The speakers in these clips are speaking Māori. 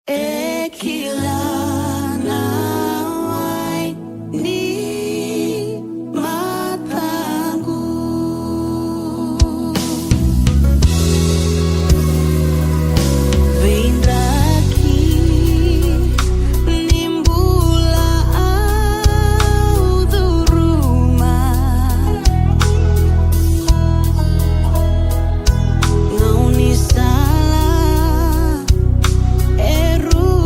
Kilauan di mataku, Vindraki nimbula auduruma, ngau ni salah eru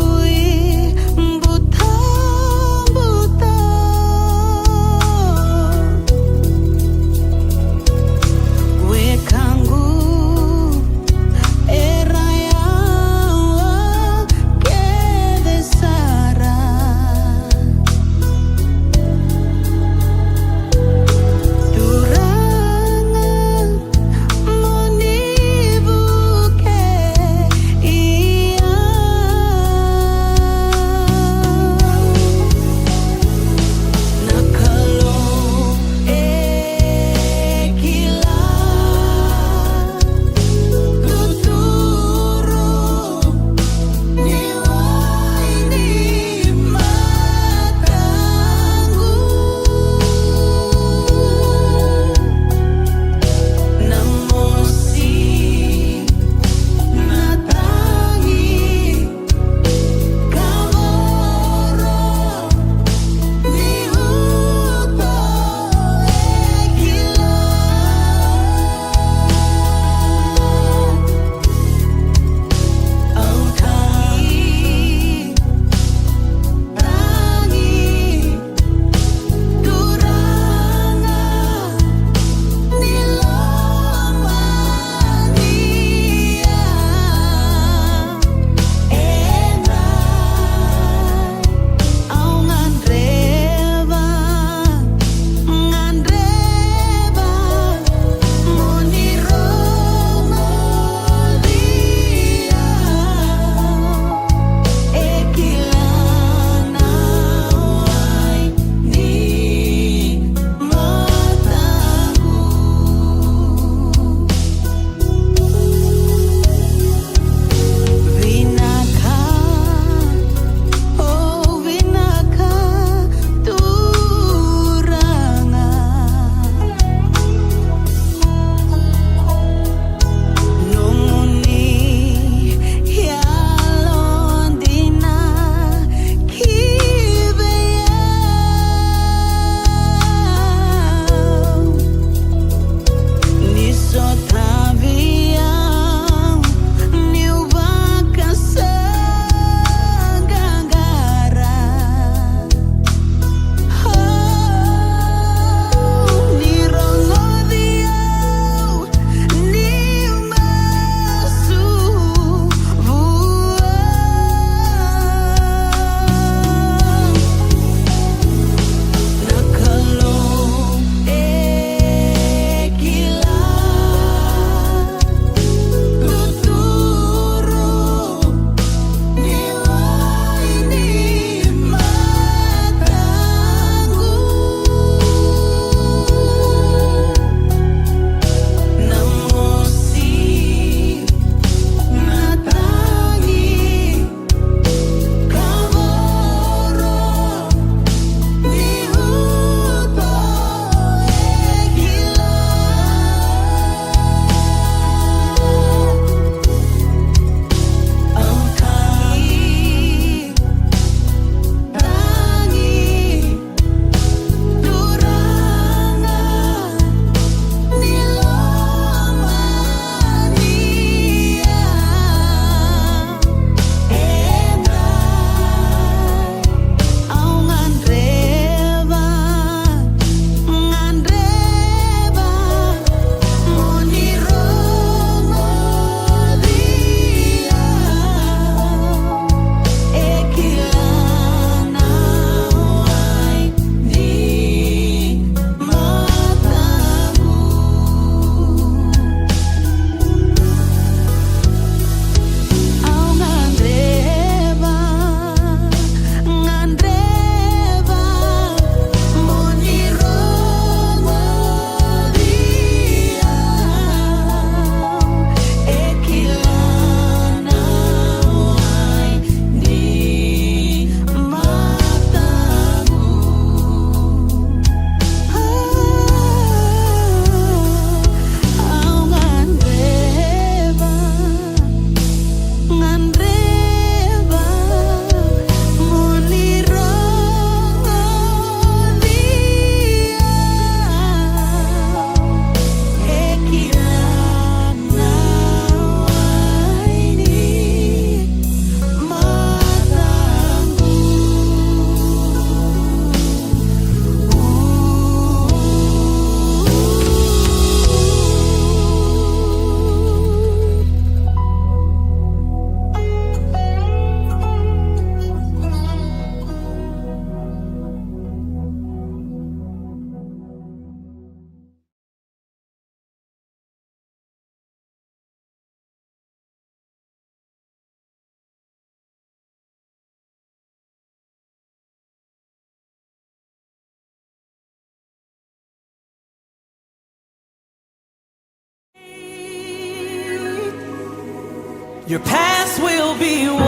Your past will be washed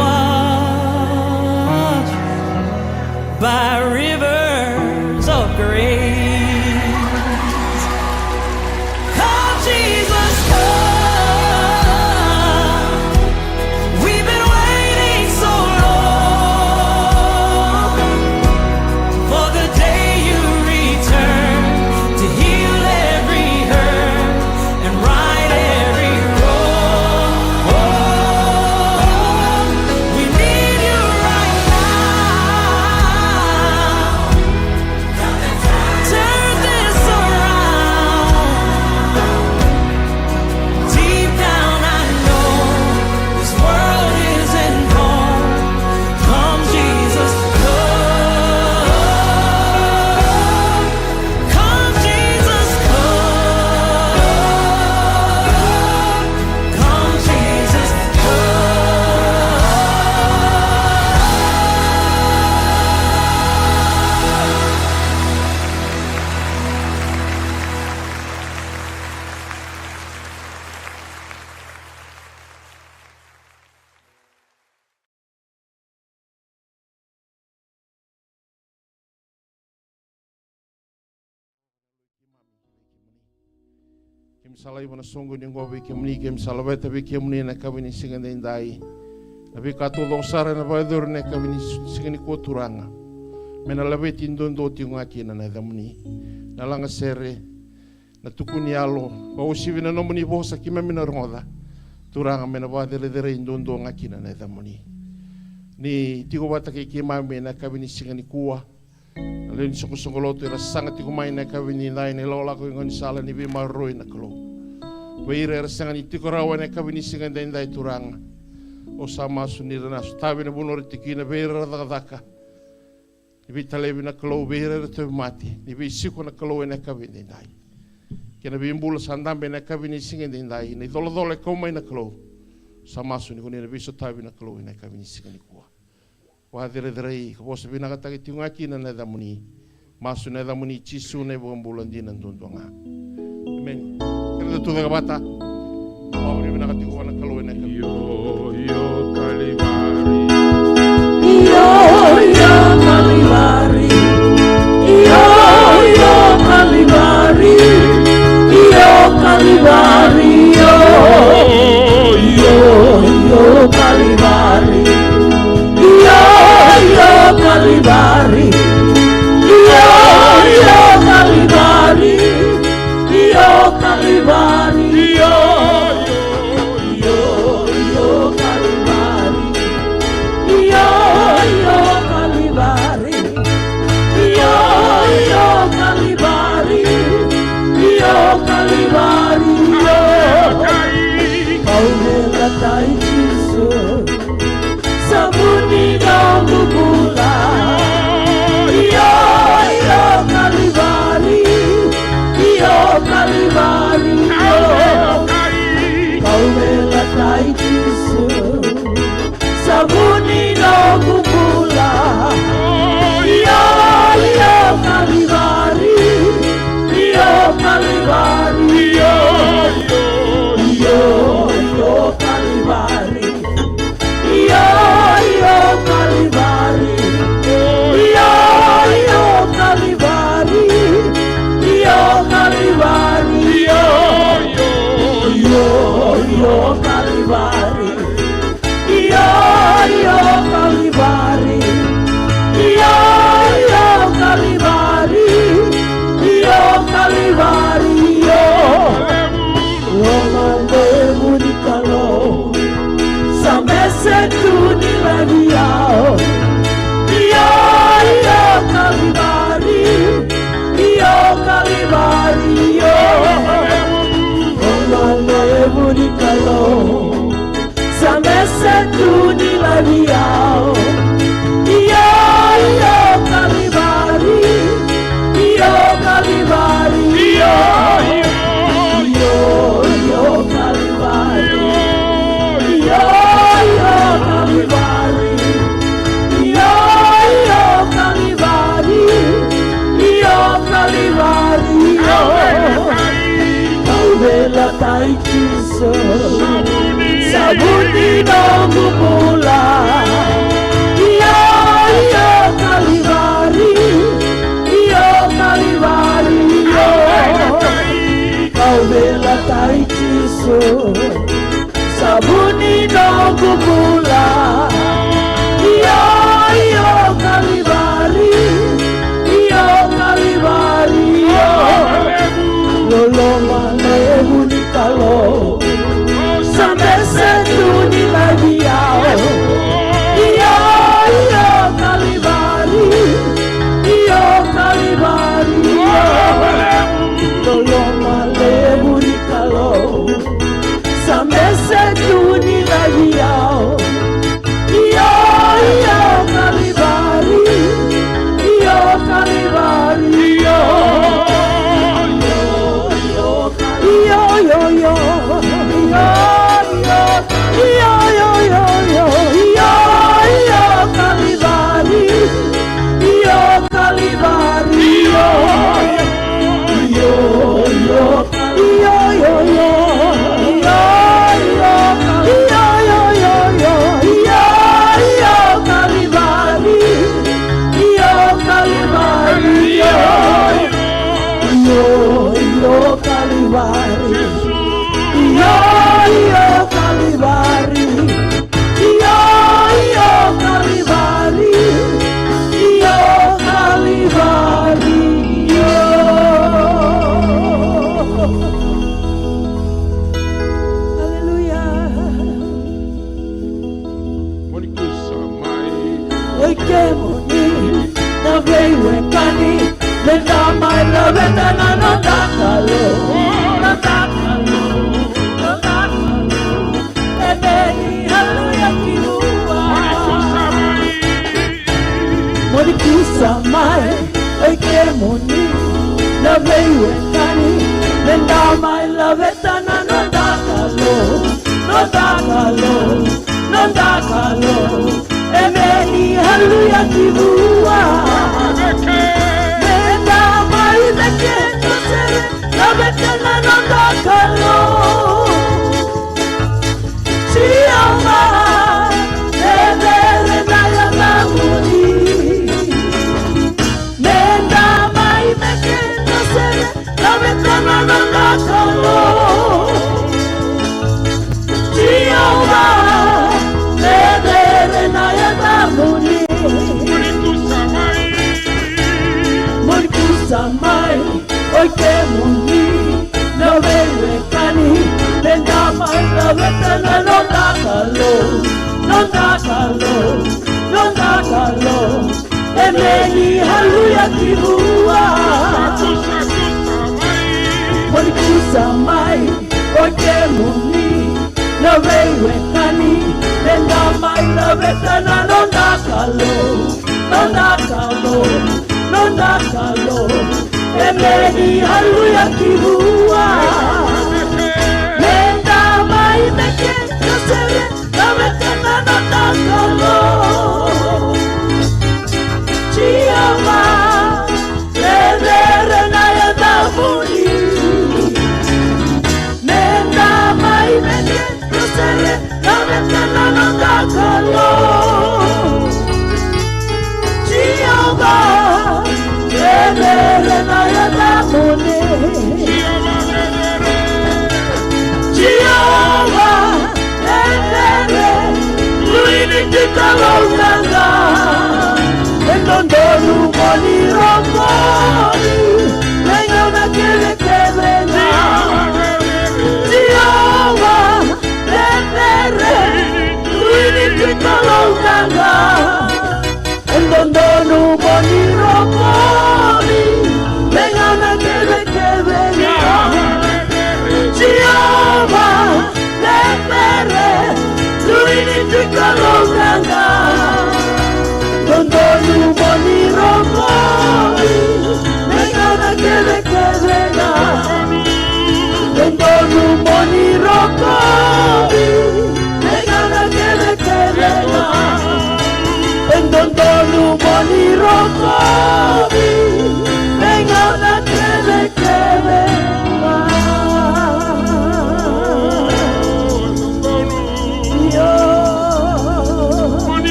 by rivers of grace. Come, Jesus, come. We've been waiting so long for the day you return to heal every hurt and right every wrong. We need you right now. Turn this around. Deep down I know this world isn't home. Come, Jesus, come. Come, Jesus, come. Come, Jesus, Kim salai mana sungguh ni ngau bikin meni kim salawai tapi kim meni nak kawin singan dai. Tapi katu longsar na badur nak kawin singan ko turanga. Mena lawe tindon do tiungaki na damuni. Na langa sere na tukuni alo. Bau sivina no meni bosa kim mena rongoda. Turanga mena badere dere indon do ngaki na damuni. Ni tigo bata ke kima mena kawin singan kuwa. Lain sungguh-sungguh tu rasang ti kumai na kawin ni lain lola ko ngon sala ni bi maroi na klo. Weire rasang ni ti korawa na kawin singan dai turang. O sama sunira na stabi na bunor ti kina beira daka. Ni bi talebi na klo beira te mati. Ni bi siko na klo na kawin dai. Kena bi mbula sandambe na kawin singan dai. Ni dolo ko mai na klo. Sama suni ko ni bi so tabi na klo na kawin singan ko. Wahadere-derei, kaposa pinakataki tiungaki na nadamuni. Masu nadamuni chisu na bulan dinan tuntunga. Amen. Kaya tu daga bata. Pawari pinakati ko na kaluin na kaluin. Yo Kalibari. Yo Kalibari. Yo Kalibari. Yo Kalibari. Yo Kalibari. Kalibari, yo Kalibari, yo Kalibari, yo Kalibari, yo Kalibari, yo Kalibari, yo Kalibari, kau melatai Jesus, sabuni kau bubula. Kalibari, kau melatai Jesus, sabuni no bubula. Yo Kalibari, yo Kalibari, yo Kalibari, yo Kalibari, yo Kalibari. Yo Kalibari, yo Kalibari, yo Kalibari, yo Kalibari, yo Kalibari, yo Romande Munikalo, Samese Tuni Labiao, yo Kalibari. Yo Kalibari, yo Romande Munikalo, Samese Tuni Labiao, yo Kalibari, yo Kalibari, yo Kalibari, yo Kalibari, yo Kalibari. Kalibari, kau melatai Jesus, sabuni nongu pula. Iyo Kalivari, iyo Kalivari, iyo kau bela tai Yesu, sabuni nongu pula. Iyo Kalivari, iyo Kalivari, iyo loloma lebu ni kalo. Sampai setuni lagi yao. Iyo Kalivari, iyo Kalivari, iyo loloma lebu ni kalo. Sampai setuni lagi yao. Iyo Kalivari, iyo Kalivari, iyo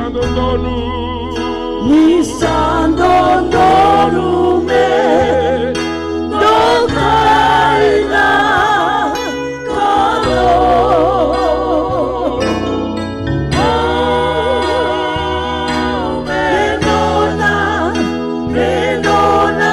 Lisandondonu Lisandondonu me Dokaina Kalo Menona Menona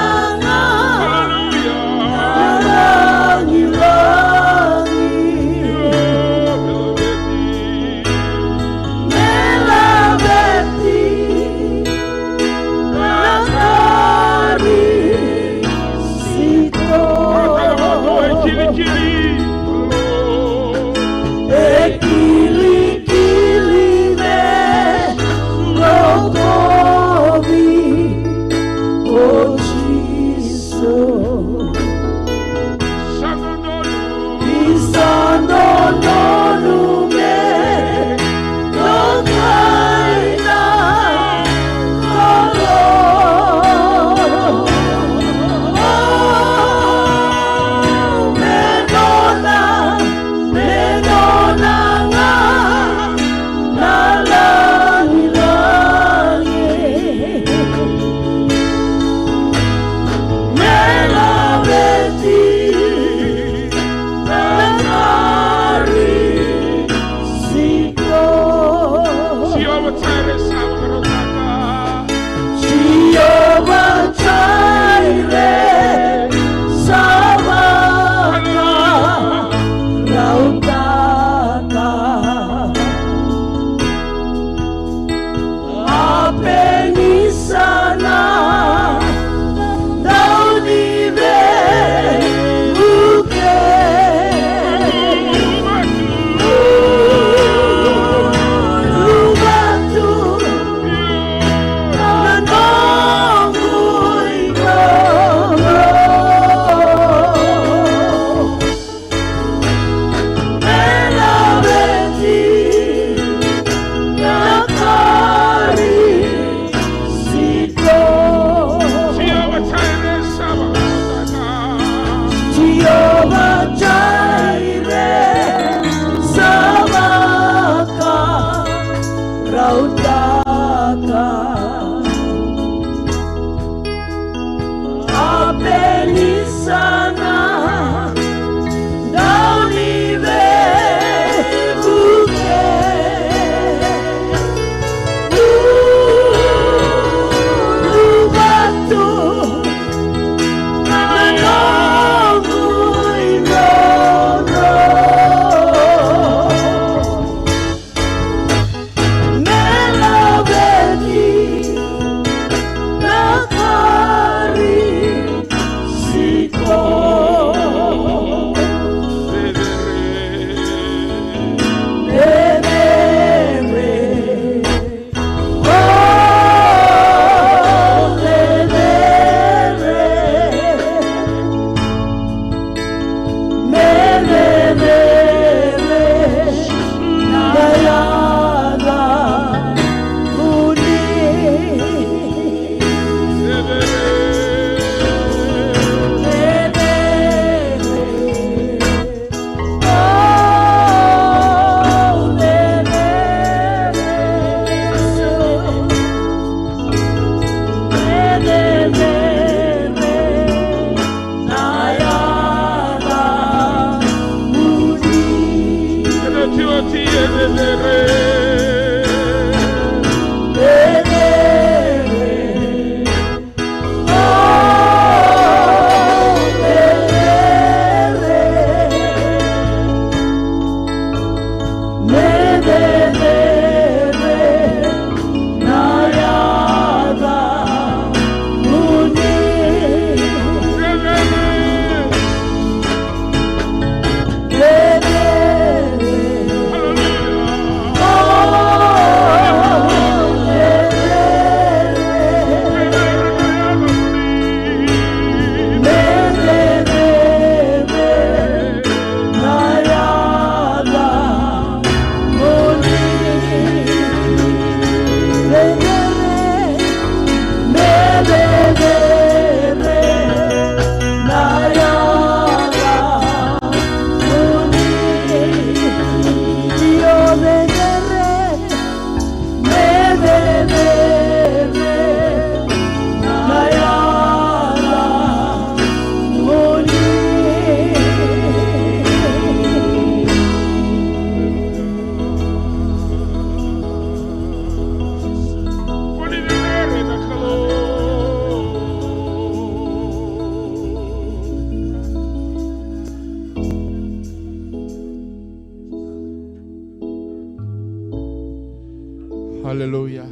Haleluya.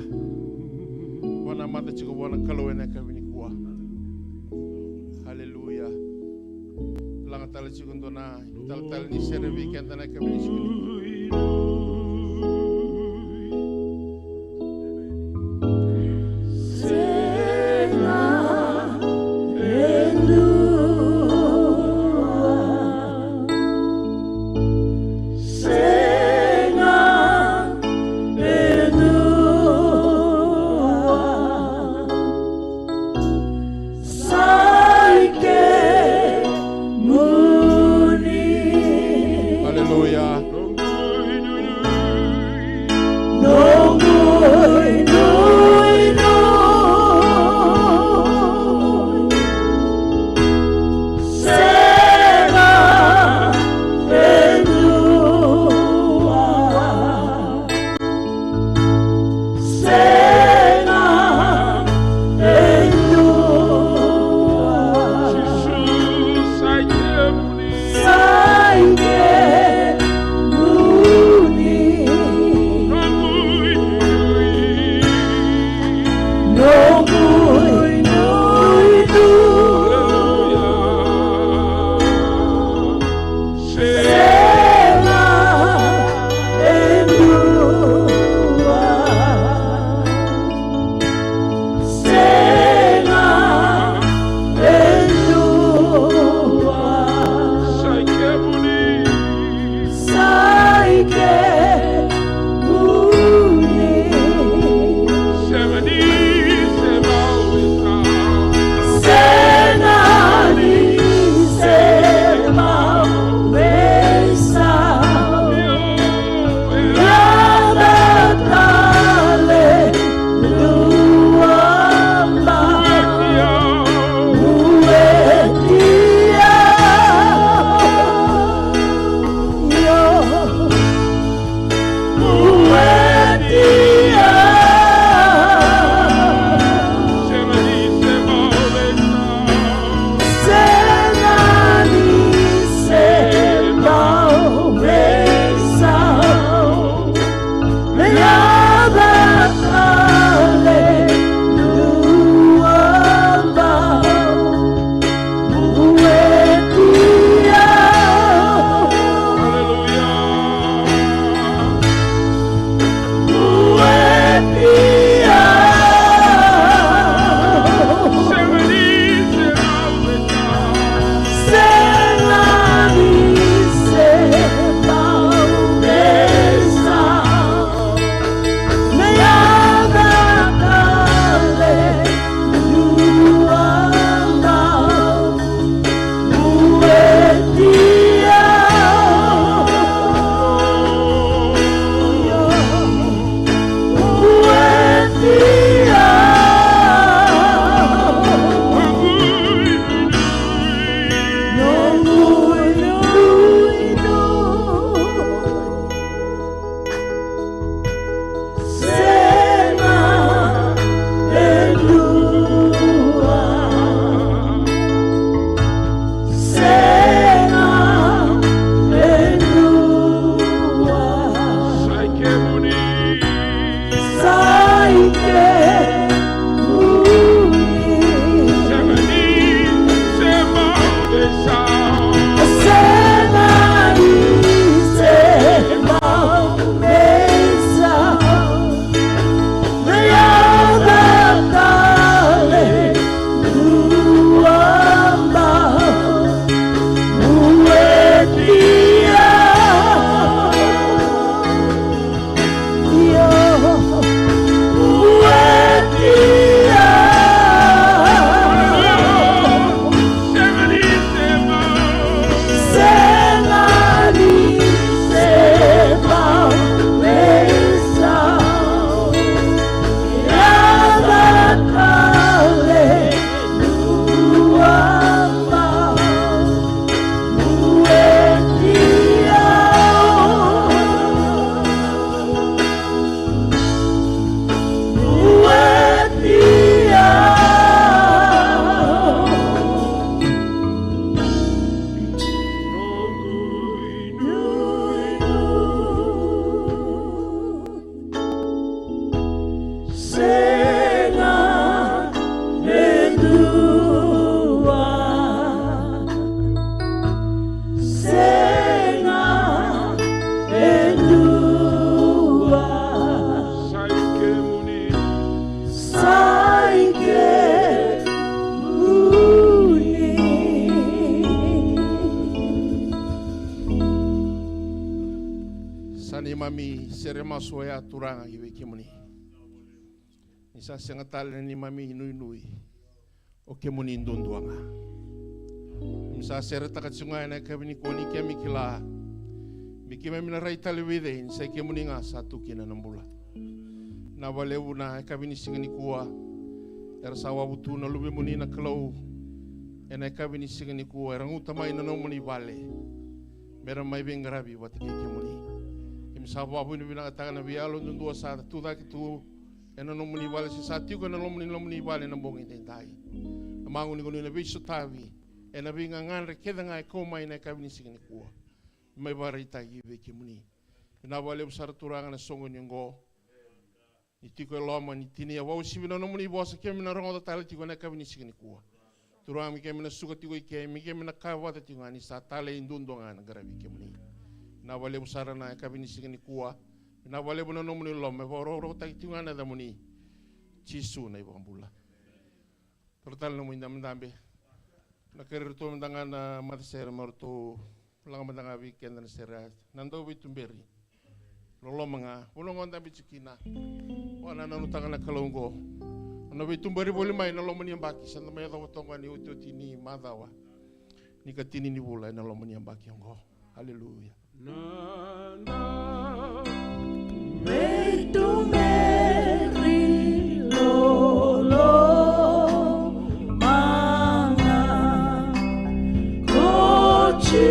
Wana mata chiko wana kalowena kami ni kuwa. Haleluya. Lang tala chiko ndona. Tal ni servi kanta na kami ni chiko. Haleluya. sere maso ya turanga ki wiki muni. Isa sengatale ni mami nui o ke muni ndonduanga. Misa sere takatsunga na kabini koni ke mikila. Mikime mina rai talewide in sai ke muni nga satu kina nambula. Na walewu na kabini singani kuwa. Era sawa butu na lube muni na kalau. Ena kabini singani kuwa era ngutamai na no muni vale. Mera mai bengarabi wati ke muni. Sabu abu ni bina katakan na bialo nundua sa tu da kitu ena no muni vale sa tiu kana no muni vale na bongi tentai mangu ni na biso tavi ena binga ngan keda ngai ko mai na kabini singni kuwa mai barita gi be ki muni na vale usar turanga na songo nyongo itiko loma ni tini ya wau sibina no muni bosa ke mina rongo tale tiko na kabini singni kuwa turanga mi ke mina suka tiko ke mi ke mina kawa ta tiko ani sa tale indundonga na garabi ke muni na wale usara na kabini singani kuwa na wale buna no muni lome ro ta tingana da muni chisu na ibambula total no minda mndambe na kerer to mndanga na matsera morto langa mndanga weekend na sera nando bitumberi lolo manga ulo ngonda bichikina wana na nutanga na kalongo no bitumberi boli mai na lo muni mbaki sanda mai da wotonga ni utotini madawa ni katini ni bula na lo muni mbaki ngo haleluya. May to Mary Lolo Manga Kochi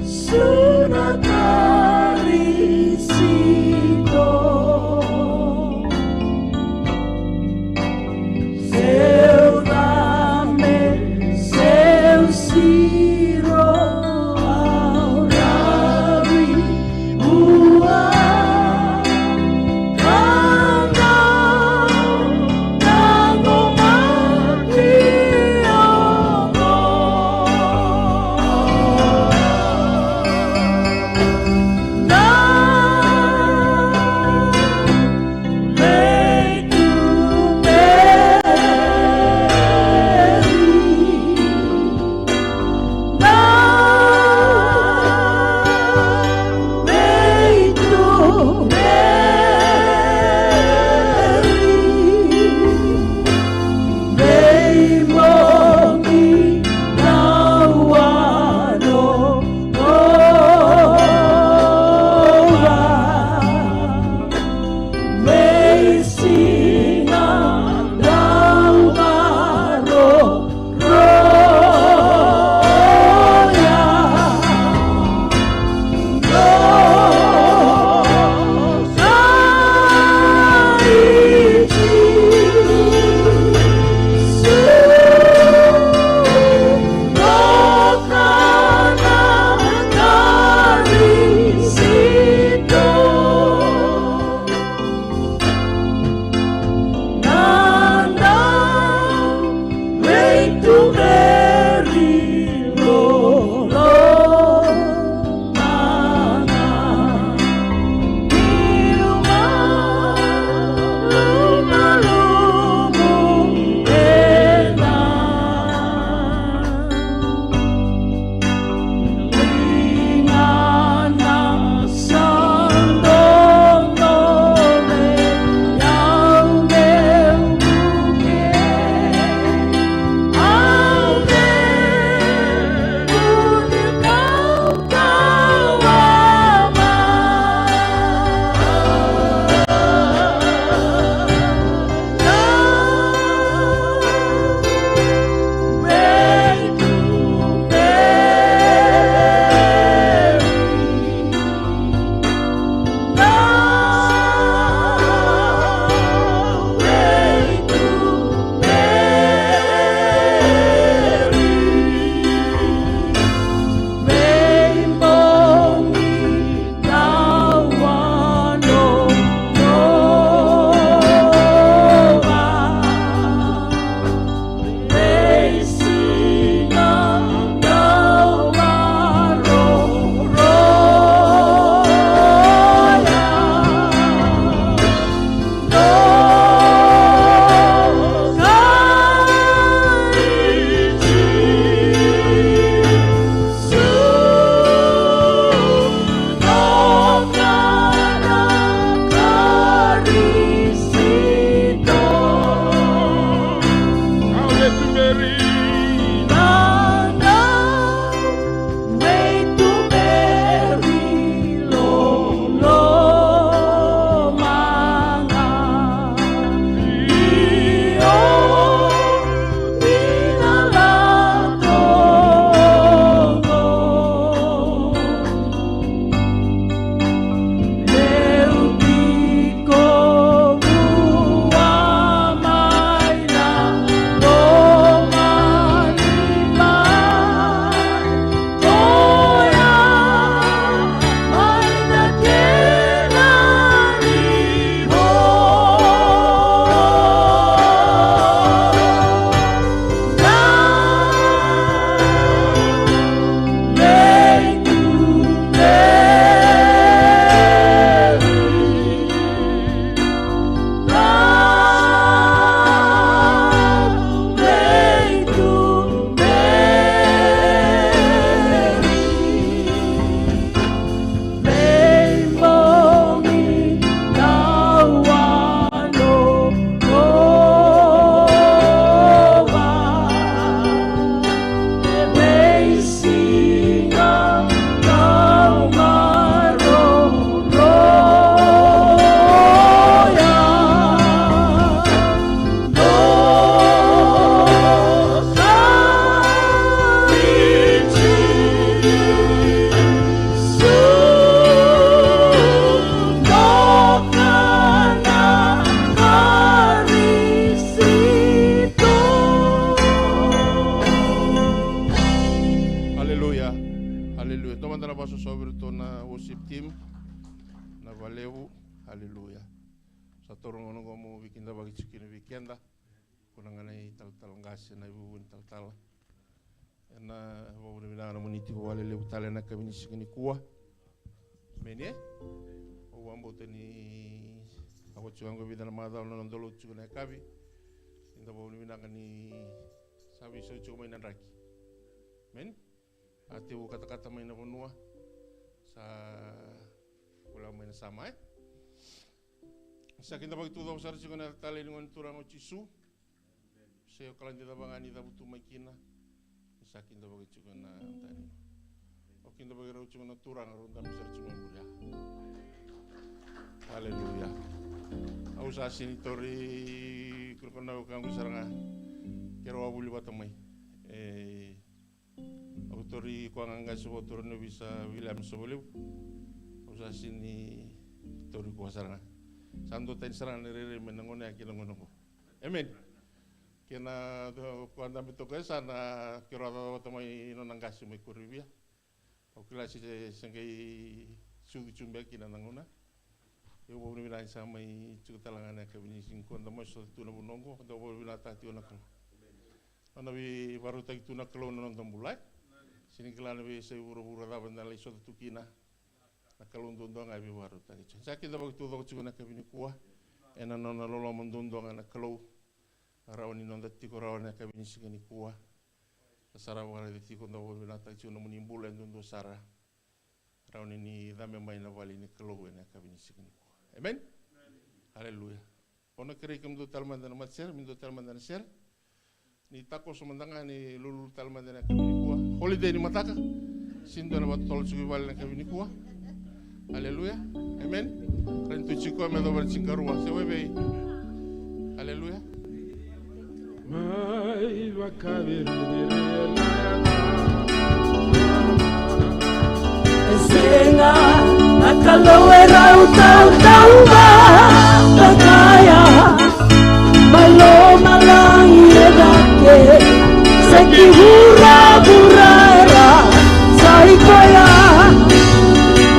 Sunatari Sito Seu nome, seu Ciro worship team na valeu, haleluya. Sa torong ono mo weekenda bagi cikini weekenda. Kunanganay tal-talanggas na ibubuin tal-tal. Na wawuna minana muniti ko wale lew tala na kami ni sikini kuwa. Menye? O wambo tani ako tsugang gabi na madal na nandolo tsugang na kabi. Inda wawuna minana ni sabi so tsugang may nanraki. Men? Ate wo kata-kata may nakunua sa kulang may nasama Sa kinda pagtudaw sa rin na tali nungan turang o chisu. Sayo kalang dita bangani tabutu may kina. Sa kinda pagtudaw na tani. O kinda pagtudaw cuma na turang aron kami sa cuma mulia. Haleluya. Aku sa sinitori kurang na kang saranga. Kero abuli batamay. Autori kuang angga sebuah turun bisa William Soboleu. Aku sa sini tori kuang saranga. Santo ten sarang nere menangone akina ngono. Amen. Kena kuanda mitoke sana kira tamai nonanggas mai kuribia. Okila si sengai sugi chumbe kina nangona. Eu vou virar essa mãe chutalangana que vini sin kuanda mo so tuna bunongo, do vou virar tati ona klo. Ona vi baru tagi tuna klo non tambulai. Sini kelana vi se buru-buru da bandala iso tukina. Nakalundundong ay biwaro tadi. Sa akin daw tutulong ko na kami ni kuha. Ena non lolo mundundong na kalo. Araw ni non dati ko raw na kami ni sige ni kuha. Sara wala dati ko daw binata ko na munimbulan dundo sara. Araw ni dame may na wali ni kalo na kami ni sige ni kuha. Amen. Haleluya. Ona kiri kam do talman na matser, min do talman na ser. Ni tako sumandanga ni lulu talman na kami ni kuha. Holiday ni mataka. Sindo na batol sugi wali na kami ni kuha. Haleluya, amen. Rentu chico me dober chingarua, se vuelve. Haleluya. Mai wakabiri Senga nakalawera utau-tau ba Takaya maloma lang yedake Sekihura-burara Saikoya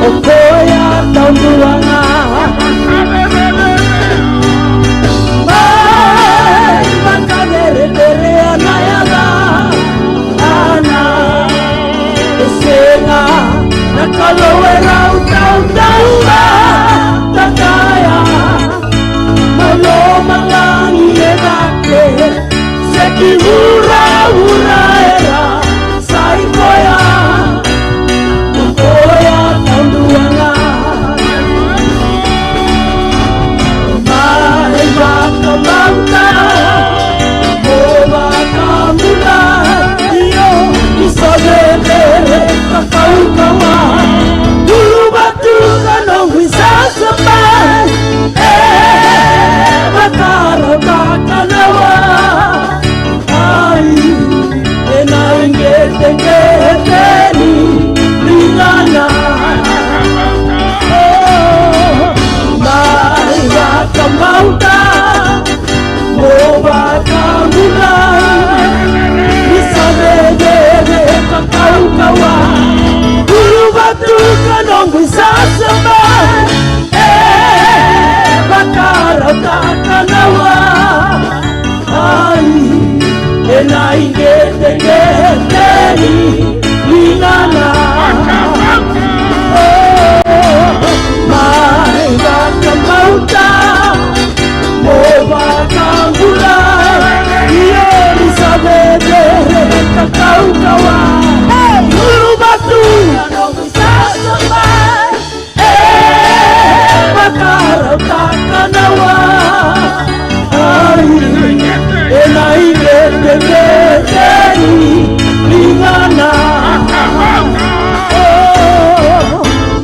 Okoya taunduanga Mai makadere-dere anayaga Ana Esenga nakalawera utau-tauba Takaya maloma lang yedake Sekihura-huraera Saikoya Okoya taunduanga Mai makamangka Moba kamula Iyo isodere kakau-kawa Dulu batu kanong bisa sepan Bakaro kakanawa Ai enaing geteng-geteni Lingana Mai bakamauta Moba kamulai Isadere kakau-kawa Dulu batu kanong bisa sepan Bakaro kakanawa Ai enaing geteng-geteni Lingana Mai bakamauta Moba kamulai Isadere kakau-kawa Dulu batu kanong bisa sepan Bakaro kakanawa Ai enaing geteng-geteni Lingana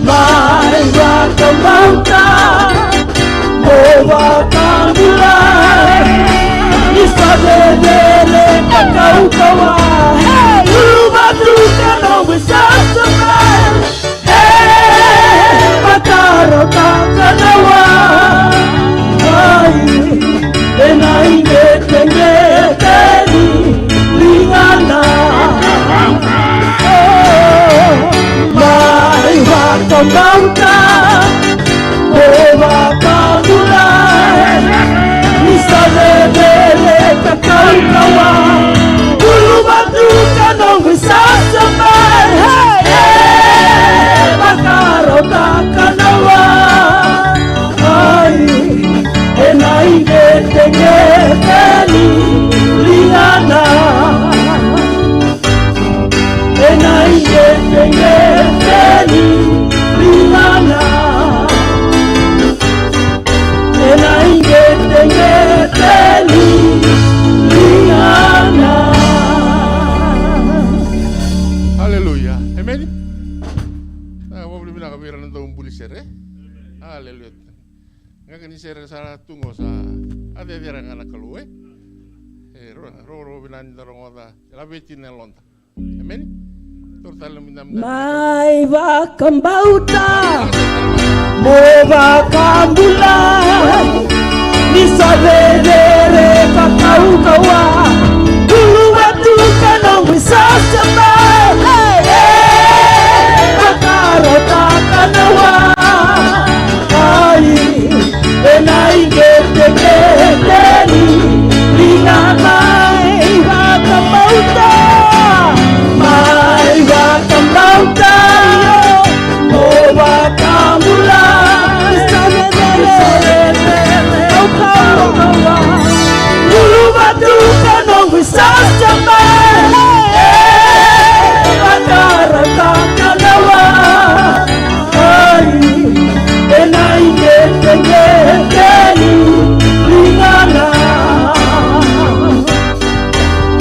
Mai bakamauta Moba kamulai Isadere kakau-kawa Dulu batu kanong bisa sepan Bakaro kakanawa Ai enaing geteng-geteni Lingana Mai bakamauta Ngaka ni sera sara tungo sa ade dira ngana kalu ro binan darong oda labeti nelonta. Amen. Tortal minam. Mai va kambauta mo va kambula ni sabedere kakau kawa dulu waktu kanong wisasa ba makarota kanawa ai enai geteni linganai va kambauta mai va kambauta mo va kambula dulu waktu kanong wisasa ba makarota kanawa ai enai geteni lingana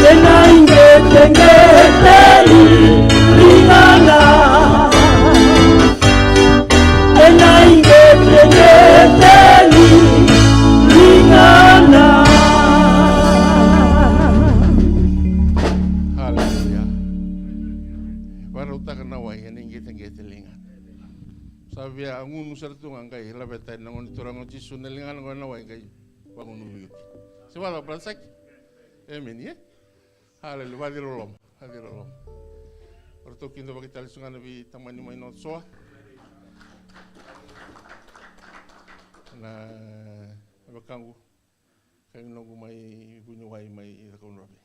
enai geteni lingana enai geteni lingana. Haleluya. Baru tak kena wai yang kita lingan. Sabia angun sertu ngai labetai nangon turang uci sunelingan ngon wai ngai bangun ulut. Sebab apa sak? Amen ya. Haleluya. Hadirolom. Orto kindo bagi tali sungan nabi tamani mai not soa. Na bakanggu kain nunggu mai bunyi wai mai takon rabi.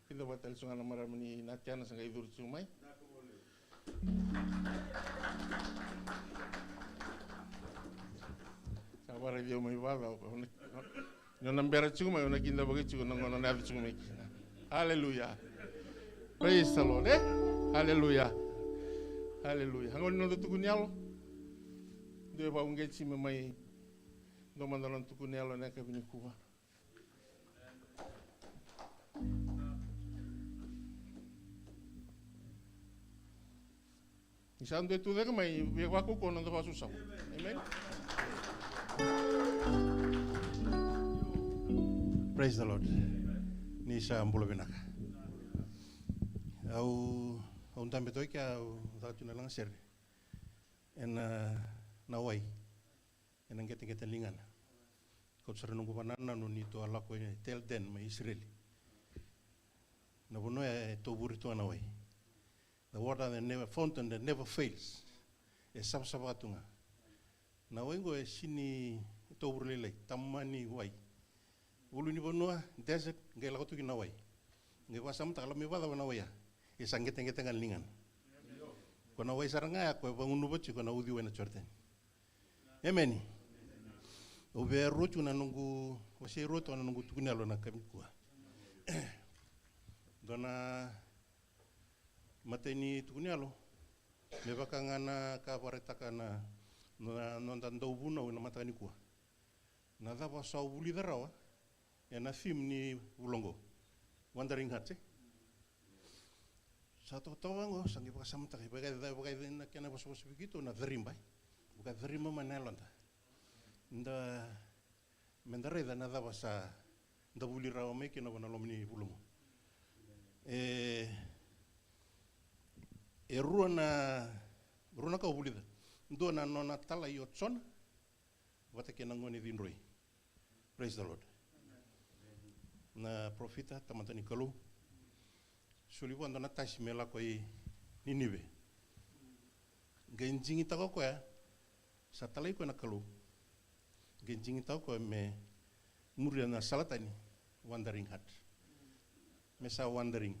Kindo bagi tali sungan namara mani natiana sangai idur cumai. Sabar dia mai bada. Nona mbera cuma ona kinda bagi cuma nona nabi cuma. Haleluya. Praise the Lord. Haleluya. Haleluya. Hangon nondo tukunialo. Dia ba unge cima mai do mandalan tukunialo na kabini kuba. Isando tu deka mai waku kono ndo susah. Amen. Praise the Lord. Ni sa ambulo binaka. Au tambe toi kia au tuna lang ser. En nawai. En ngete lingan. Ko sera nungu banana no ni to ala ko tel den mai Israel. Na bono e to burito nawai. The water that never fountain that never fails. E sabatunga. Nawai go e sini to burlele tamani wai. Ulu ni bonoa desert ngai la tu ki nawai. Ngai wasam ta la me wada nawai ya. E sangete ngan lingan. Ko nawai saranga ko bangunu bochi ko na udi wena chorten. Amen. O be rotu na nungu o se rotu na nungu tukunalo na kamikua. Dona mateni tukunalo. Me bakangana ka paretaka na nondando buna na matani kua. Na dava sa uli darawa. Ya na film ni ulongo. Wandering Hearts. Satu tawango sangi pasamta kai bagai na kena bos begitu na drimbai. Bukan drima manelonta. Nda mendare da na dava sa nda buli rawa me kena wana lomni ulongo. Ruana ka buli da. Ndo na nona tala yotson. Wata kena ngoni dinroi. Praise the Lord. Na profita tamantani kalu suli wanda na tashi mela koi Ninive genjingi tako ko ya satalai ko na kalu genjingi tako ko me muria na salatani wandering heart mesa wandering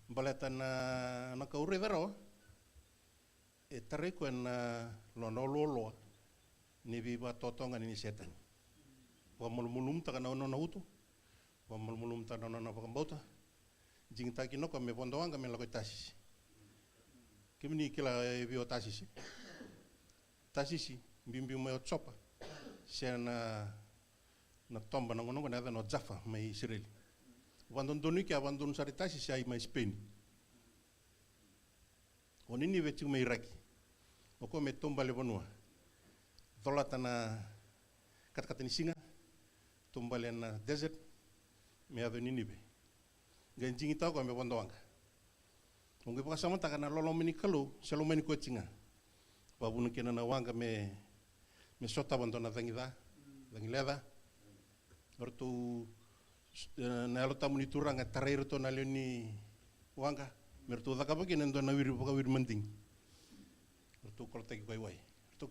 balata na kaure daro e tare ko na lolo ni biba totonga ni setan wa mulmulum ta kana ona utu wa mulmulum ta ona pakambauta jing ta kino ko me bondoanga me lako tasis kimni kila bio tasis bimbi mo chopa sena na tomba na ngono na no jafa mai Israel wandon donu ki abandon sari tasis ai mai Spain onini vetu mai raki o ko me tomba le bonua tolata na katkata ni singa tumbale na desert me ado Ninive ganjingi tau ko me wandawanga ungi pa sama takana lolomini kalu salomeni ko tinga babunu kena na wanga me sota bandona dangida dangileda ortu na alo tamuni turanga tarairo to na leoni wanga mertu daka bagi nendo na wiri boka wiri mending ortu kolta ki wai ortu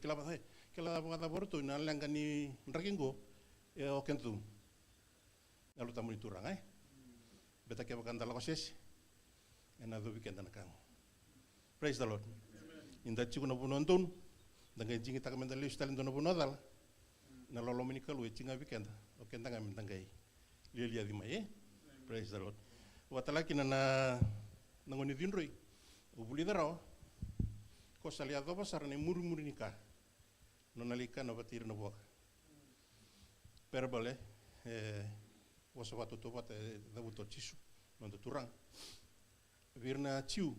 kila bada borto na langa ni rakingo e o kentu alo tamuni turanga beta ke bakanda lakoses ena do weekend na kang praise the Lord inda chiku na bunonton danga jingi takamenda le stalin do na bunodal na lolomini kalu chinga weekend o kenda ngam dangai lilia di mai praise the Lord watalaki na ngoni dinroi ubuli darao ko salia do basar ne murmuri nika nonalika na batir na boka perbale wasa watu to bata da buto chisu nondo turang virna chiu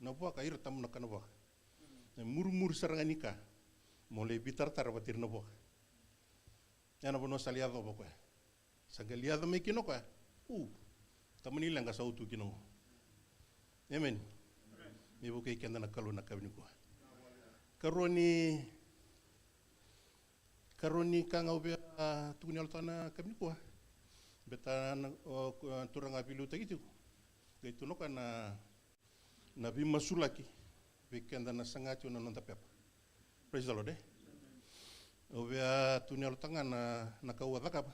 na boka ir tam na kana boka murmur saranganika mole bitar tar batir na boka yana bono salia do boka sagalia do me kino kwa tamani langa sautu kino amen me boka ikenda na kalu na kabini kwa karoni kanga ubia tukuni altana kabini kwa beta turanga pilu tagitu gaitu no kana na bima sulaki weekend na sangacho na nonta pepa praise the Lord ubia tukuni altanga na kawa dakapa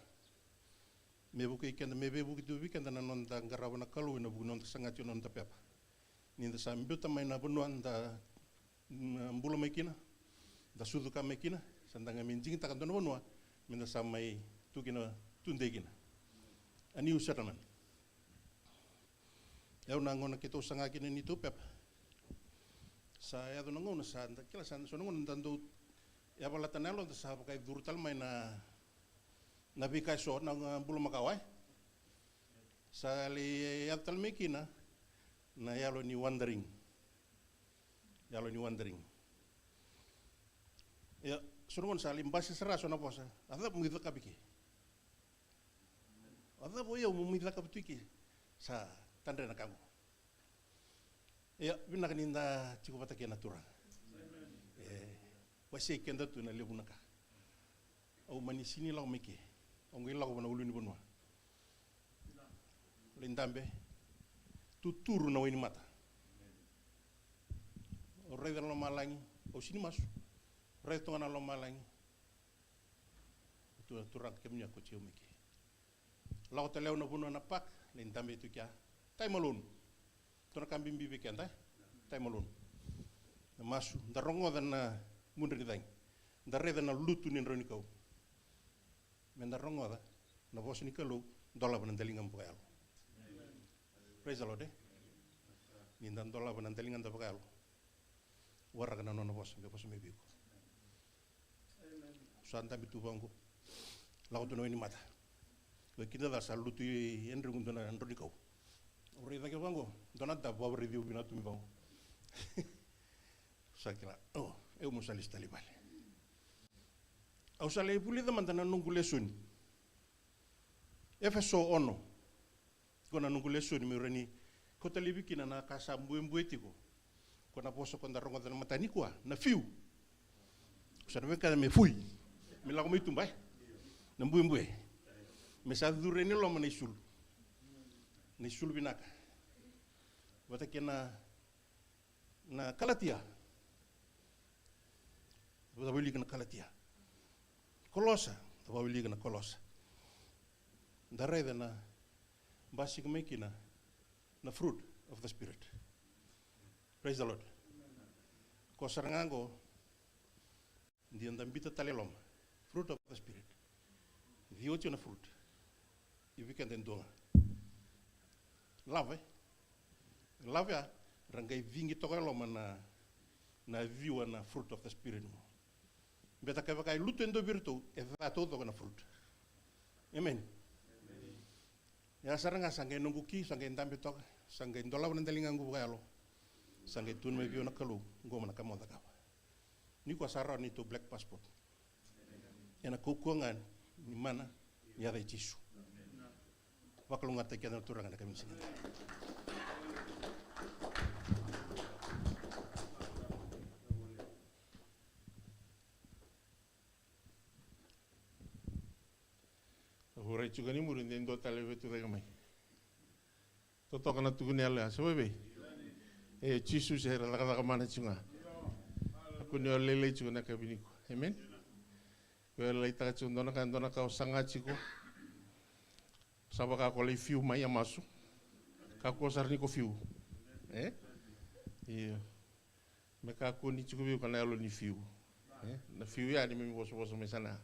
me buki kenda me bebu tu weekend na nonta ngarawa na kalu na buku nonta sangacho na nonta pepa ninda sambuta mai na bunuan da mbulo mekina da suduka mekina sandanga minjing takantono bonua minda samai tukina tundegina ani usaraman eu nangona kito sanga kini ni tu pep saya do nangona sa kila san so nangona dando ya bala tanalo sa kai durtal mai na bikai so na bulo makawai sa li ya tal mekina na yalo ni wandering ya surungon sa limbasi seraso na posa ada mungita kabiki ada boya mungita kabituki sa tandre na kamu ya bina kaninda chiku patake natura wasi kenda tu na lebunaka au mani sini lau meke ongi lau bana uluni bonwa lindambe tuturu na wini mata o rei lo malangi o sini masu rei tongana lo malangi tu turang kemnya ko chiu meke lau te leo na buno na pak lindambe tu kya tai malun tu na kambim bibi kenda tai malun na masu da rongo da na mundri dang da rei da na lutu nin roni kau men da rongo da na bos ni kalu dola ban delingam pokal praise the Lord nindan dola ban delingam da pokal warga na nona bos be bos me biku santa bitu bangu lau tu no ini mata we kinda da salutu enru ngundona roni kau ore da ke bangu dona da bo review binatu mi bangu sakila eu musalista libale au sale puli da mandana nungu lesuni efeso ono kona nungu lesuni mi reni kota libikina na kasa mbuembuetiko kona poso konda rongo da matani kwa na fiu usana weka me fui mi la komi tumbai na mbuembue me sa dureni lo mane sul ni sul binaka wata kena na kalatia wata wili kana kalatia kolosa wata wili kana kolosa darai na basic mekina na fruit of the spirit praise the Lord ko sarangango ndi ndambita talelom fruit of the spirit viocho na fruit weekend endonga lave ya rangai vingi tokaloma na viwa na fruit of the spirit mo beta ka kai luto endo virtu e va todo na fruit amen ya saranga sangai nunguki sangai ndambe toka sangai ndola wana ndalinga ngubu kayalo sangai tun me vio na kalu ngoma na kamonda kawa ni ko sarra ni to black passport ena kukuangan ni mana ni ada Yesu. Wakalunga te kiana turanga na kami singa. Horai juga ni murin den do tale vetu daga mai. Toto kana tuguni ala sebebe. Yesu se era la mana chunga. Aku ni lele chunga ka biniko. Amen. Ko la ita chundona kan dona ka sanga chiko. Sabaka ko le fiu mai amasu. Ka ko sarni ko fiu. Iya. Me ka ko ni chiko bi kana lo ni fiu. Na fiu ya ni mi boso me sana.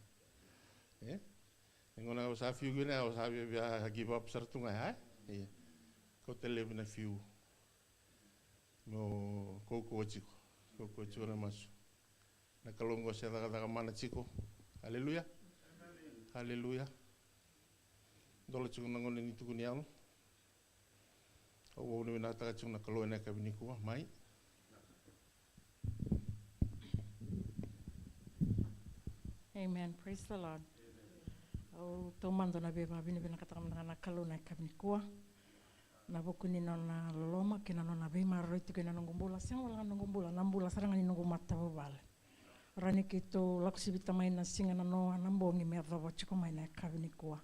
Ngona usa fiu gina usa bia give up sartunga ha. Iya. Ko tele na fiu. No koko chiko. Koko chura masu. Na kalongo se daga mana chiko. Haleluya. Haleluya. Dolo chiko nangone ni tuku nialo. O ni na taka chiko na kalo na kabiniku mai. Amen. Praise the Lord. O tomando na beba bini bina kata na kalo na kabiniku. Na boku ni na loloma kina na be maro itu kina nongombula siang wala nongombula nambula saranga ni nongomata babale. Rani kito laksibita mai na singa na no nambongi me ava chiko mai na kabiniku.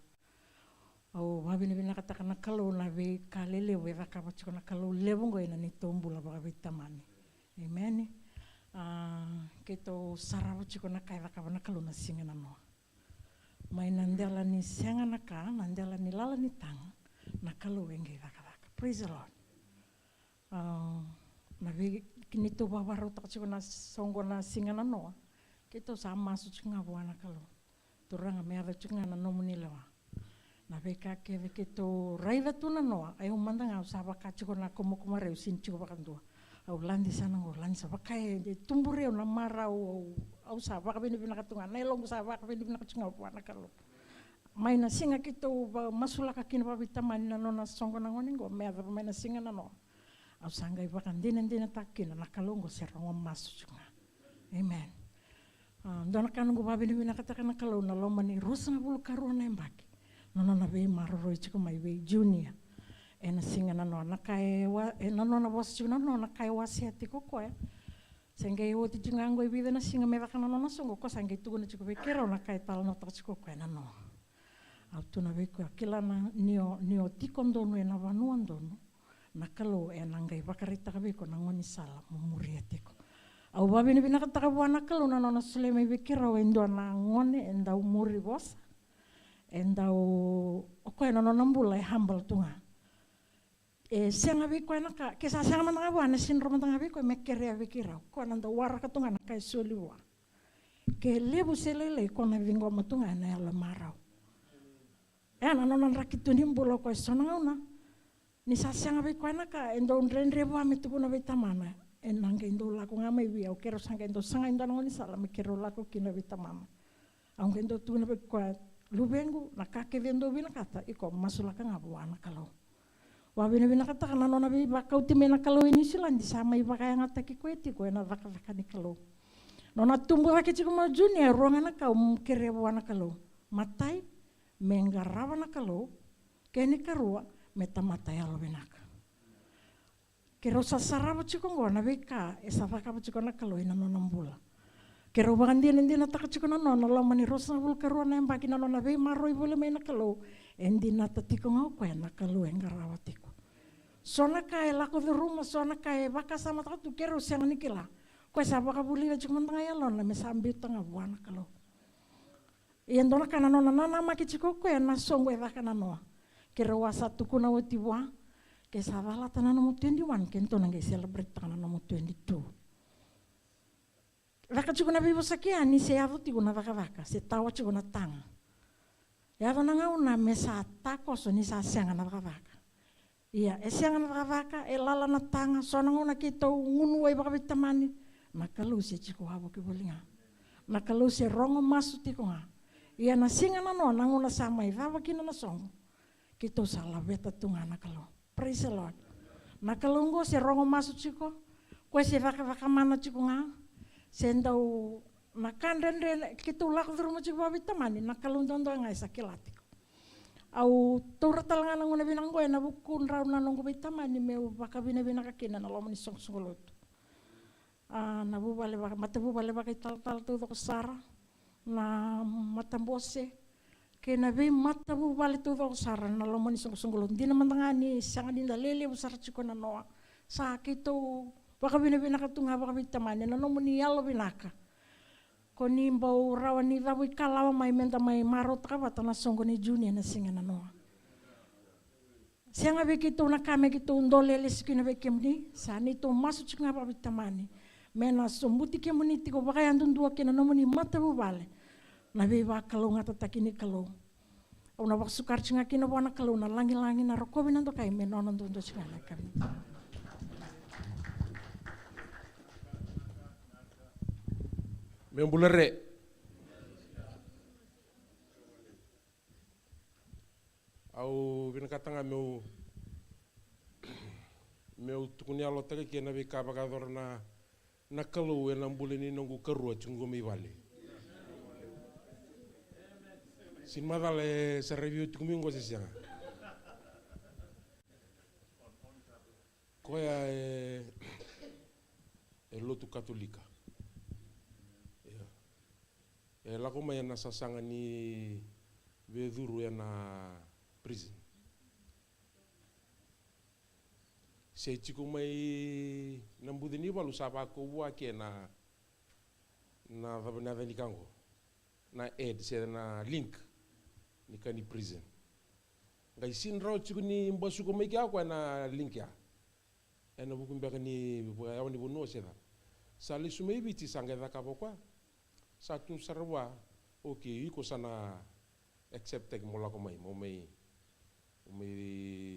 O babini bina kata kana kalo na be kalele we vaka chiko na kalo levongo ina ni tombula baka vitamani. Amen. Kito sarawa chiko na kai vaka na kalo na singa na no. Mai nandela ni singa na ka nandela ni lala ni tang na kalo wengi vaka. Praise the Lord. Na vi kinito babaro ta chiko na songo na singa na no. Kito sa masu chinga buana kalo. Turanga me ava chinga na no munilewa. Na vi ka ke vi kito raiva tu na no. Ai umanda nga usaba ka chiko na komo reu sin chiko bakandua. Au landi sana ngo landi sa bakai de tumbure na mara au sa baka bini bina katunga. Na long sa baka bini bina chinga buana kalo. Mai na singa kito masula ka kina vitamani na no na songo na ngoningo me ava mai na singa na no. Au sanga iba kan dina takina na kalongo serong masu chunga. Amen. Dona kanungo babi ni kata kana kalau na loma ni rusa na bulu karu na embaki. No na be maroro chiko mai we junior. Ena singa na no na kai wa na no na boss chuna no na kai wasi ati koko Sanga yo ti chunga ngo ibi na singa me kana no na songo ko sanga tu na chiko be kero na kai tal no ta chiko ko na no. Autu na be ko kila na nio tikondo no na vanuando no. Nakalo nangay bakarita kabi ko nangoni sala mumuri atiko. Au babi ni binakataka buana kalo na nona sule may bikira wendo na ngone enda umuri bos. Enda okoy na nona mbula humble tunga. Siang abi ko naka kesa siang man nga buana sinro man abi ko mekere bikira ko nanda wara ka tunga nakay suliwa. Ke lebu selele ko na vingo matunga na la marau. Na nona rakitu ni mbula ko sonanga ni sasiang abi ko naka endo ndrendre wa metu na vitamana enang endo la ko ngame wi au kero sanga endo sanga endo ngoni sala me kero la ko kina vitamana au endo tu na ko lubengu na kake vendo bina kata iko masula ka ngabuana kalau wa bina kata kana nona bi bakau timena kalau ini silan di sama iba kaya ngata ki kweti ko na vaka ni kalau nona tumbu rake chiko ma junior ruangana ka kere wana kalau matai menggarawa na kalau kene karua meta mata ya lo benaka. Kero sasara chiko ngona beka esa vaka chiko na kalo ina no nambula. Kero bandi ndina taka chiko na no la mani rosa bul karo na mbaki na no na be maroi bole me na kalo endina tatiko ngau ko na kalo engarawatiko. Sona kai la ko ruma sona kai vaka sama tu kero siang nikila. Ko esa vaka buli na chiko mantanga ya lo na me sambi tanga buana kalo. Iendona kana no na maki chiko ko na songo e vaka na no. Kero wasa tuku na watiwa ke savala tanana mo 21 kento nang celebrate tanana mo 22 vaka chuko na bibo sakia ni se avo tigo na vaka se tawa chuko na tang ya vana nga una mesa tako so ni sa sianga na vaka iya e sianga na vaka e lala na tanga so na ngona kito ngunu wai vaka vitamani makalu se chiko habo ke bolinga makalu se rongo masu tiko nga iya na singa na no nanguna sama i vava kina na song kito salah beta tunga nakalo. Praise the Lord. Nakalungo se rongo masu chiko. Kwe se vaka mana chiko nga. Se ndau Na kandre kitu lak drum ci babi tamani na kalundondo ngai sakilati. Au tora talanga ngona binang ko na bukun raw na nongo bitamani me baka bina kakina na lomoni song songolot. Na bubale baka matabu bale baka tal tu ko sara na matambose ke na be matabu bale tu ko sara na lomoni song songolot. Di naman tangani sanga dinda lele usara chiko na noa. Sa kito baka bina katunga baka bitamani na nomoni yalo binaka. Koni mbau rawani rawi kalawa mai menta mai marot kabata na songo ni juni na singa na noa. Sianga begitu na kame gitu ndolele sikina bekemni sani to masu chinga ba bitamani. Mena sombuti kemuni tiko baka yandundua kena nomoni mata bubale. Na beba kalau ngata takini kalau. Una bak sukar chinga kina wana kalau na langi na rokobi nando kai menono ndundo chinga na kami. Membulare au binakatanga meu tukunia lo tage kena be ka bagador na kalu na mbulini nongu karua chungumi vale sin madale sa review tukumingo sesianga koya lotu katolika lako mai na sasanga ni veduru ya na prison. Se chiku mai nambudini balu sapa ko bua ke na ni kango na ed se na link ni kani prison. Ngai sin ro chiku ni mbasu ko mai ka na link ya. Ena buku mbaka ni ya ni bono se da. Sali sumei biti sanga da ka bokwa. Satu sarwa okay iko sana accept tek mola ko mai mo mai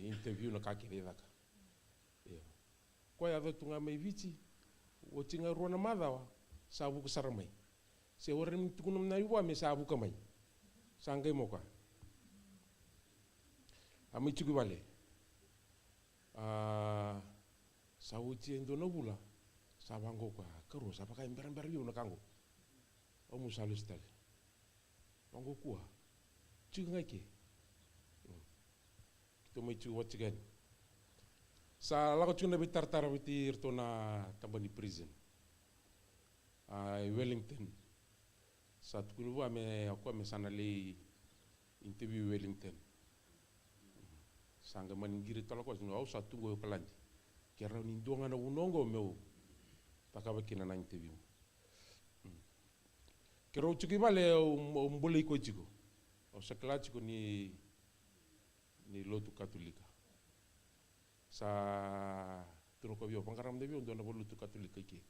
interview na kakire daka ko ya do tunga mai viti o tinga rona madawa sabu ko saramai se oren tukunum na yuwa me sabu ka mai sangai mo ka ami tuku vale sauti endo no bula sabango ka karo sabaka imber yu na kango omu salustale mango kuah cungai ke kita mai cu watch again sa lako cuna bitar bitir to na tambani prison Wellington satu kulu aku me sana le interview Wellington sanga maningiri tolako sino au satu go kalandi kera ni donga na unongo meu takabakina na interview kero chuki vale mbole ko chiko o sakla chiko ni lotu katolika sa troko bio pangaram de bio ndona lotu katolika ke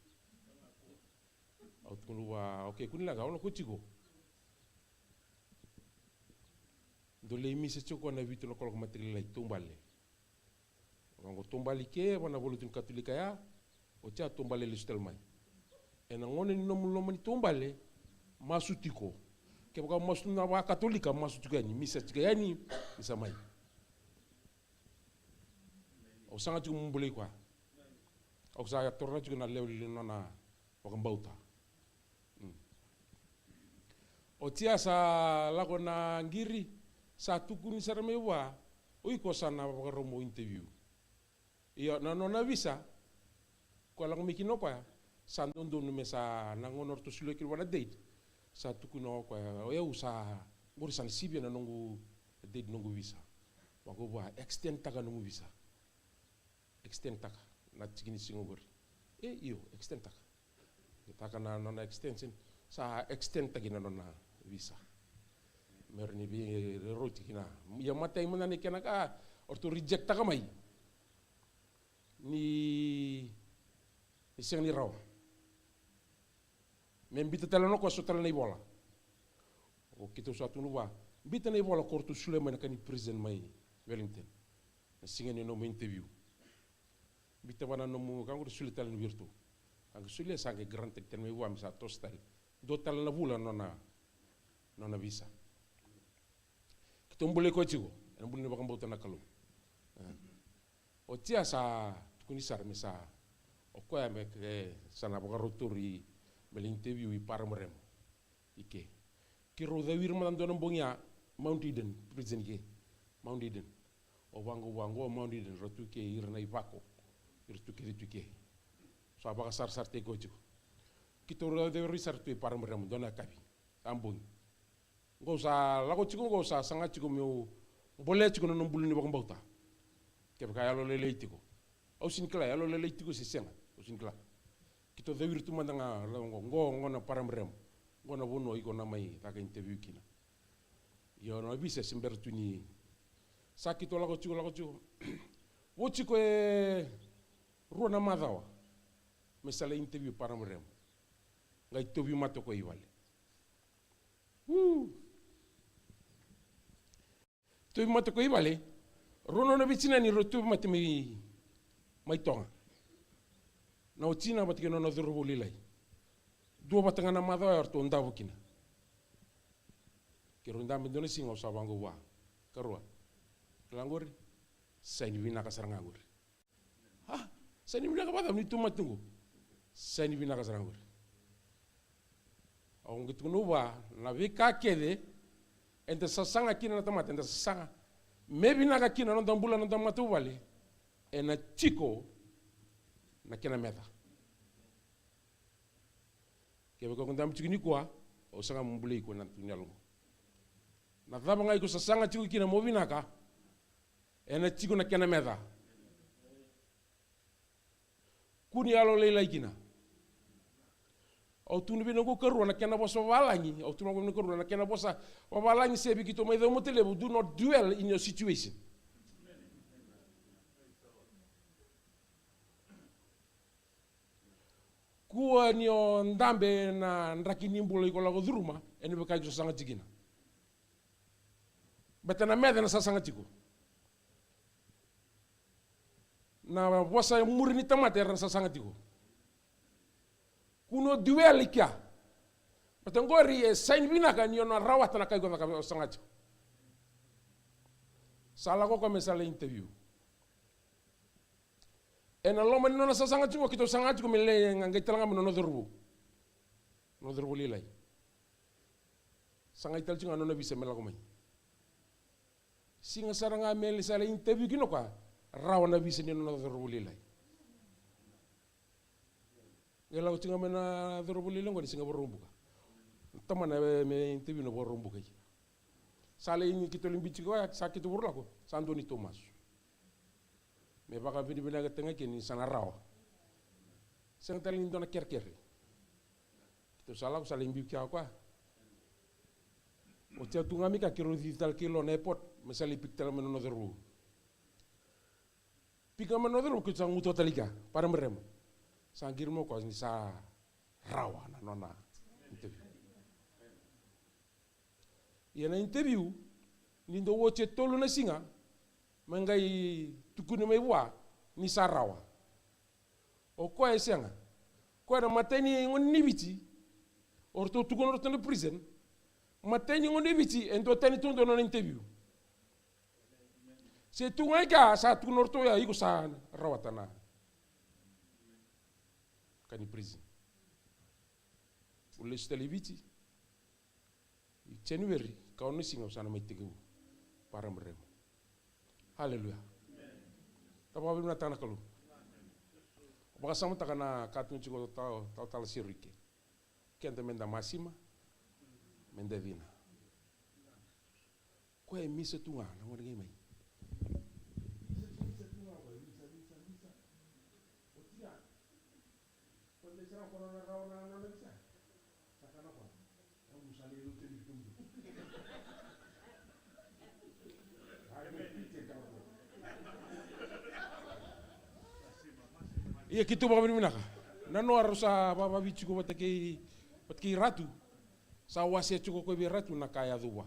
au tunua okay kunila ga ono ko chiko dole mi se choko na vitu no kolok matri lai tumbale ngo tumbali ke wana lotu katolika ya o cha tumbale listel mai ena ngone ni nomu ni tumbale masutiko ke baka masuna wa katolika masutiko ni misa tigani misa mai o sanga tu mbule kwa o sa torna tu na leuli na wakambauta o tia sa lako na ngiri sa tuku ni sarame wa o iko sana baka romo interview iyo na visa ko lang mikino kwa sandondo no mesa nangonor to sulo kilwana date satu kuno ko ya usa ngor san sibia na nongu date nongu visa wako ba extend taka nongu visa extend taka na tikini singogor iyo extend taka na extension sa extend taki na visa merni bi roti kina ya matai mana ne kana ka orto reject taka mai ni sing ni raw membita telano ko so telana bola o kito satu nuwa bita nei bola kortu Suleiman kani prison mai Wellington na singeni no interview bita wana no mu kango sule telana virtu ang sule sange grante ten mai wa misa tostal do telana bula nona visa kito mbule ko chigo en mbule bakam bauta nakalo o tia sa kunisar misa o ko ya me sana bagaroturi Mele interview I paramrem. Ike. Kiro the wir man donam bongia Mount Eden prison ke. Mount Eden. O wango Mount Eden rotu ke irna ivako. Irtu ke rituke. So abaka sar te gojo. Kito the risar tu paramrem dona kabi. Ambung. Ngo sa lago chiko ngo sa sanga chiko meu boleh chiko no mbulu ni bakang bauta. Kaya kaya lo lele itiko. Au sinkla ya lo lele itiko sisenga. Au sinkla. Kito the wir tu mandanga ngo na paramrem. Ngo na bono iko na mai taka interview kina. Yo no bisa sember tu ni. Sa kito lago chiko. Wo chiko ruana madawa. Mesala interview paramrem. Ngai interview mato ko iwale. Tu mata ko ibale rono na bitina ni rotu mate mai tonga na utina mate no na duru bolilai dua batanga na mada ar to ndavu kina ke ronda me dona singa sa bango wa karua langori sai ni vina ka sarangangori ha sai ni vina ka bada ni tu matungu sai ni vina ka sarangangori au ngitu no wa na vika kede ente sasanga kina na tamata ente sasanga maybe na kina no tambula no tamatu wale ena chico na kina meta kebe ko ndam chikini kwa o sanga mbule ko na tunyalo na dhaba ngai ko sasanga chico kina movina ka ena chico na kina meta kuni alo leila kina au tunu bino ko karu na kena bosa walangi au tunu bino karu na kena bosa walangi sebi kito mai demo tele do not dwell in your situation. Kua ni o ndambe na ndaki nimbulo iko lago duruma ene be kai sanga tikina. Betana mede na sanga tiko. Na bosa muri ni tamate na sanga tiko. Kuno duel kia. Patangori sain bina kan yo na rawat na kai go ka sangat. Sala ko kame sala interview. Ena lo man no na sangat ko kito sangat ko mele ngai talanga no dorbu. No dorbu lilai. Sangat tal cinga no na bisa mela ko mai. Singa saranga mele sala interview kino ka rawana bisa ni no dorbu lilai. Gela utinga mena dorobuli lengo ni singa borumbuka. Tamana me interview no borumbuka. Sale ini kito limbichi ko sa kito burla ko Santoni Thomas. Me baka vini bina ga tenga kini sana rawa. Seng talin dona kerker. Kito sala ko sale imbi kya ko. O tia tunga mi ka kiro digital kilo na airport mesali piktel meno no doru. Pika meno doru ko sang muto talika para merem. Sangirmo ko ni sa rawa na nona interview. Ia interview nindo woche tolu na singa mangai tukune mai wa ni sa rawa. O ko esenga. Ko na mateni ngon nibiti orto tukune orto na prison. Mateni ngon nibiti ento tani tondo na interview. Se tungai ka sa tukune orto ya iko sa rawa tana. Kani prison. Ule steleviti. January kau ni singa usana mai tegu para meremo. Haleluya. Tapa bina tana kalu. Baka sama takana katun chiko tau tal sirike. Kenta menda masima menda vina. Ko e misa tunga na ngone ngai mai. Ia kitu baka minaka. Nano arosa baba bichuko bataki ratu. Sa wase chuko ko bi ratu na kaya dua.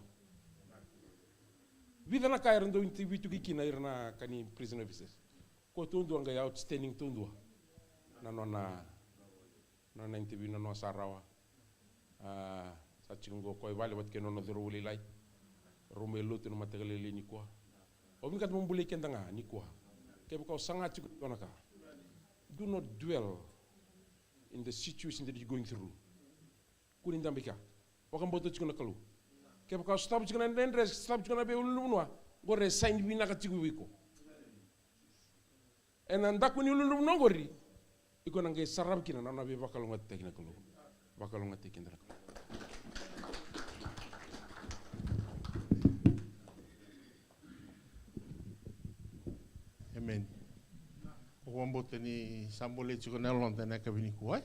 Vida na kaya rendo interview tu kikina irna kani prison officers. Ko tundu anga outstanding tundu. Nano na interview nano sarawa. Sa chingo ko vale batke nono duru lai. Rumelo tu no mategalele ni kwa. Obinkat mumbule kendanga ni kwa. Kebe ko sanga chuko donaka. Do not dwell in the situation that you're going through. kunin tambika wakan boto chikuna kalu ke baka stop chikuna ndendre stop chikuna be ulunwa gore sign bina ka chiku wiko enanda kuni ulunwa ngori iko nange sarab kina nana be bakalonga tekina kalu bakalonga tekina kalu. Amen. Wambote ni sambole chiko na lonta na kabini kuai.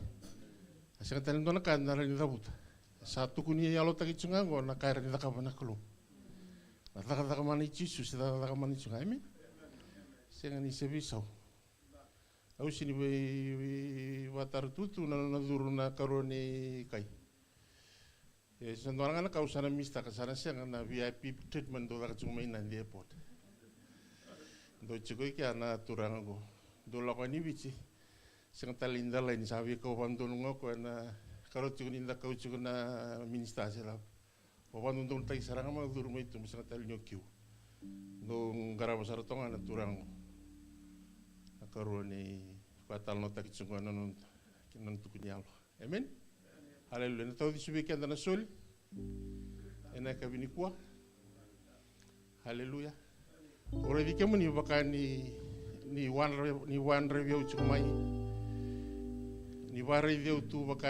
Asing talen dona kan na rin dabuta. Satu kuni yalo taki chungango na kaira ni takapana kalu. Na takamani chisu sida takamani chungai amen. Senga ni sebisau. Au sini be watar tutu na duru na karoni kai. Sendorang na kausana mista kasana senga na VIP treatment do takachumai na di airport. Do chiko kia na turang go do la ni bici sing talinda lain sabi ko bandung ko na karo chiko ninda ko chiko na minista sila o bandung tai sarang ma dur mai tum sing tal nyokyu do garaba saratonga na turang na karo ni batal no tak chiko na non kinan tukunyalo amen haleluya na tawdi subi kia na sol ena kabini kwa haleluya. Ora di kemu ni baka ni one review chumai ni one review tu baka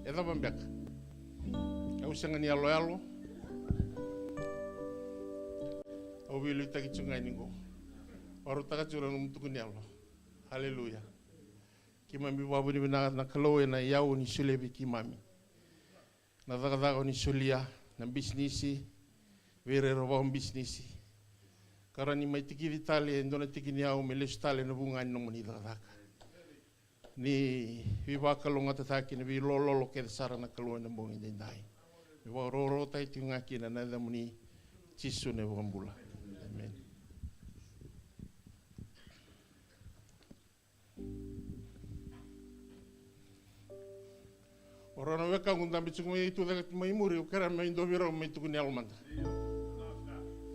eda bambek au sanga ni alo au bilu taki chungai ningo waru taka chura num tu ni alo haleluya kimami babu ni na kaloe na yau ni sulebi kimami na daga ni sulia na bisnisi vere ro bisnisi karani mai tiki vitali ndona tiki ni au mele stale na bunga no moni daka ni viva kalonga tataki ni vi lolo ke sara na kalonga na bunga dai viva roro tai tinga kina na da moni chisu ne bambula amen. Orana weka ngundambi chukumi itu da mai muri ukara mai ndoviro mai tukuni almanda.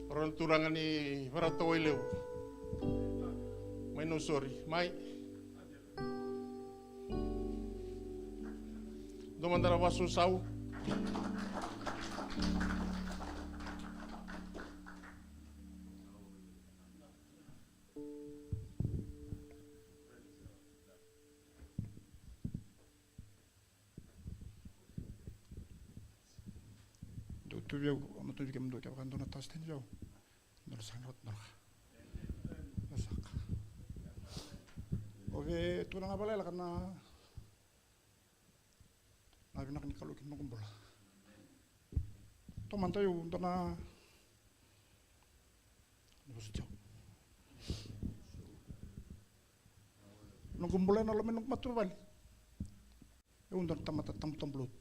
Orang turangan ni barato ileu. Mai no sorry, mai. Do mandara vaso sau. Tu viu, não tu viu que mudou, que agora não está estendo viu, não sai não. Masak. Oke, tu nang apa lah karena nabi nak nikah lukin nunggu bola. Tu mantai untuk na, nunggu sejauh. Nunggu bola na lomen nunggu matu balik. Untuk tamat belut.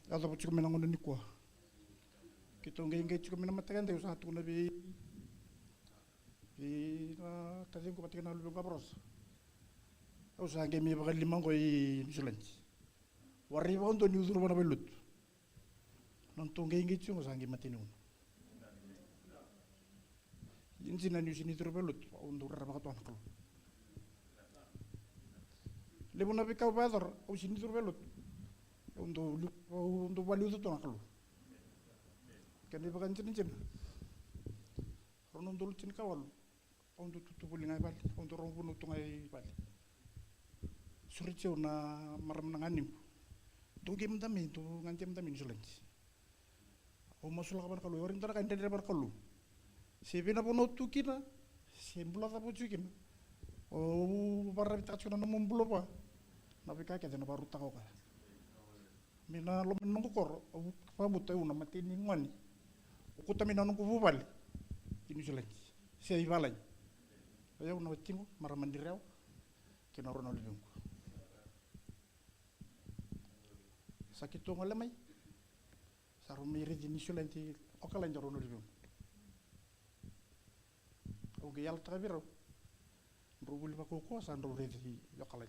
Ada apa cukup menangun ni kuah. Kita nggak cukup menang matakan deh usaha tu nabi na tadi aku patikan lalu nggak pros usaha kami bakal 5 koi insuransi wari bawon tu nyudur mana belut nonton nggak cukup usaha kami mati nun ini sih nanya sini tur belut untuk berapa tuan kalau lepas nabi kau bayar sini tur belut untuk balik itu tuan kalau kan dia bukan cina-cina orang dulu cina kawal untuk tutup bulingai balik untuk orang pun utungai balik surat jauh na maram nanganim tu game tami tu ngancam tami insuransi masuk kapan kalau orang tera kan dari berkalu sebina pun utu kina sembulah tak pujuk kina para kita cuma nomor bulu apa nabi kakek dan baru tahu kan mina lo menunggu kor apa butuh nama tini ngani aku tamina nunggu bubal ini sulit saya ibalai ayo nak cinggu marah mandirau kena orang lebih sakit tu ngalemai sarum miri ini sulit okey lain orang lebih oke yal terbiru berubah lima koko sandro redi okey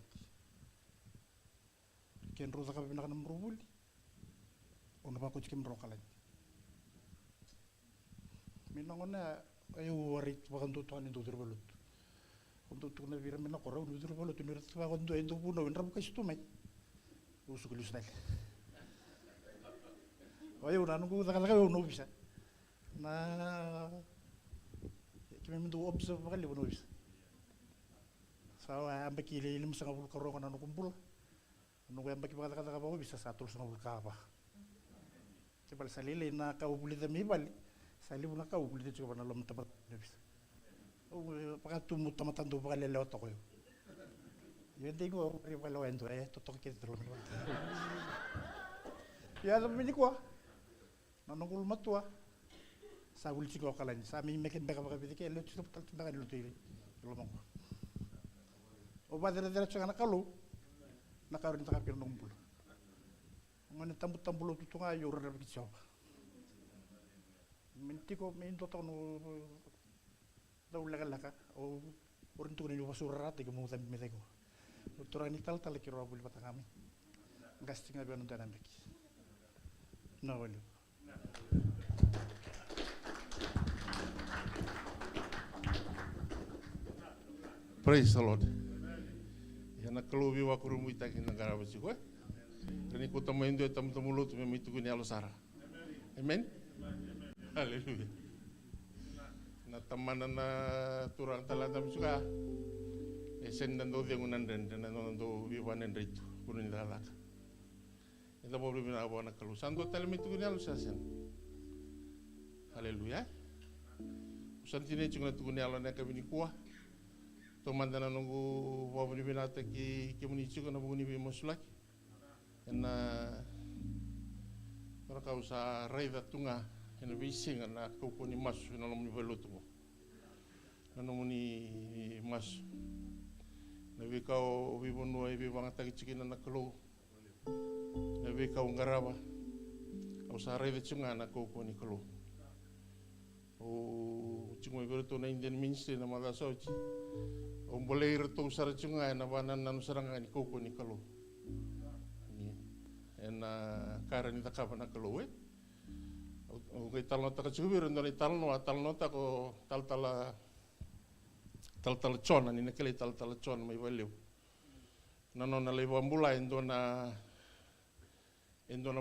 kian roza kabe nak berubah ono ba ko cikim rokalan minangona ayo warit bakan tu tuan itu terbelut untuk tu na viram mina korau itu terbelut ni rasa bakan tu itu pun na winram ka situ mai usuk lu snai Oye, una nunggu taka uno bisa. Na kami mintu observe kali uno bisa. Sawa ambek ile 5,5 karongan anu kumpul. Nunggu ambek kata-kata apa bisa 1,5 apa. Coba salile na kau buli demi bali. Salile na kau buli coba na lom tempat bisa. Oh, pakai tumu tamatan tu pakai lele otak yo. Yo tengo rival endo totok kita terlalu. Ya tapi ni kuah. Nanongul matua. Sa ul chico kalan. Sa mi meken beka beka bidike lo chito tal tinda lo tiri. Lo mong. O ba dere changa kalu. Nakaron ta kapir nombul. Ngone tambu tutunga yo rada bicho. Mintiko minto to no daw laka o orintu ni basura te mo tambi meteko. Uturani tal kiro abul bata kami. Gastinga be non tanambek. No wali. Praise the Lord. Yana kelubi wa kurumu itaki negara basi ko. Reni ko tamo indo tamo mulut me mitu ni alosara. Amen. Hallelujah. Na tamana na turang talanda suka. Esen dan do dengunan dan do wiwanen ritu kunin dalaka. Ita mo bibina abo na kalu. Santo tali mitu ni alosasen. Hallelujah. Santine chunga tu ni alona kabini kuah. Tomandana nunggu wabuni binata ki muni chiko na buni bi mosulak. Na kau sa raida tunga ena bising na kau ni mas na lomni velutu. Na muni mas. Na bi kau bi bonu bi bangata ki chikina na kalo. Na bi kau ngaraba. Kau sa raida chunga na kau ni kalo. O chungo velutu na Indian ministry na magasauchi. O boleh retu sara chunga na banan nanu saranga ni kau ni kalo. Na karani takapa na kalo o kai talno taka chubir ndoni talno ta ko taltala chona ni nakele taltala chona mai valeu nano na lewa mbula endona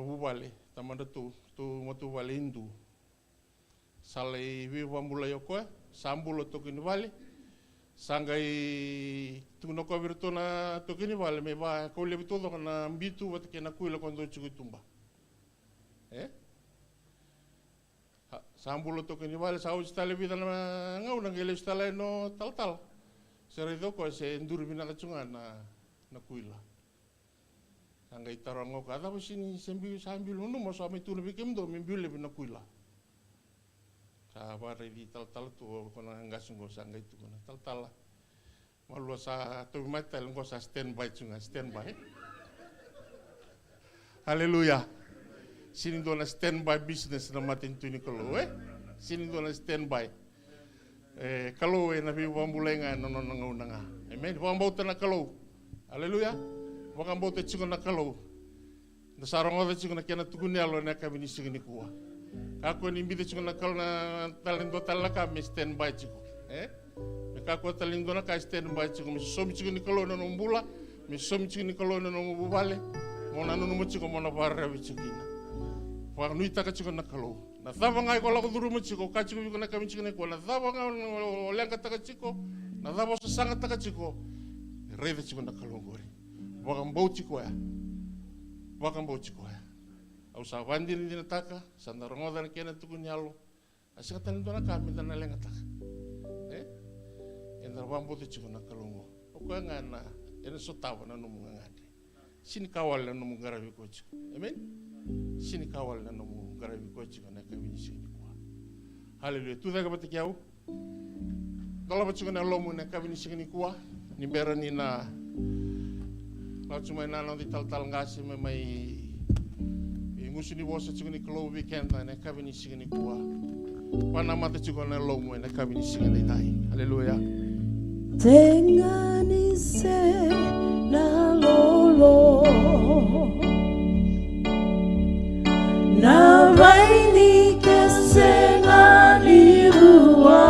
bubale tamanda tu motu vale indu sale viva mbula yoko sambulo tokini vale sangai tuno ko virtona tokini vale me va ko le todo na mbitu wat ke na kuila kondo chugu tumba sambulo tokini vale sa ustale vida na ngau na ngele ustale no tal sere do ko se ndur bina kachunga na kuila sangai tarango kada sini sambil unu mo sa mitu le bikem do mimbule bina kuila Sabare di tal tu kona ngasungo sangga itu kona tal malu sa tu matel ngo sa standby chunga standby. Haleluya. Sini dona standby business na matin tu ni kalau sini dona standby. Kalau na bi wambulenga no nga. Amen. Wambau na kalau. Haleluya. Wakambau te chunga na kalau. Na sarong ode chunga na kena tukuni alo na kabini sigini kuwa. Kako ni mbide chunga nakal na talendo talaka me stand by chiko me kako talendo na ka stand by chiko me somi chiko ni kalo na mbula me somi chiko ni kalo na mbuvale mona no mo chiko mona barra bi chikina wa nui taka chiko na kalo na thava ngai ko la ko duru mo chiko ka chiko ko na kami chiko ne ko na thava ngai lenga taka chiko na thava so sanga taka chiko reve chiko na kalo ngori wa mbau chiko ya au sa wandi ni taka sanda rongoda na kena tuku nyalo asika tani dona kami dana lenga taka ena wambo te chiko na kalongo o ko ngana ena sotawa na no ngade sini kawal na no ngarabi ko chiko amen sini kawal na no ngarabi ko chiko na kabini sini kwa haleluya tu daga batiki au dala batiko na lomu na kabini sini kwa ni bera ni na la cuma na no di tal ngasi me mai musini wosa chigoni klo weekend na kabini sigini kwa panama te chigona lomo na kabini sigini dai haleluya tengani se na lolo na vaini ke se na lirua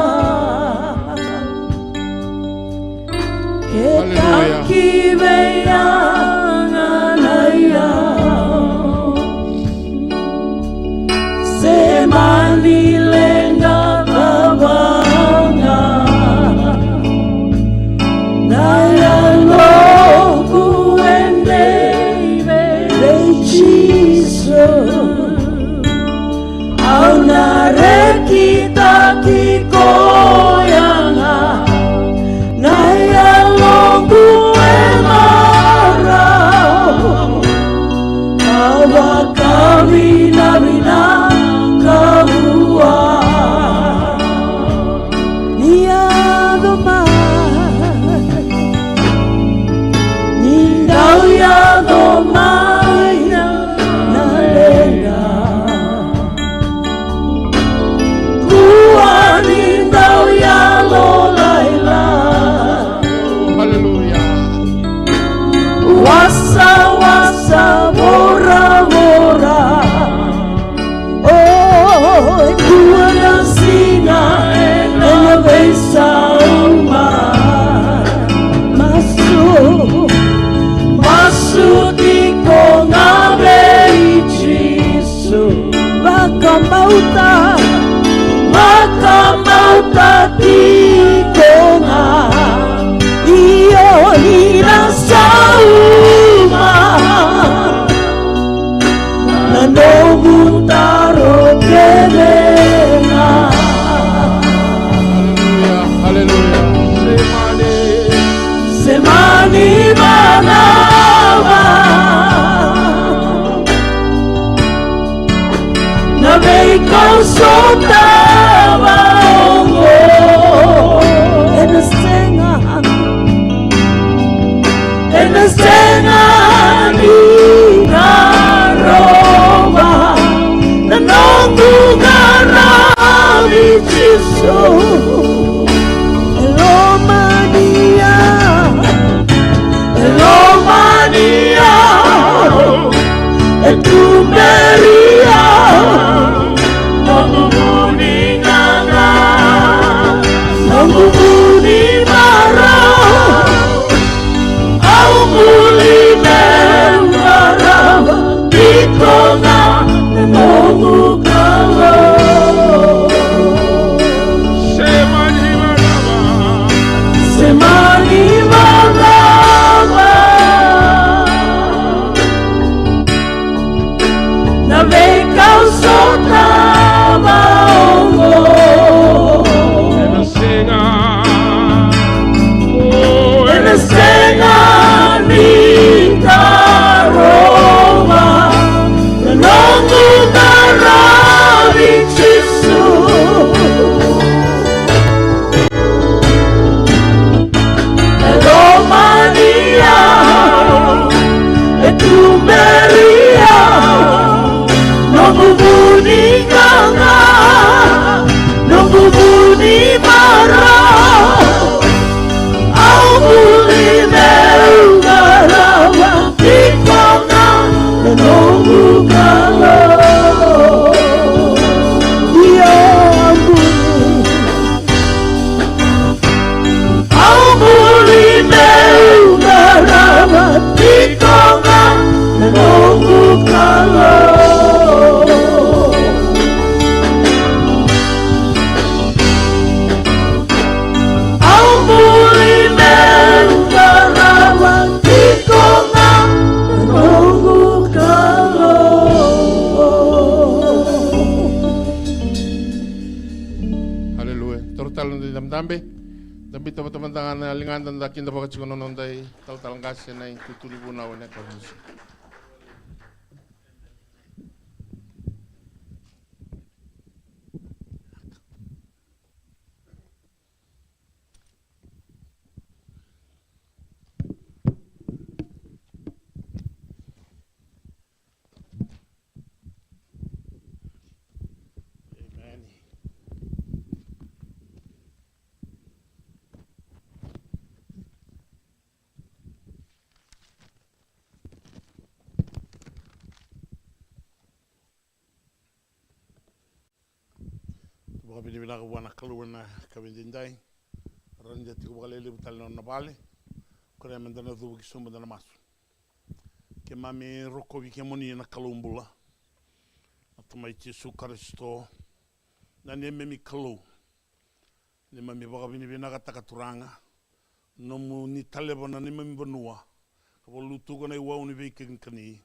ke taki veya Lani lenga tabanga Naya loku ende Bechiso Au nare kita kikoyanga Naya loku emarau Awa kawina-wina kawua Niado mai Nindau yado mai na lenga Kua nindau yalo laila Haleluya. Wasa-wasa bora-bora Oh, tua na sina Ena beisa uma Masu di konga beijisu Wakamauta di konga Iyo nina sauma Nanobutaro kebenga Haleluya. Semani manawa Nabeikau sotawa ongo Enasenga ni naroba Nanongu garabi jiso Elomania Etumeria Nongumuni nganga Nongumuni marau Au muli mengarau Dikonga Nongu kalau Semani malawa Na bekau sotawa ongo Enasenga ni karoba Nanongu garabi jisu Elomania Etumeria Nongubuni nganga Nongubuni marau Au muli meungarawa Dikonga Nanongu kalau Dia ampuni Au muli meungarawa Dikonga Nanongu kalau Au muli meungarawa Dikonga Nanongu kalau Haleluya. Tortal di dambe. Tapi teman-teman tangan lingan dan dakin dapat cikono nondai tal kasih naik tutulibu nawane kondisi. Bini bila wana kaluana kabindindai ranja tiku balele butal na bale kore mendana du kisumba na masu ke mami roko bi kemoni na kalumbula atuma ichi su Kristo na ne memi kalau ne mami baka bini bina kata katuranga no mu ni taleba na ne mami banua ka bolu tuga na iwa uni veke kani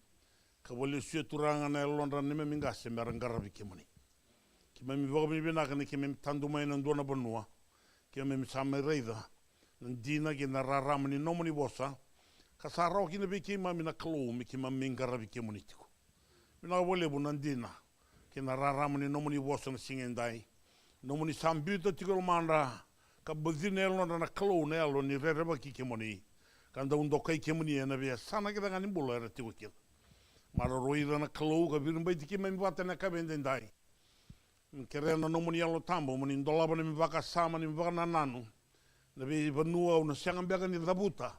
ka bolu sue turanga na londra ne mami ngase merangara bike mani ki mami baka bini bina kani ki mami tandu mai na ndona banua ki mami sama reida ndina ki na raramani no muni bosa ka sarau ki na bike mami na kalau mi ki mami ngara bike mani tiko mina bole bu nandina ki na raramani no muni bosa na singendai no muni sambuta tiko manda ka bazine lona na kalau ne alo ni rereba ki ke moni kanda undo kai ke moni na via sana ke ngani bula era tiko ki mara roira na kalau ka birum bai tiki me bata na ka bendendai kere na no muni alo tambo muni ndola bani mi vaka sama ni vaka na nanu na be vanua una sanga bega ni dabuta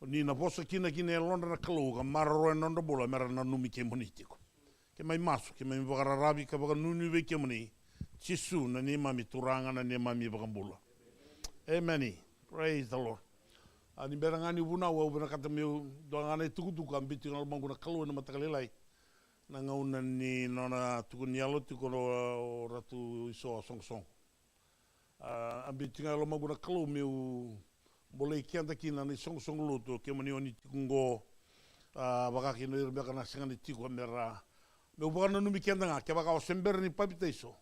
ni na bosa kina kina lona na kalau ka mara roira na ndo bula mera na numi ke moni tiko ke mai masu ke mai vaka rabi ka vaka nunu ve ke moni Chisu na ni mami turanga na ni mami bakambula. Amen. Praise the Lord. Ani berangani buna wa ubena kata meu doangana tuku ambiti ngal manguna kalu na matakalilai. Na ngauna ni nona tuku nialo tuku ratu iso song. Ambiti ngal manguna kalu meu boleh kianta kina ni song luto ke mani oni tuku ngo bakaki no irbe kana singani tuku mera. Meu bakana numi kianta nga ke baka sember ni papita iso.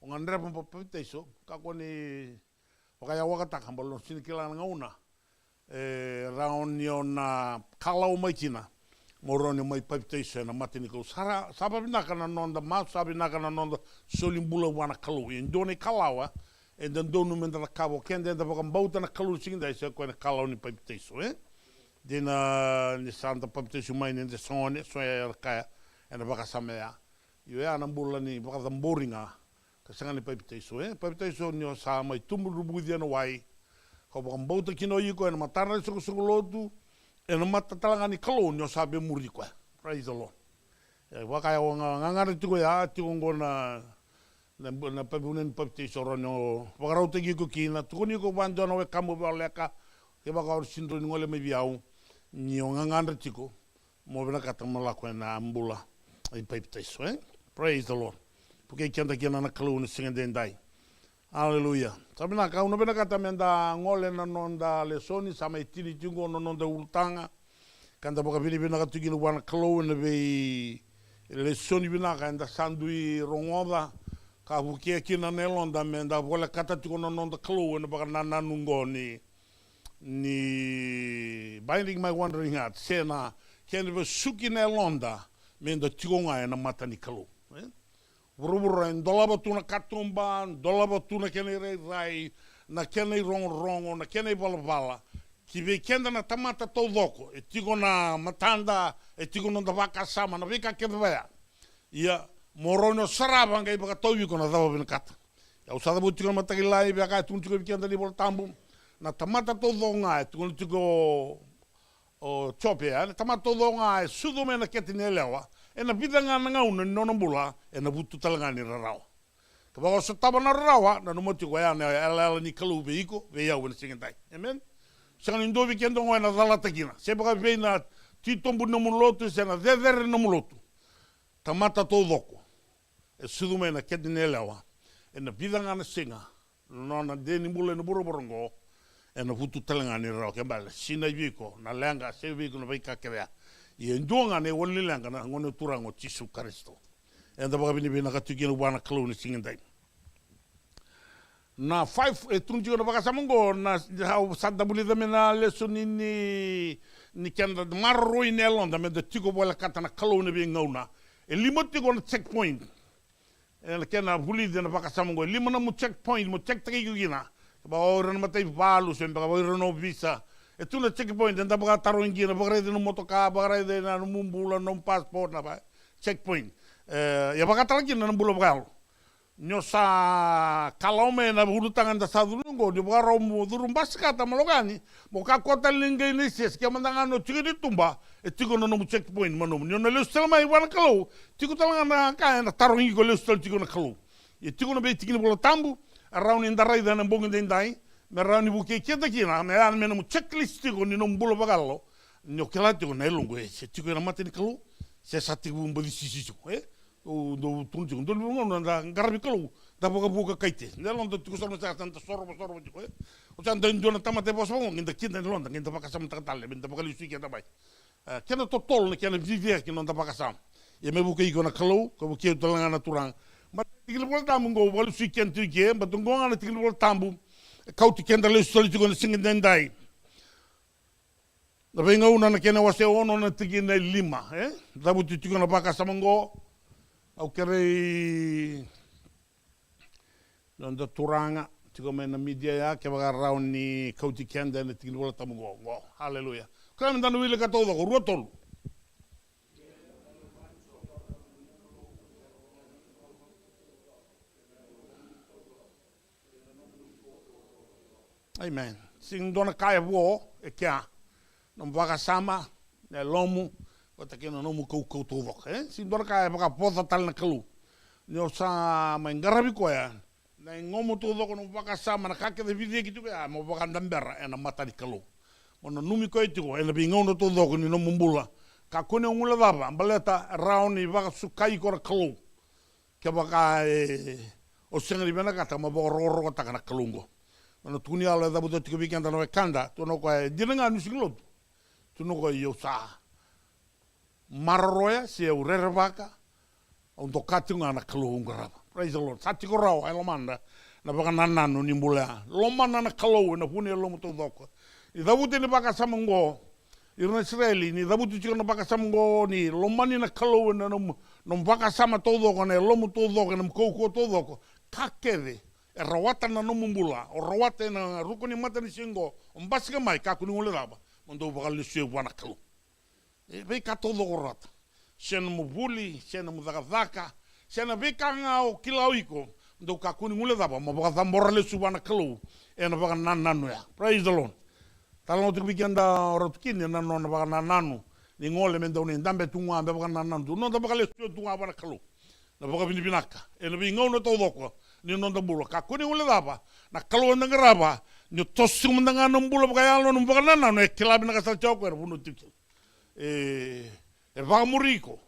Ongan repa papita iso, kako ni wakaya wakata kambalo sini kila ngauna. Raon nio na kalau mai kina, moroni mai papita iso na mati niko. Saba binaka na nonda mas, saba binaka na nonda solimbula wana kalu. Indone kalawa, dan donu mendala kabo, kende da bakam bauta na kalu singinda iso, koe na kalau ni papita iso, Dina ni santa papita iso mai ni sone, soya kaya, ena baka samea. Yo ya nambula ni baka zamboringa. Kasanga ni papita iso, Papita iso nio sa mai tumbu rubudia na wai. Kau bakam bauta kino iko, ena matana iso kusungu lotu, ena matatalanga ni kalau nio sa be muri koe. Praise the Lord. Wakaya ngangara tiko ya, tiko ngo na papunen papita iso ronyo. Wakarau teki ko kina, tuko niko banjo na we kamu baleka, ke baka or sindro ni ngole me biau, nio ngangara tiko, mo bena kata malako na ambula, ay papita iso, Praise the Lord. Porque kianta kina na kalu ni singendendai. Hallelujah. Sabi na kau na bena kata menda ngole na nonda lesoni sama itini tingo na nonda ultanga. Kanta boka bini bina katugina wana kalu na be lesoni bina kanda sandui rongoda. Ka bukia kina nelonda menda bola kata tingo na nonda kalu na baka nananungo ni binding my wandering heart. Sena kena be suki nelonda menda tingo ngai na mata ni kalu. Buru-buru ndolaba tuna katumba, ndolaba tuna kene rai, na kene rongo, na kene bala-bala. Kive kenda na tamata todoko, e tigo na matanda, e tigo na vaka sama, na vika kene vaya. Ia, morono saraba ngai baka tau yuko na dawa bina kata. Ya usada bu tigo na matagilai, baka tun tigo kenda ni bol tambu, na tamata todoko ngai, tigo na tigo chope ya, tamata todoko ngai, sudo me na kete nelewa, ena bidanga na ngauna nona bula ena butu talanga ni rarawa. Kabako sa taba na rarawa na numoti ko ya ala ni kalu veiko ve ya wen singendai. Amen. Sanga ndo weekendo ngwa na dala takina. Seba ve na titombu no mulotu sena vedere no mulotu. Tamata todoko. E sudume na kedinelewa. Ena bidanga na singa. Nona deni bula no boroborongo. Ena butu talanga ni rarawa kembale. Sina viko na lenga se viko na veika kebea. Ia ndonga ne wali langa na ngone turango Jesu Kristo. Enda baka bini katukina wana kalu ni singendai. Na 5 tunjiko na baka samongo na hau sadda buli dame na leso ni kenda marroi nelonda me de tiko bola kata na kalu ni ngauna. E lima tiko na checkpoint. Ena kena buli de na baka samongo lima na mu checkpoint mu check tiki gina. Ba ora na matai valu sembe ba ora no visa. E tu na checkpoint, enda baka taro ingi na baka reide no motoka, baka reide na mumbula, no passport na ba, checkpoint. Ya baka talaki na nambula baka. Nyo sa kalaume na hulutangan da sa durungo, di baka romu durumbas kata malogani, moka kota lingay ni siya, kaya mandangan no tiki di tumba, e tiko na nomu checkpoint manum. Nyo na leustel ma iwan kalau, tiko talaga na kaya na taro ingi ko leustel tiko na kalau. E tiko na be tiki na bula tambu, around in da raida na mbongin da indai, merani buke kita kina me an mena mu checklist ko ni non bulo bagallo no kelati ko nelungo se tiko na mate ni kalu se sati bu mbodi sisi do tunji do ngono na ngarabi kalau da boga buka kaite ne lon do kusama sa tanta sorbo tiko o tan den dona tamate boso nginda kinda lon nginda pakasam takatale binda bakali suiki da bai kena totol ne kena viver que non da pakasam e me buka iko na kalau ko buka to langa naturang ma tigil bol tambu ngo bol suiki entu ke ba tungo ngana tigil bol tambu kauti kenda le soli tiko na singin dai da venga una na kena wase ono na tigi na lima da buti tiko na pakasam ngo au kere non da turanga tiko me na media ya ke baga rauni kauti kenda na tigi wala tamu ngo haleluya kama ndano wile ka todo ko ruotol amen sing dona kaya wo e kia non vaga sama ne lomu wata kena no mu kau todo sing dona kaya baga poza tal na kalu nyo sa mangarabi ko ya na ngomo todo ko no vaga sama na kake de video gitu ya mo vaga ndambera ena mata di kalu ono numi ko itiko ena bi ngono todo ko ni no mumbula ka kone ngula baba baleta rauni vaga sukai ko kalu ke baga o sengri bena kata mo ro ko takana kalungo ono tuni ala da buto tiko bikanda no kanda to no ko dinanga nu singlo to no ko yo sa marroya se urere vaca on to katinga na kalungo raba praise the lord satiko raw ai lomanda na baka nanano ni mbula lomana na kalungo na huni lomo to doko i da buto ni baka samango irna israeli ni da buto tiko na baka samango ni lomani na kalungo na no baka sama to doko na lomo to doko na mkoko to doko kakede e rawata na no mumbula o rawata na rukuni mata ni singo on basika mai ka kuni ngule raba mondo bakal le wana kalu e be ka todo gorata sen mo buli sen mo dagazaka sen be ka nga o kilauiko ndo ka kuni ngule raba mo bakal zambora le wana kalu e na bakal nanano ya praise the lord talo tu biganda rotkini na no na bakal nanano ni ngole mendo ni ndambe tunga be bakal nanano no da bakal le tunga wana kalu na bakal binaka e na bi ngono todo ko ni non da bulo ka kuni ule daba na kalau na ngaraba ni tosu mendanga no bulo baka yalo no baka nana no kilabi na kasal choko er bunu tiki va muriko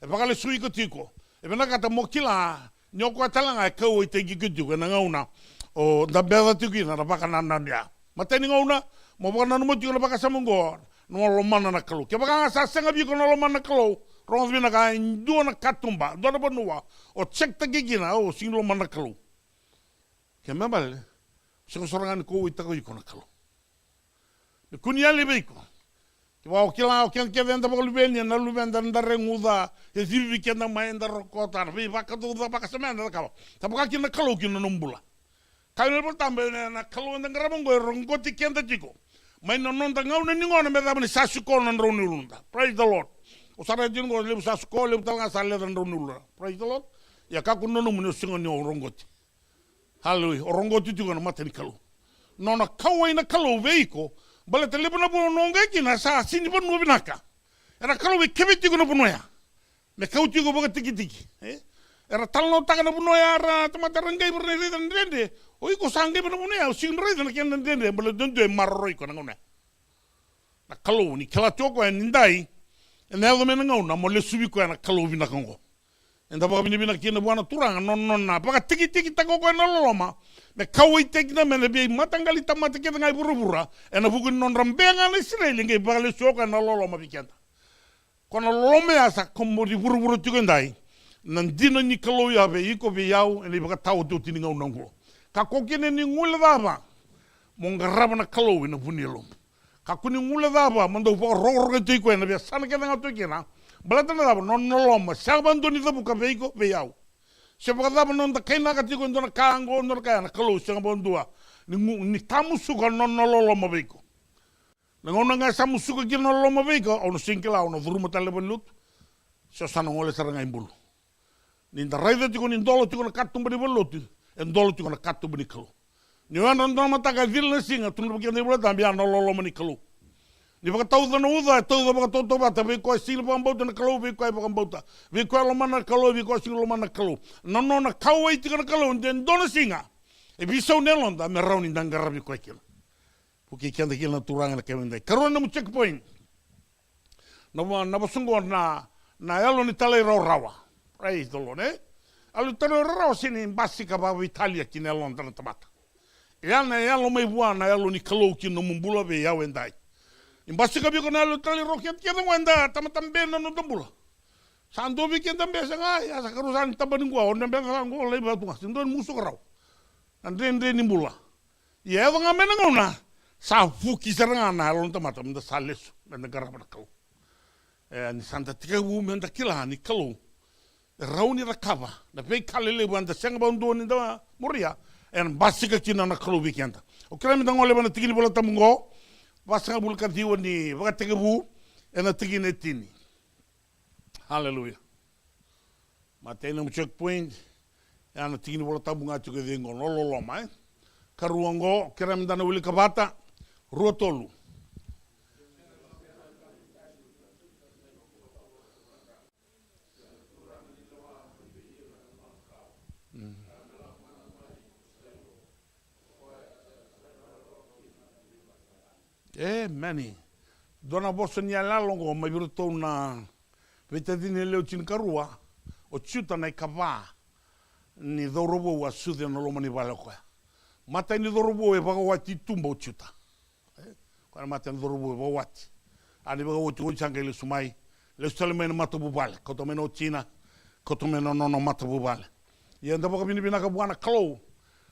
e baka le suiko tiko e bena kata mokila nyoko talanga ka o te gigudu na ngauna o da bela tiki na baka nana ya mateni ngauna mo baka nana mo tiko baka samungo no lo mana na kalu ke baka sa senga bi ko no lo mana kalu ron bina ka ndo na katumba do na bonua o check ta gigina o singlo mana kalu ke mabal so sorangan ko ita ko ikona kalo me kunya lebeko ke wa okila o ken ke venda bo lubenya na lubenda ndare nguda e vivi ke na maenda rokota vi va ka do va ka semana ka ta ba ka na kalo ki no numbula ka no bol tambe na kalo ndanga ramongo rongoti kenda tiko mai no non da ngau ni ngona me da ni sasu ko na ndroni lunda praise the lord o sara jingo le sasu ko le tanga sale da ndroni lunda praise the lord ya ka kuno no mun singo ni rongoti hallelujah orongo tutu na matani kalu nona kawai na kalu veiko bale te lebona bo nonga kina sa sini bo no binaka era kalu ve kebiti ko no bonoya me kauti ko boga tiki tiki era talno taga no bonoya ra tamata rangai berne rende oi ko sangai bo bonoya sin rende na ken rende bale dende marroi ko ngona na kalu ni kala toko en ndai en eldo men ngona mo le subi ko na kalu binaka ngo enda baka bina kina buana turanga non na baka tiki tako ko na loma me kawai tekna me be matangali tamate ke ngai burubura ena buku non rambenga na Israel ngai baka le soka na loma bikenda kono lome asa komori buruburu tikendai nan dino ni kalo ya be iko be yau eni baka tau tu tininga unango ka kokene ni ngula daba mongaraba na kalo ina bunilo ka kuni ngula daba mando baka rorga tiko ena be sana ke nga tukena balata na non loma sabando ni dabu ka veiko veiau se baka non da kaina ka tiko ndona kango ndona kana kalo se ngabondua ni tamusu ka non loma veiko na ngona nga samusu ka kino loma veiko ono sinkela ono duruma tale belut se sana ngole saranga imbulu ni da raida tiko ni ndolo tiko na katumba di belut en dolo tiko na katumba ni kalo ni wana ndona mataka vilna singa tunu baki ni bula tambia no loma ni kalo ni baka tau da uda tau da baka toto bata vi ko sila pambauta na kalau vi ko baka bauta vi ko lo mana kalau vi ko sila mana kalau no na kawai tika na kalau den dona singa e vi so nelonda me rauni dangara vi ko kila porque kenda kila turanga na kemenda karona mu checkpoint na basungo na yalo ni tale rawa Praise the Lord, eh? Alu tano rao sini basi ka bawa Italia kini alon tana tamata. Iana yalo mai buana yalo ni kalau kini mumbula be ya wendai. Imbasi ka biko na alu tali roket kini wenda tamatambe na no tambula. Sando bikin tambe sanga ya sakarusan tabanin gua onda be ka gua lei batu ngas ndon musuh rao. Andre ni bula. Ya wanga mena ngona. Sa fuki serangana alon tamata menda sales menda garapa kau. Ni santa tiga menda kila ni kalau. Rauni rakava na pe kalele wanda senga bondo ni da moria en basika kina na kalo weekend o kira mi dangole bana tigini bola tamungo basanga bulka diwoni waga tegebu en tigine tini hallelujah matena mu checkpoint en tigini bola tamunga tuge dengo lolo mai karuango kira mi dana wili kabata ruotolu mani. Dona bosa ni ala longo mai virto na vetadine leo tin karua o chuta na kava ni dorobo wa sude no lomani vale ko. Mata ni dorobo e baga wati tumba o chuta. Kwa mata ni dorobo e baga wati. Ani baga wati o changa le sumai. Le solomene mata bubale. Koto meno china. Koto meno no mata bubale. Ia nda baga bina ka buana klo.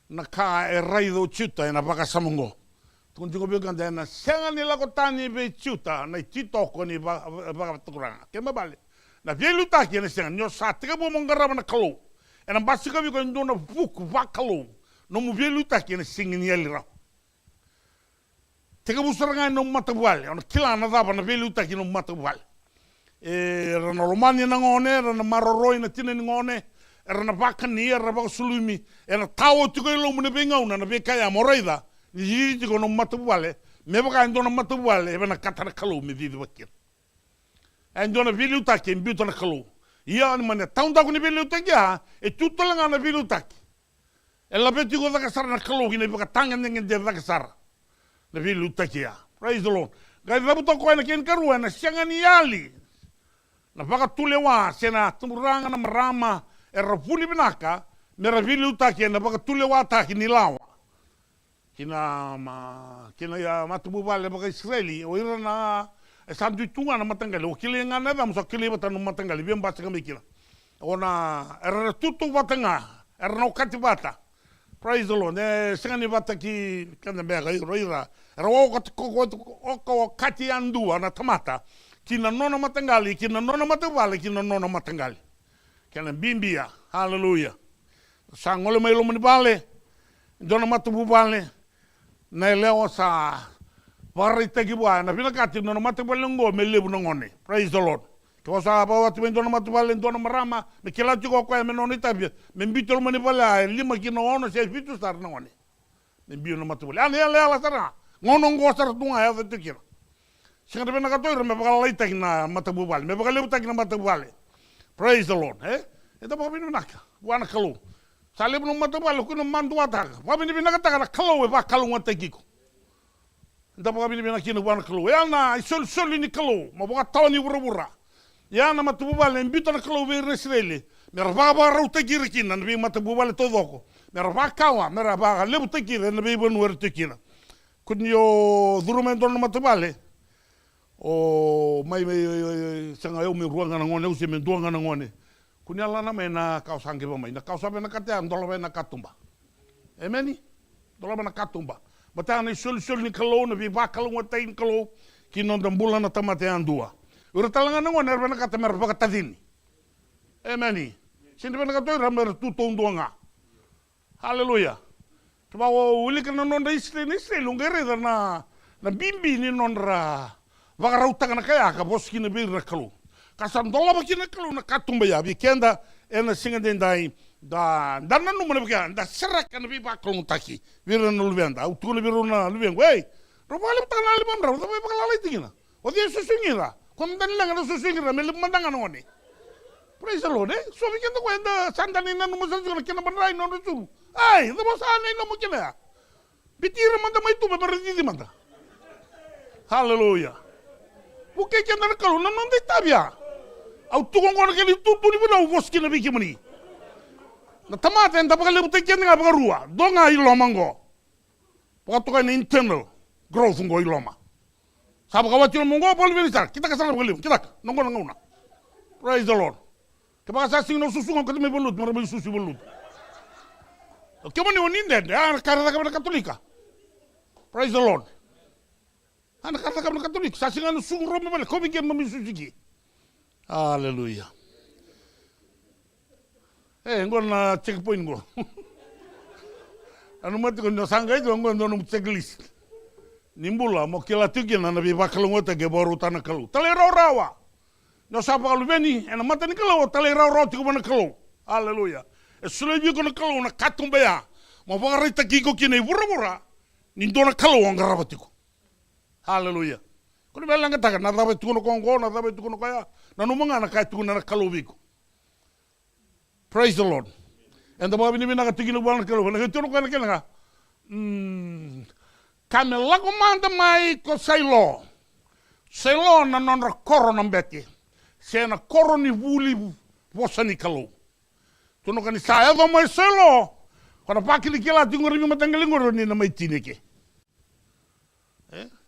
Na ka e raido chuta e na baga samungo. Tunjungo bioganda na senga ni lako tani be chuta na titoko ni baga tukuranga. Kema bale. Na vielu taki na senga nyo sa teka bo mongarama na kalo. E na basika bigo ndona fuku va kalo. No mu vielu taki na singi ni elira. Teka busaranga no matabuale. Ona kila na daba na vielu taki no matabuale. Rana romani na ngone, rana maroroi na tina ni ngone. Rana baka ni rana baka sulumi. Na tawo tuko ilo mune bengauna na bekaya moraida. Ni jiri ko no matabuale me baka ndona matabuale e na katana kalo me vivi bakir ndona vilu taki mbuto na kalo ia ni mane taunda ko ni vilu taki e tutto langa na vilu taki e la beti ko da kasar na kalo ni baka tanga ngen de da kasar na vilu taki praise the Lord ga rabuto ko na ken karu na sianga ni yali na baka tulewa sena tumuranga na marama e rafuli binaka me vilu taki na baka tulewa taki ni lawa kina ya matubu vale baka Israeli o ira na sandu tunga na matangali o kile ngana da musa kile bata no matangali bien basa kamikila ona era tutu batanga era no kati bata praise the Lord sengani bata ki kana bega roira era o kati andu ana tamata kina nona matangali kina nona matavale kina nona matangali kana bimbia hallelujah sangole mai lo mani bale dona matubu vale na leo sa varita gibwa na vila kati no mate balengo me lebu ngone praise the Lord ko sa ba wat men do mate balen do marama me kila tiko ko me no nitabia me mbitol mani bala lima kino ono se fitu star ngone me bio no mate bala ale ala sara ngono ngosar dunga ya vetikira singa be na kato me bala laita na mate bubal me bala lebu tak na mate bale praise the Lord eta ba binu naka wana kalu Salib no matubal ko no mandu ataka. Wa bini bina kataka kalo ba kalo ngata giko. Nda ba bini bina kino wan kalo. Ya na sol ni kalo, ma ba tawni wura. Ya na matubal mbito na kalo be resrele. Mer ba ba ru tegir kina na bi matubal to doko. Mer ba kawa, mer ba lebu tegir na bi bon wer tekina. Kunyo durumento no matubale. O mai sanga eu me ruanga na ngone, usi me duanga na ngone. Kunia lana me na kausangi ba mai na kausabe na katea ndola be na katumba emeni ndola be na katumba bata na sul ni kalo na bi ba kalo ngatain kalo kino ndambula na tamate andua ura talanga na ngone be na katemer ba katadini emeni sindi be na katoi ramer tuto ndonga haleluya tuba wo uli kana nonda isle lungere na bimbi ni nondra ba rautanga na kaya ka boski na bi rakalo Kasam dola bakina kalau na katumba ya bikenda ena singa dendai da nanu mana bikan da serak kan bi bakong taki viran lubenda utul viruna lubeng wey robale tanah limam raw tapi bakal lalai tingina odi susungira kon dan lang susungira melim mandangan ngoni praise the Lord so bikenda ko enda sandani nanu musa jura kina banrai non rusul ai da bosa nei no mukina bitira manda mai tu berarti di manda haleluya buke kena kalau nanon de tabia Au tukong kona keli tutu ni bina uvoski na biki mani. Na tamata enta paka lebu te kenda nga paka rua. Donga iloma ngo. Paka tuka ni internal growth ngo iloma. Saba kawatilo mungo poli bini sar. Kita kasana paka lebu. Kita ka. Nongo na ngauna. Praise the Lord. Kapa sa sing no susu ngo katime belut. Marabi susu belut. Kemo ni oninde. Karata kama na katolika. Praise the Lord. Ana karata kama na katolika. Sa sing ano sung roma bale. Kobi kem mami susu. Hallelujah. Ngor na checkpoint go. Anu mati ko no sangay do ngor no checklist. Nimbula mo kila tigin na bi bakalungota ge boru tana kalu. Tale rawa. No sapa kalu beni ena mata ni kalu tale rawa ti ko na kalu. Hallelujah. Esule bi ko na kalu na katumba ya. Mo ba rita ki ko kine bura. Ni do na kalu ngara batiko. Hallelujah. Kono belanga taga na dabe tukono kongo na dabe tukono kaya na numanga na kai tukono na kalubiko. Praise the Lord. And the babi ni bina ka tigino bana kalo na tukono kana kana. Kame lago manda mai ko sailo. Sailo na non koro na mbeti. Se na koro ni vuli vosa ni kalo. Tuno kani sa eva mai sailo. Kono pakili kila tingori mi matangalingoro ni na mai tineke.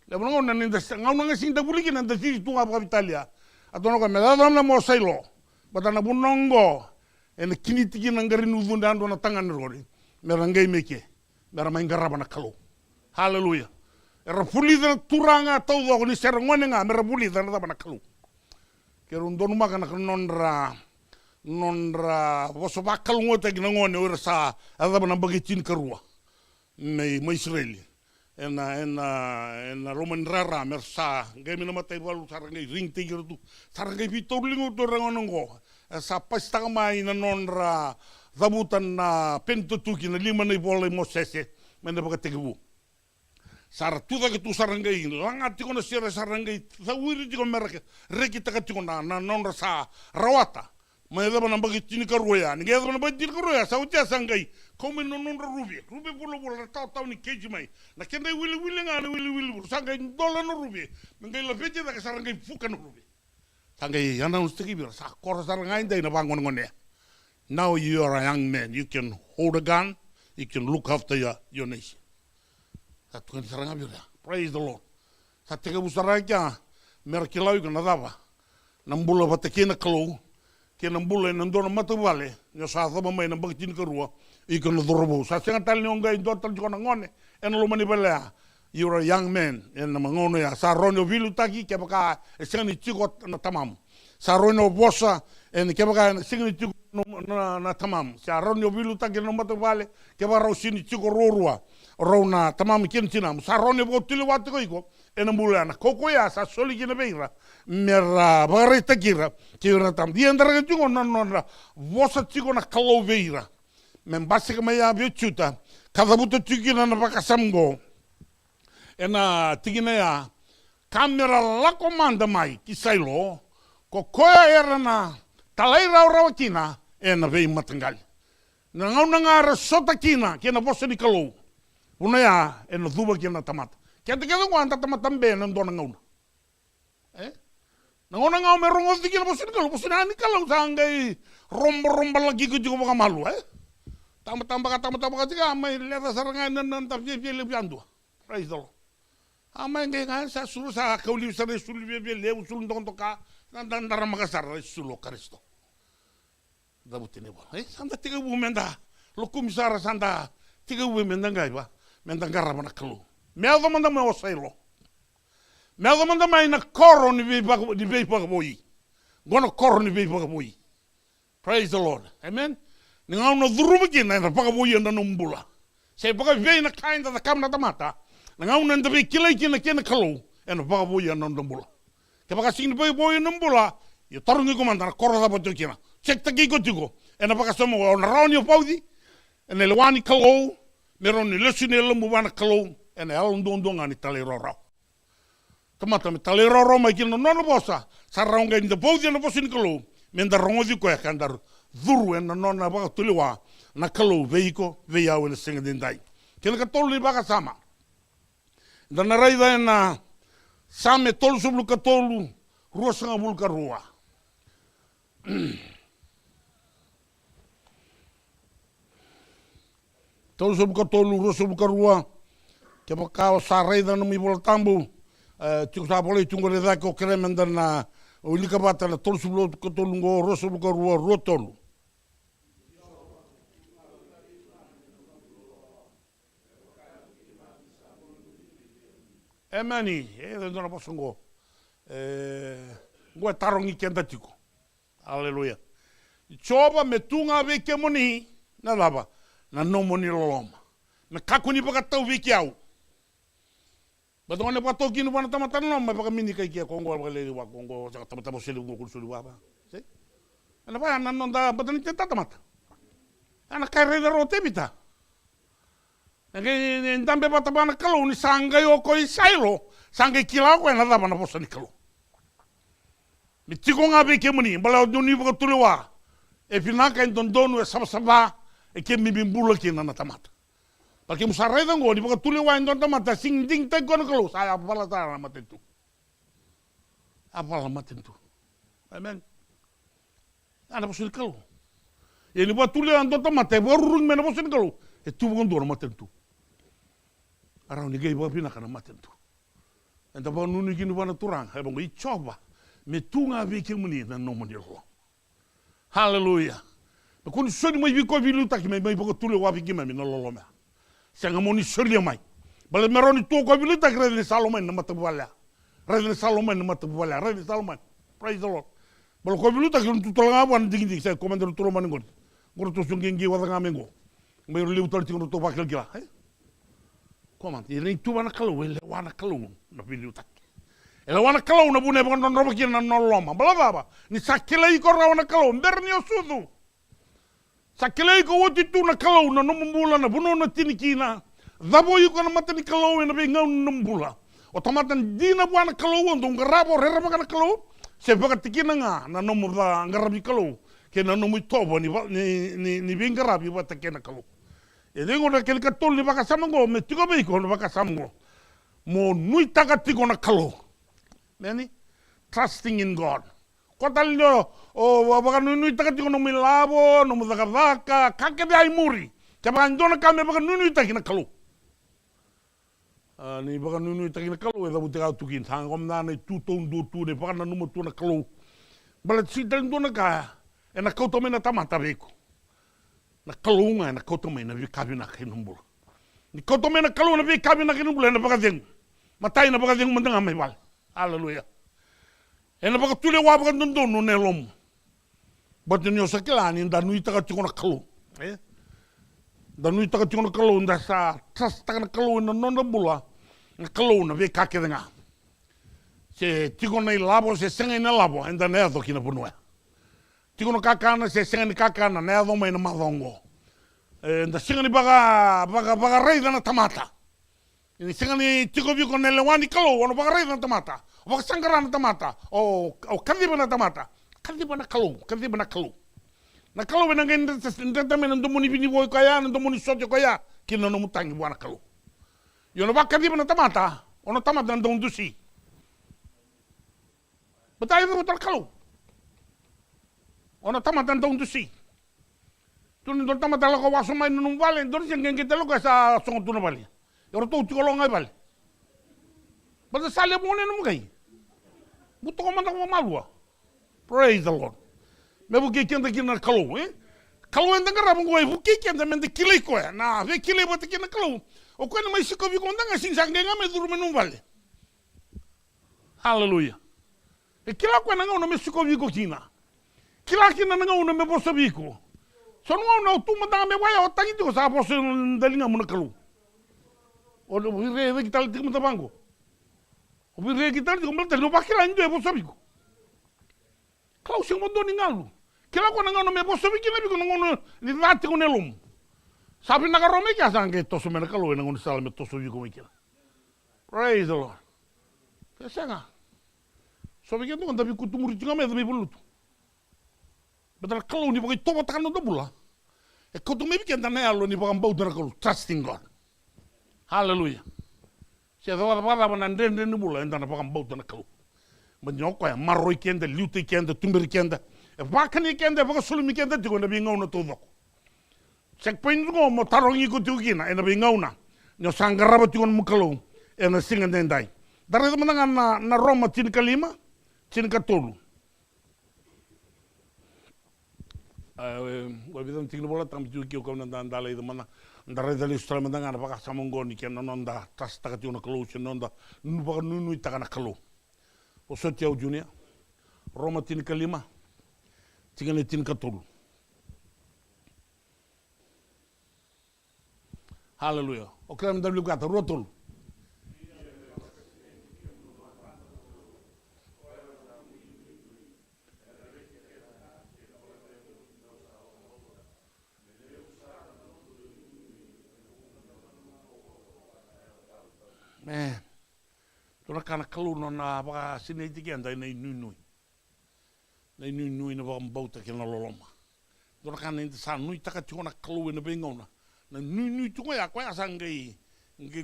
Lepas ngon na ninda ngau nga sinda buliki na nda sisi tunga pa Italia. Atono ka medadam na mo sailo. Bata na bunongo en kinitiki na ngari nuvunda ando na tangan rori. Mera ngai meke. Mera main garaba na kalo. Hallelujah. Era puli da turanga tau do ni ser ngone nga mera puli da na kalo. Kero ndonu maka na nonra voso bakal ngote gina ngone ora sa ada na bagitin karua. Mai Israeli. En Roman rara mersa ngai mina matai walu sarangai ring tigir tu sarangai pitolingo tu rangonongo sa pastanga mai na nonra zabutan na pentutuki na lima na bola mosese menda baka tegebu sar tuda ke tu sarangai langa tiko na sira sarangai zawiri tiko merake reki taka tiko na nonra sa rawata mai da bana bagi tini karuya ni gedro na bagi tini karuya sa utia sangai komen no nonra rubi pulo tau ni keji mai na kende wili ngana wili sangai dola no rubi mengai la beje da sarangai fuka no rubi sangai yana ustiki bir sa kor sarangai dai na bangon ngone. Now you are a young man, you can hold a gun, you can look after your nation. Sa tukan sarangai bir. Praise the Lord. Sa tega busarai kya merkilau kana dava nambula batekena kalo kena mbula na ndona matubale nyo sa thaba mai na bagitin karua ikon dorobo sa senga tal ni ongai dotal jona ngone en lo mani bela you're a young man en mangono ya sa ronyo vilu taki ke baka senga chiko na tamam sa ronyo bosa en ke baka senga chiko na tamam sa ronyo vilu taki no matubale ke ba rosini chiko rorua rona tamam kin tinam sa ronyo bo tili wat ko iko en mbula koko ya sa soli kina beira mera barita kira kira tam dia ndara jungo non vosa chiko na kaloveira men basika maya biochuta kada buto chikina na bakasamgo ena tigina ya kamera la komanda mai kisailo ko koya era na talai rawa kina ena vei matangal na ngauna ngara sota kina kina vosa ni kalo una ya ena duba kina tamata kete kete ngwanta tamatam be na ndona ngauna Nangona ngau merongos dikira bosin ani kalau sangai romba lagi ke juga baka malu Tamba kata mai leta sarangai nan tapi dia lebih andu. Praise the Lord. Amai ngai kan sa suru sa kauli sa sulu be le usul ndon toka nan dara makasar sulu Kristo. Dabutine bo. Sanda tiga bu menda. Lokum sara sanda tiga bu menda ngai ba. Menda garra mana kalu. Meado manda me osailo. Meado manda mai na koro ni be baka boyi. Gono koro ni be baka boyi. Praise the Lord. Amen. Ngau no dhuruba kina na baka boyi na numbula. Se baka be na kainda da kamna tamata. Ngau na ndabe kilai kina kalu na baka boyi na numbula. Ke baka sing boyi numbula. Yo tarungi komanda na koro da boto kina. Check ta kiko tiko. Na baka somo na rauni o paudi. Na lewani kalu. Meroni lesune lembu wana kalu. Na alundondonga ni tale rorau. Tamata me tale roro mai kina nono bosa sarraunga inda boudi na bosin kalu menda rongozi ko yakandar dhuru en nona baka tuliwa na kalu veiko veiau en singa dindai kina ka tolu baka sama da na raida en same tolu sublu ka tolu ruasanga bulka rua Tolu so buka tolu, roso buka rua. Ke pakao sa reida no mi bola tambu. Tiku sa pole tungo le dai ko kremenda na ulika bata na tolu so buka tolu ngo roso buka rua ro tolu. Mani, dona pasongo. Ngua tarongi kenda tiko. Haleluya. Coba me tunga veke moni na lava na no moni loloma. Me kakuni baka tau veke au. Bato ngane baka toki no bana tamata no me baka mini kai kia kongo baka lele wa kongo saka tamata mo sele ngo kursuli wa ba. Se? Ana ba na no da bato ni tenta tamata. Ana kai reda rote bita. Nge ndambe bata bana kalo ni sanga yo koi sailo. Sanga kila ko na da bana posa ni kalo. Mi tiko nga veke moni bala doni baka tulewa. E finaka in dondonu e sabasaba e ke mi bimbula ki na tamata. Porque musa reda ngo di baka tulewa in don tamata sing ding te kono kalo saya apala tara matentu. Apala matentu. Amen. Ana posa ni kalo. E ni baka tulewa in don tamata e borurung me na posa ni kalo. E tu baka ndoro matentu. Arau ni gei baka pinaka na matentu. Enta baka nunu kini bana turang. Hai bongo i coba. Me tunga veke moni na no moni lo. Haleluya. Me kuni soni mai viko vilu taki mai boko tule wa viki mai no lolo me. Sanga moni sori mai. Bale meroni to ko vilu taki redne Salomon na mata bala. Redne Salomon na mata bala. Redne Salomon. Praise the Lord. Bale ko vilu taki tu tolanga wan ding ding sai komandero turo mani ngor. Ngor to sungengi wa nga mengo. Mai liu tor tingo to bakal gila. Komand. Iri tu wana kalu wele wana kalu na vilu taki. Ela wana kalau na bune baka non roba kina non loma. Bala baba. Ni sakila iko ra wana kalau. Mberni o sudu. Sakila iko woti tu na kalau na nombula na buno na tini kina. Dabo iko na matani kalau na be ngau nombula. O tamatan dina buana kalau ondo ngarabo rera baka na kalau. Se baka tikina nga na nomu ba ngarabi kalau. Ke na nomu tobo ni be ngarabi bata kena kalau. E dengo na kelika tol ni baka samango. Me tiko be iko na baka samango. Mo nui taka tiko na kalau. Nani? Trusting in God. Kotal nyo, baka nunui taka tiko no milabo, no mudakadaka, kake de ay muri. Kaya baka ndona kame baka nunui taki na kalu. Ni baka nunui taki na kalu, eda butika tukin. Hangom na na tutong dutu, ne baka na numutu na kalu. Bala sital ndona kaya, e na kautome na tamata beko. Na kalu nga, na kautome na vikabi na kinumbula. Ni kautome na kalu na vikabi na kinumbula, na baka dengu. Matay na baka dengu mandanga may bal. Haleluya. Ena baka tule wa baka ndono ne lom. Bati nyo sakilani nda nui taka tiko na kalu. Da nui taka tiko na kalu nda sa tras taka na kalu na nonda bula. Na kalu na ve kake denga. Se tiko na labo se senga na labo enda ne ado kina punua. Tiko na kakana se senga ni kakana ne ado mai na madongo. Nda senga ni baka reida na tamata. Ini senga ni tiko viko ne lewani kalau ono baka reida na tamata. O baka sangara na tamata. O kandiba na tamata. Kandiba na kalau. Kandiba na kalau. Na kalau na ngende ndeta mena ndo moni bini boy kaya ndo moni sojo kaya kina no mutangi bwana kalau. Yo no baka kandiba na tamata. Ono tamata ndo ndusi. Betai no tal kalau. Ono tamata ndo ndusi. Tu ndo tamata la ko waso mai no vale ndo ngenge telo ka sa songo tu no vale. Yo to tu kolonga vale. Basta sale mone no mugai. Buto ko manda ko malua. Praise the Lord. Me buki kenda kina kalau, Kalau enda ngara mo ngoi buki kenda mende kilei ko na, ve kilei bata kina kalau. O ko na mai siko vi konda nga sinsange nga me duru menum vale. Hallelujah. E kila ko na nga no me siko vi ko kina. Kila kina nga no me bosa vi ko. So no tu manda me waya o tangi ko sa bosa dalinga mo na kalau. O lo re kital tik mata bango. O re kital tik mata no bakira ndo e bosa vi ko. Kalau sing mondo ni ngalu. Kila ko na nga no me bosa vi kina vi ko no ni lati ko nelum. Sabi na karome kya sange toso me na kalau na ngono sala me toso vi ko me kina. Praise the Lord. Kaya nga. So vi kendo kanda vi kutumuri tinga me da mi bulutu. Betul kalau ni pakai toba takan no bula. E ko to me vi kenda na alo ni pakai bau dara kalau trusting God. Hallelujah. Sia da bala bana ndende ni bula enda na pakai bau dara kalau. Menyoko ya maroi kenda, liute kenda, tumberi kenda. E wakani kende baka sulumi kende tiko na bingau na todo. Checkpoint ngo mo tarongi ko tukina e na bingau na. Nyo sangaraba tiko na mukalo e na singa dendai. Dari itu menangan na Roma tin kelima, tin ketulu. Wabidam tinggal bola tam juga kau nanti andala itu mana. Dari dari Australia menangan apakah samongoni kian nonda tas takati una kelu nonda nuba nunu itakana kelu. Osotia ujunia Roma tin kelima, tinggal tin ketulu. Haleluya. Oke, kita dulu kata rotul. Man, tuna kana kaluno na baka sini tikian dai nei nui. Nei nui na baka mbauta ke na loloma. Tuna kana inta sa nui taka tuna kalu na bengona. Na nui tunga ya kwa sa ngai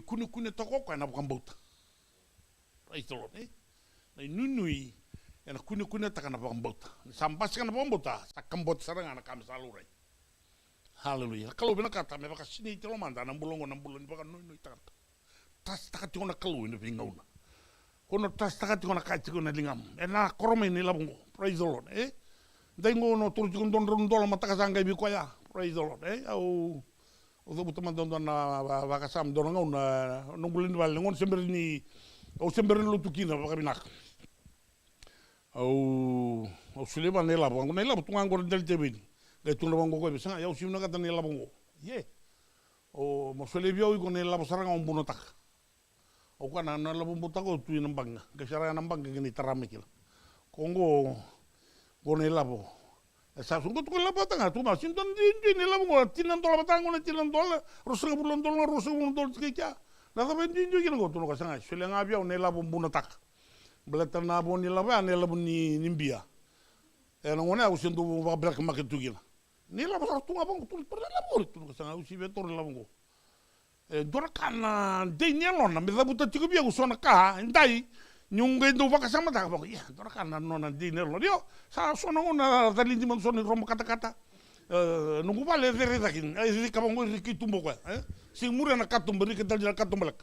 kune toko kwa na baka mbauta. Praise the Lord, eh? Nei nui na kune taka na baka mbauta. Sampas kana baka mbauta sa kambot saranga na kam salurai. Hallelujah. Kalau bina kata me baka sini telo manda na bulongo na bulon baka nui taka. Tas takati ona kalu ina pingauna. Kono tas takati ona kaiti kona lingam. E na korome ni labungo. Praise the Lord, eh? Dengo no turti kon don rondola mataka sanga bi koya. Praise the Lord, eh? Au o buta mandon na vakasam don ngauna nongulin wal ngon sember ni o sember lu tukina baka binak. Au Suleman ne labungo ne labu tunga ngor del tebini. Ga tunga bango ko bisa ya usimna kata ne labungo. Ye. O mo Sulebio ko ne labu saranga umbuno tak. O kana na labu butako tu nambanga ke sara nambanga ke ni tarame kila kongo gone labo sa sungo tu labo tanga tu ma sinton di ni labo tinan dola batango na tinan dola rosa bulon dola ke kya na ta ben di kilo tu no kasanga sele ngabia ne labo buna tak belata na bo ni labo ne labo ni nimbia e no ngone au sinto ba black market tu kila ni labo sa tu ngabang tu per labo tu no kasanga usi betor labo dora kana denyelon na meda buta tiku bia usona ka ndai nyunga ndo vaka sama ta ba ya dora kana nona denyelon dio sa sona ngona dalindi man sona rom kata nungu vale vere dakin ai ka bango ri kitumbo ko sing mura na katumbo ri kedal jala katumbalak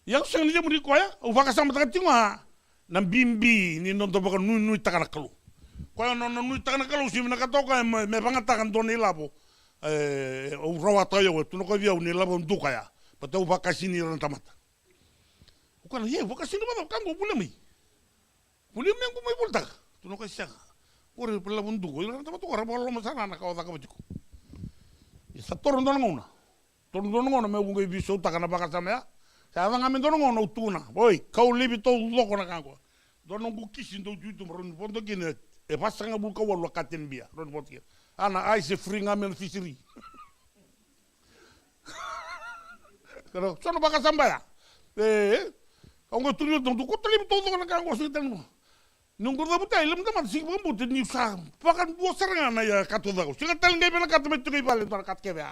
yang sing ni muri ko ya u vaka sama ta tinga na bimbi ni non to baka nunu takana kalu ko no nunu takana kalu sim na katoka me bangata kan doni labo o rawa tayo tu no ko via ni labo nduka ya pata u vakasini ran tamata o kana ye vakasini ba kango bulemi ko mai volta tu no ko sia ore pela nduko ran tamata ko rabolo masana na ka ka butiku isa toron don ngona me bungo biso takana bakasama ya sa vanga me don ngona utuna boy kau libi to loko na kango don ngu kisin do jutu ron fondo gine e pasanga bu ko wolo katen bia ron botia ana ai se fringa men fisiri pero sono baka sambaya ongo tulio don ko tali to do na kango sitan nungu da buta ilem da man sing bu ni sa pakan bo seranga na ya kato da ko singa tal ngai bela kat metu ngai balen tar kat ke ya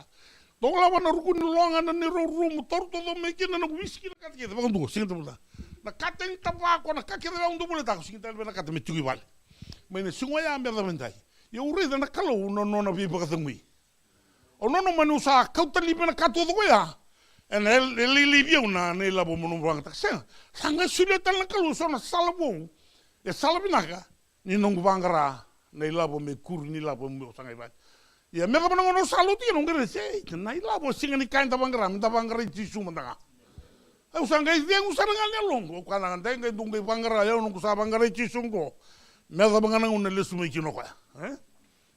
do la wana rukun longa na ni ro rum tor to do mekin na whisky na kat ke da do singa da na katen tapa ko na kakira da undu bule ta singa tal bela kat metu ngai bal mene singo ya amber da mentai eu rida na kalau no vi baka tangui o no manu sa kautali bena kato do ya en el livio na ne labo monu bang tak sanga sudah tan na kalau so na salabo e salabinaka ni nongu bangara ne labo me kur ni labo mo sanga ba ya me ba no saluti no ngere se na labo singa ni kain ta bangara ti su manda au sanga ide usanga ne longo kana ndenga dunga bangara ya no sa bangara ti sungo me ba ngana un le sume kino kwa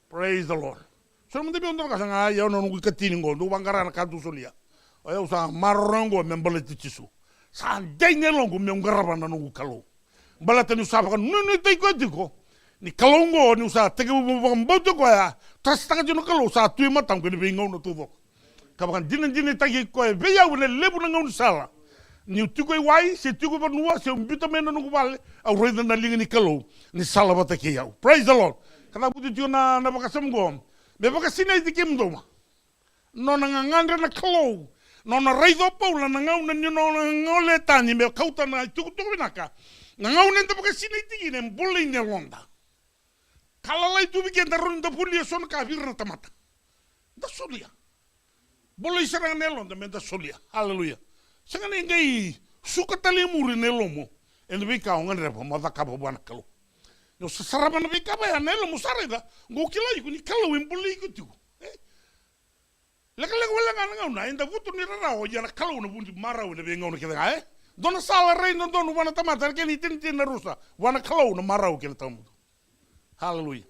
praise the Lord so mo debi ondo kasanga ya no ngu katini ngo ndu bangara na kadu solia o ya usa marongo me mbale tisu sa denye longo me ngaraba na ngu kalo mbala tanu sa ba no te ko diko ni kalongo ni usa tege bo mboto ko ya tas taka jino kalo sa tu ma tam ko ni ngo no tuvo ka ba dinin tagi ko be ya wala lebu na ngu sala ni tuko wai se tuko ba nuwa se mbita me no ngu bale au reda na lingi ni kalo ni sala ba take ya praise the Lord kana buti na bakasam gom be bakasina di kimdoma no na ngandra na kalo no na reido paula na ngau na no ngole tani me kauta na tuku binaka na ngau na bakasina di ne bulle ne londa Kalalai tu bikin tarun da pulia son kafir na tamata. Da solia. Boleh serang nelon da menta solia. Haleluya. Sangan engai suka tali muri nelomo. En bika ongan repa mata kapa bana kalu. No sasaraban bika ba ya nelomo sarega. Ngokila iku ni kalu imbuli iku tu. Leka wala nga nga inda vutu ni rara o yana kalu na bunti mara o na benga ona kida dona sala rei no donu wana tamata ke ni tin na rusa wana kalu na mara o kida tamu. Haleluya.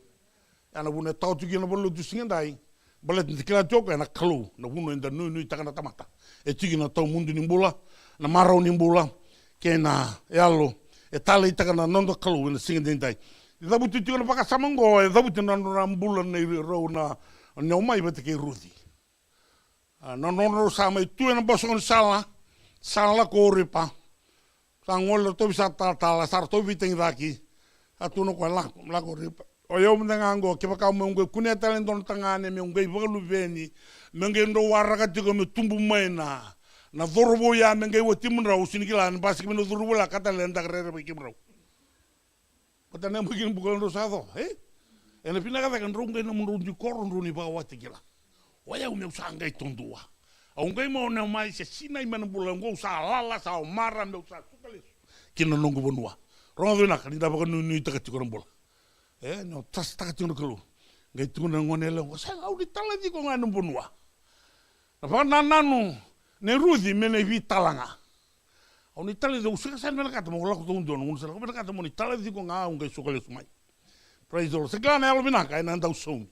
Ana bune tautu ki na bolu tu singandai. Balet ni kila joko na kalu na bunu inda nui takana tamata. E tiki na tau mundu ni mbula na mara o ni mbula ke na alo e tale takana nondo kalu na singandai. Da butu tiki na paka samango e da butu na mbula na ro na mai bete ke rudi. No sama itu yang bosong salah koripa. Sangol tu bisa tala sar tu biteng lagi. Atu no kuala la koripa. Oyo mendengango kipa kau mengwe kunia talent tangane mengwe balu beni mengwe ndo waraka tigo tumbu maina. Na dorbo ya mengwe wotim rau sinikilan pas kimi dorbo la kata lenda kerere bikim rau. Patana mungkin bukan rosado, Ena pina kata kan rungge na mundu koron runi bawa tikila. Waya umeu sangai tondua. Aungai mau na mai se sina i mana bulan go sa lala sa mara meu sa sukales. Kina nongo bonua. Ronga dona kan ida bakan nui taka tikoran bola. No tas taka tikoran kelu. Ngai tuna ngone le sa au di tala di ko nganu bonua. Na pa nanu ne rudi mene vi talanga. Au ni tala do usa sa mena kata mo la ko tondo no sa ko mena kata mo ni tala di ko nga ngai sukales mai. Praise the Lord. Seklana elo bina kai nan tau sum.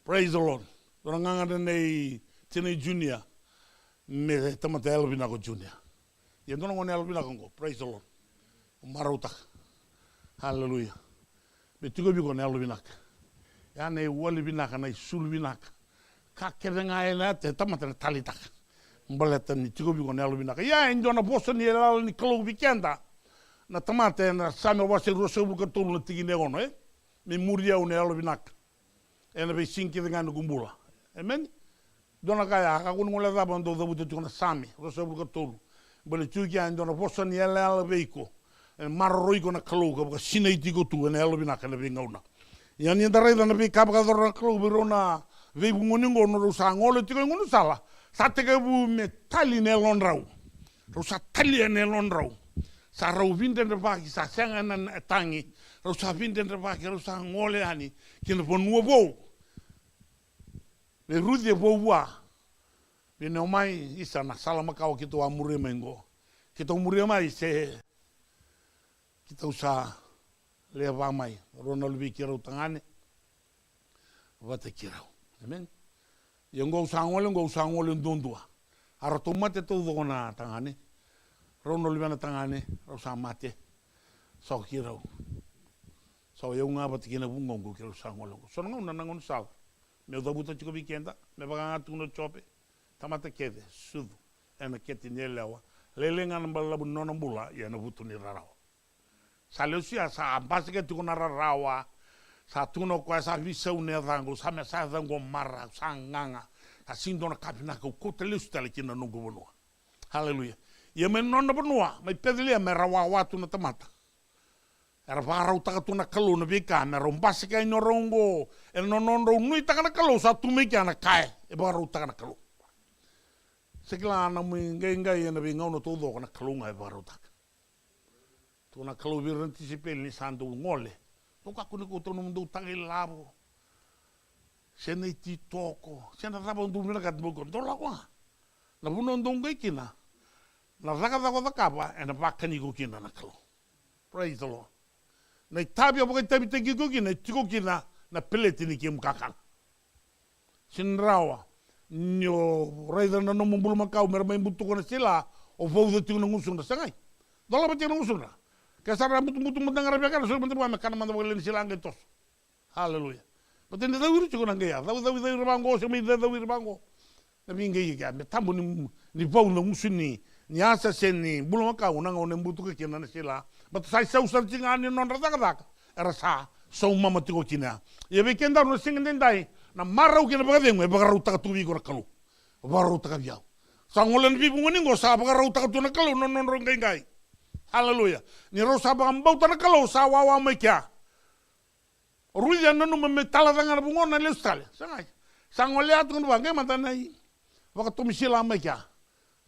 Praise the Lord. Orang nganga nei tene junior me tamata Elvina ko junior. Ye ndono ngone Elvina ko praise the Lord. Marautak. Hallelujah. Me tugo bi ko ne Elvina. Ya ne wali bina kana sul bina. Ka kedenga ela te tamata talitak. Mbaleta ni tugo bi ko ne Elvina. Ya ndona boso ni ela ni klo weekenda. Na tamata na same wase roso bu ko tolu tigine ono Me muria une Elvina. Ena be sinki dengan gumbula. Amen. Dona kaya aku ngole da bando da butu tuna sami, roso bu tolu. Bole tuki an dona posa ni ala veiko. En marroi kona kloga ba sinai tiko tu en elo bina kana vingauna. Ya ni ndare da na be ka ba dora kloga rona ve bu ngoningo no rosa ngole tiko ngonu sala. Sate ke bu metali ne lonrau. Rosa tali ne lonrau. Sa rau vinde de ba ki sa senga na tangi. Rosa vinde de ba ki rosa ngole ani kina po nuovo. Le rudi boa. Le no mai isa na sala makau kito amure mengo. Kito amure mai se kita usa le va mai. Ronald Vikiro tangane. Vate kirau. Amen. Yengo sangole ndondua. Arato mate to dona tangane. Ronald Vana tangane, rosa mate. So kirau. So yunga vate kina bungongo kiro sangole. So ngona nangon sal. Meu dabuta chico weekenda, me baganga tuno chope, tamata kede, sudu, ena keti nyelewa, lelenga nambala bunona mbula, ya na butu ni rarawa. Sa leusia sa ambasi ke tuko na rarawa, sa tuno kwa sa visa une dhango, sa me sa dhango mara, sa nganga, sa sindona kapina ko kote leusia tali kina nungu bonua. Hallelujah. Ia me nona bonua, mai pedelia me rawa watu na tamata. Era parau taka tuna kalu na bika me rombasi kai no rongo e no nondo nui taka na kalu sa tume ki ana kai e parau taka na kalu sekila ana mu ngai na binga no todo na kalu ngai parau taka tuna kalu viranti sipel ni sandu ngole to ka kuni ko to no mundo taka labo sene ti toko sene rabo ndu mina kat buko to la kwa na buno ndo ngai kina na raka da kapa e na bakani ko kina na kalu. Praise the Lord. Na tabia bokai tabi tegi koki na tikoki na peleti ni kiem kakang. Sinrawa nyo raida na no mumbulu makau mera mai butu kona sila o vou de tino ngusung na sangai. Dola ba tino ngusung na. Kasara butu mendangara biaka so bentar ba kana manda bokai sila ngetos. Haleluya. Patende da wiru chiko na ngeya. Da bango se mi da wiru bango. Na binge ya me tambu ni vou na ngusuni. Ni asa seni bulu makau na ngone butu ke kina na sila. But sai sau sarjingani non radaka era sa so mama tiko kina ye weekenda no singin dai na marau kina bagadeng me bagarau taka tuwi ko kalu bagarau taka biau sangolen bi bungoni ngo sa bagarau taka tu na kalu non rongai haleluya ni ro sa bagambau taka kalu sa wawa me kya Ruja nanu me tala tanga bungo na le Australia. Sangai. Sangole atu ndu bangai matanai. Waka tumisila maika.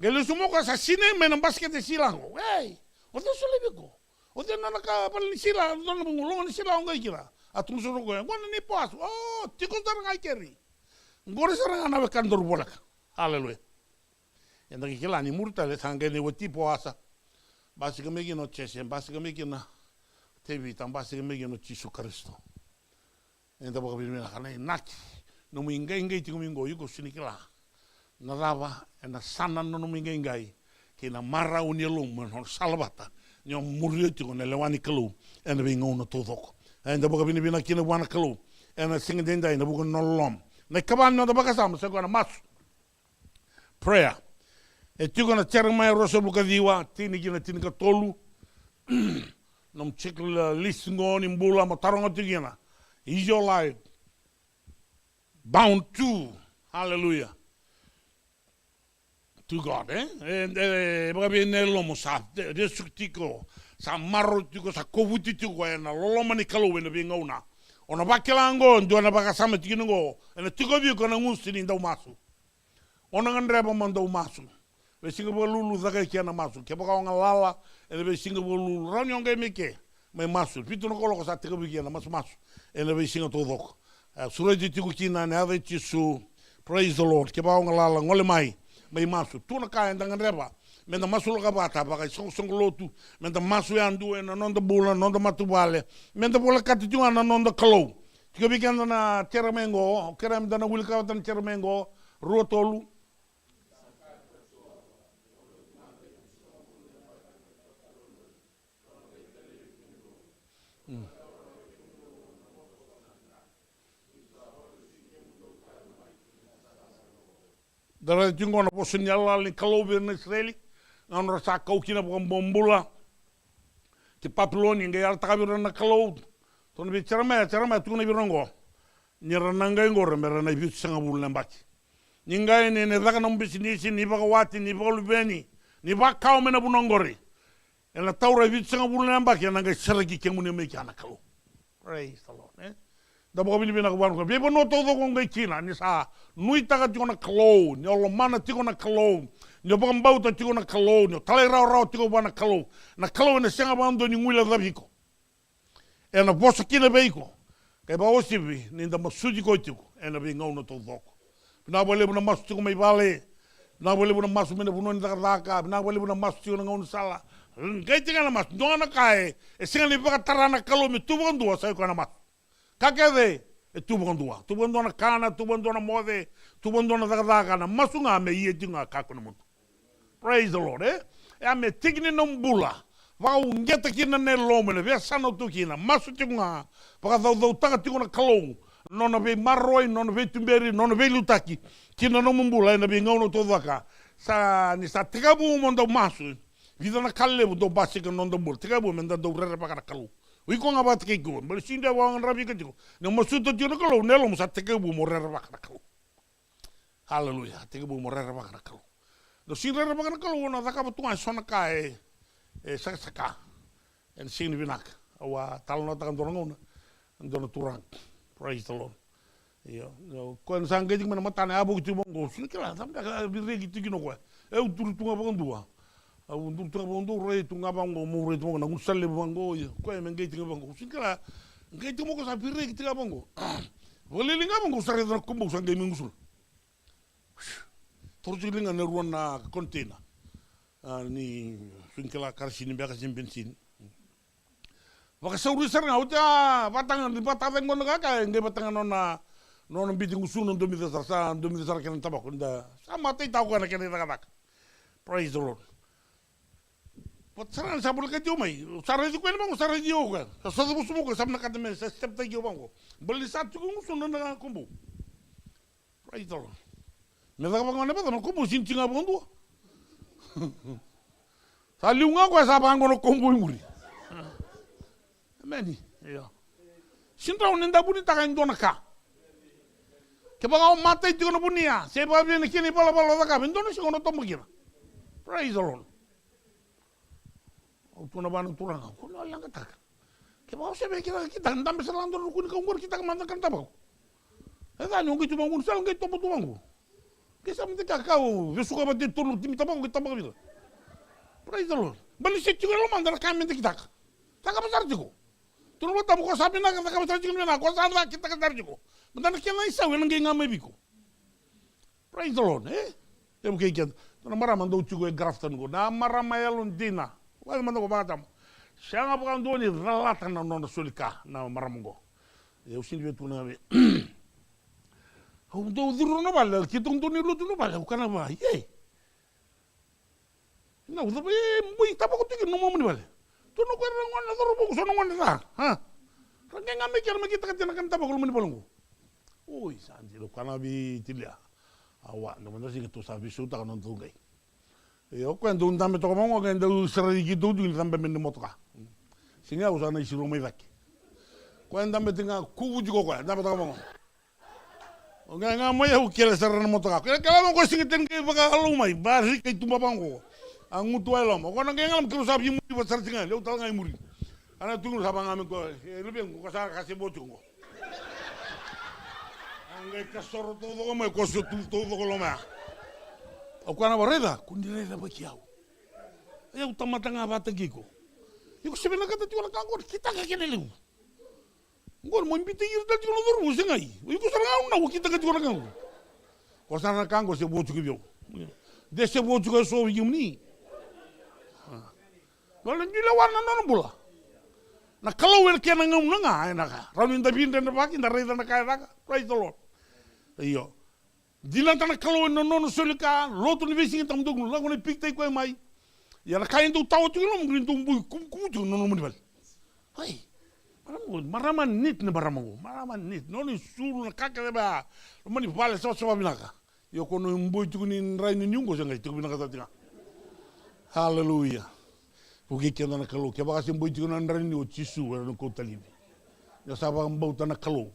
Gele sumo ka sa sine me na basket silango. Hey, o te solebeko. O te nana ka pali sila, nana bungo longa sila ngai kira. Atu musoro ko ngona ni poasu. Oh, tiko tar ngai keri. Ngore saranga na kantor bolaka. Haleluya. Yanda kila ni murta le sangai ni wati poasa. Basi kemegi no chese, basi kemegi na tevi tam basi kemegi no Yesu Kristo. Enda boka bimena kana naki. No minga ingai tiko mingo yuko sinikila. Na rava na sana no minga ingai. Kina mara unielo mon salvata. Nyo murio tiko na lewani kalu ena bingo no todoko. Enda boka bimena kina wana kalu. Ena singa denda ina boka no lom. Na kaban no baka sam se kona mas. Prayer. E tiko na terang mai rosa buka diwa tini kina tini ka tolu. Nom chekla listingo ni mbula mo taronga tikina. Is your life bound to, hallelujah, to God, bagaimana nelo mo sa resutiko, sa marutiko, sa kovutiko, na lolomani kalau na bingona. Ona bakelango, ndo na bakasama tikingo, na tiko biko na ngusti ni ndau masu. Ona ngandreba mandau masu. Be Singapore lulu zakai kia na masu. Ke baka lala, be Singapore lulu ranyo ngai meke. Mai masu, pitu no koloko sa tiko biki na masu. Ena be singa todok. Sura di tiku kina ne ave Yesu. Praise the Lord. Ke baka lala ngole mai masu. Tuna kaya ndangan reba. Menda masu loka bata baka song lotu. Menda masu yandu ena nonda bula nonda matubale. Menda bola katitunga na nonda kalau. Tiko biki na teramengo, kerem dana wilka tan teramengo, ruotolu. Dara jungo na po senyala ni kalobe na Israeli ngano rasa kau kina po bombula ti Papiloni ngai alta kabiro na kalob to be charama tu na birongo ni rananga ngor mera na biut sanga bulan baki ningai ne daga no business ni ba wati ni ba lubeni ni ba kau mena bunongori ela taura biut sanga bulan baki na ngai saragi kemune me kana kalo. Praise the Lord, da boka bini bina kuban ko bebo no todo ko ngai kina ni sa nui taga tiko na kalo ni olo mana tiko na kalo ni boka mbauta tiko na kalo ni tale rao tiko bana kalo na kalo na senga bando ni ngula dabiko e na bosa kina beiko kai ba osibi ni da masuji ko tiko e na binga no todo ko na bole buna masu tiko mai vale na bole buna masu mena buno ni daga na bole buna masu tiko na ngau sala ngai tika na masu dona kai e senga ni baka tarana kalo mi tu bondo sa ko na masu kakeve e tubondua na kana na mode na daga na masunga me yetinga kakuna mutu. Praise the Lord, e ame tigni nombula vau ngeta kina ne lomene ve sano tukina masu tinga paka dau taga tigona kalou nona ve marroi nona ve tumberi nona ve lutaki kina no mbula na be ngauno todaka sa ni sa tigabu mondo masu vida na kalle do basika nondo mbul tigabu menda do rere paka kalou. Wiko nga bat ke go, bal sinda wang rabi ke go. Ne masuto tino kalau nelo musa teke bu morer bakana kalau. Haleluya, teke bu morer bakana kalau. Do sinda bakana kalau na taka betunga sona kai saka. En sini binak. Awa talno takan dorong ndona turang. Praise the Lord. Iyo, kon sangge jing mana matane abu tu bongo. Sini kala sampe birre gitu kino ko. Utur tunga bondua. Untuk tunga bondo re tunga bango mo re tunga na ngusalle bango ko e mengge tunga bango sinkala ngai tumo ko sa pirre ki tunga bango wole linga bango sare na kumbu sangai mingusul torju linga na ruana container ni sinkala karsini baka sim bensin waka sauri sarna uta batangan di bataven ngono ka ngai batangan nona nona biting usun ndo mi sa kan tabako nda sama tay taw ko na ken tak. Praise the Lord. Saran sabul ka jomai sarai ko bang sarai dio ka sa sa busu ko samna ka me sa step ta bango beli satu ko musun na kumbu. Praise the Lord. Me da bango na ba no kumbu sin tinga bondo sa liunga ko sa bango no kumbu muri ameni ya sinta uninda buni ta kan dona ka ke bango mata itu no bunia se ba bien kini bala da ka bendo no sikono to mugira. Praise the Lord. Tuna bana turanga ko no langa tak mau saya kita ndam selang dor kun ka ngor kita kamanta kan tabako. Eda nyong gitu bangun sal ngai topo tuangu. Kesa mte kakao, vesu ka bate tolu timi tabako kita tabako bila. Praise the Lord. Bali setu lo mandar kamente kita. Taka besar juga. Tulu tamu ko sabi na taka besar juga na ko sana kita ka dar juga. Mendana kena isa welang ngai ngamai biko. Praise the Lord, Tem que que na mara mando chugo e graftan go. Na mara mayalun dina. Wa mando ko batam. Sianga bukan doni relata na nona sulika na mara mongo. Eu sinto tu na be. Au do duro no bala, ki tung doni lu tu no bala, kana ba. Ye. Na uda be mui tabako tiki no mo ni bala. Tu no ko rangon na duro buku sono ngona ta. Ha. Rangen ngame kira me kita katina kan tabako lu ni balongo. Oi, sanji lo kana bi tilia. Awa, no manda sing tu sabi suta kan nonton gai. Eu quando un dame toko mongo genda usara di kitu du sampai men motoka. Singa usana isiro mai vaki. Quando dame tinga kubu jugo ko dame toko mongo. Oga nga mo ya ukele sarana motoka. Kala mo ko singiten ke baka alumai bari ke tumba bango. Angu tuelo mo kono ngelam kru sabi mu di basar singa le utal ngai muri. Ana tungu sabanga me ko lebe ko sa kasi bochungo. Angai kasoro todo como ko so todo ko loma. O kana barreda, kundireda bakiau. Eu tamatanga batagiko. Eu se vena kata tiola kangor kita ka kenelu. Ngor mo imbite ir dal tiola dor usengai. Eu ko saranga una kita ka tiola kangor. Ko saranga kangor se bochu kibio. De se bochu ka so yumni. Wala ni la wana non bula. Na kalau wel kena ngam nga ena ka. Ramin da bin den baki da reda na kai raka. Praise the Lord. Iyo. Dilan tanah kalau nono sulika, lotu ni bisi kita mendung, lagu ni piktai kau mai. Ya nak kain tu tahu tu lo mungkin tu bui kum tu nono muni bal. Hai, maraman nit ne baramangu, maraman nit. Nono suru nak kakak ba, mani bal sebab binaka. Yo kono bui tu ni rai ni nyunggo sangai tu binaka tu tengah. Hallelujah. Pugi kena nak kalau, kaya bakal bui tu ni rai ni ucisu, orang kau talibi. Ya sabang bau tanah kalau,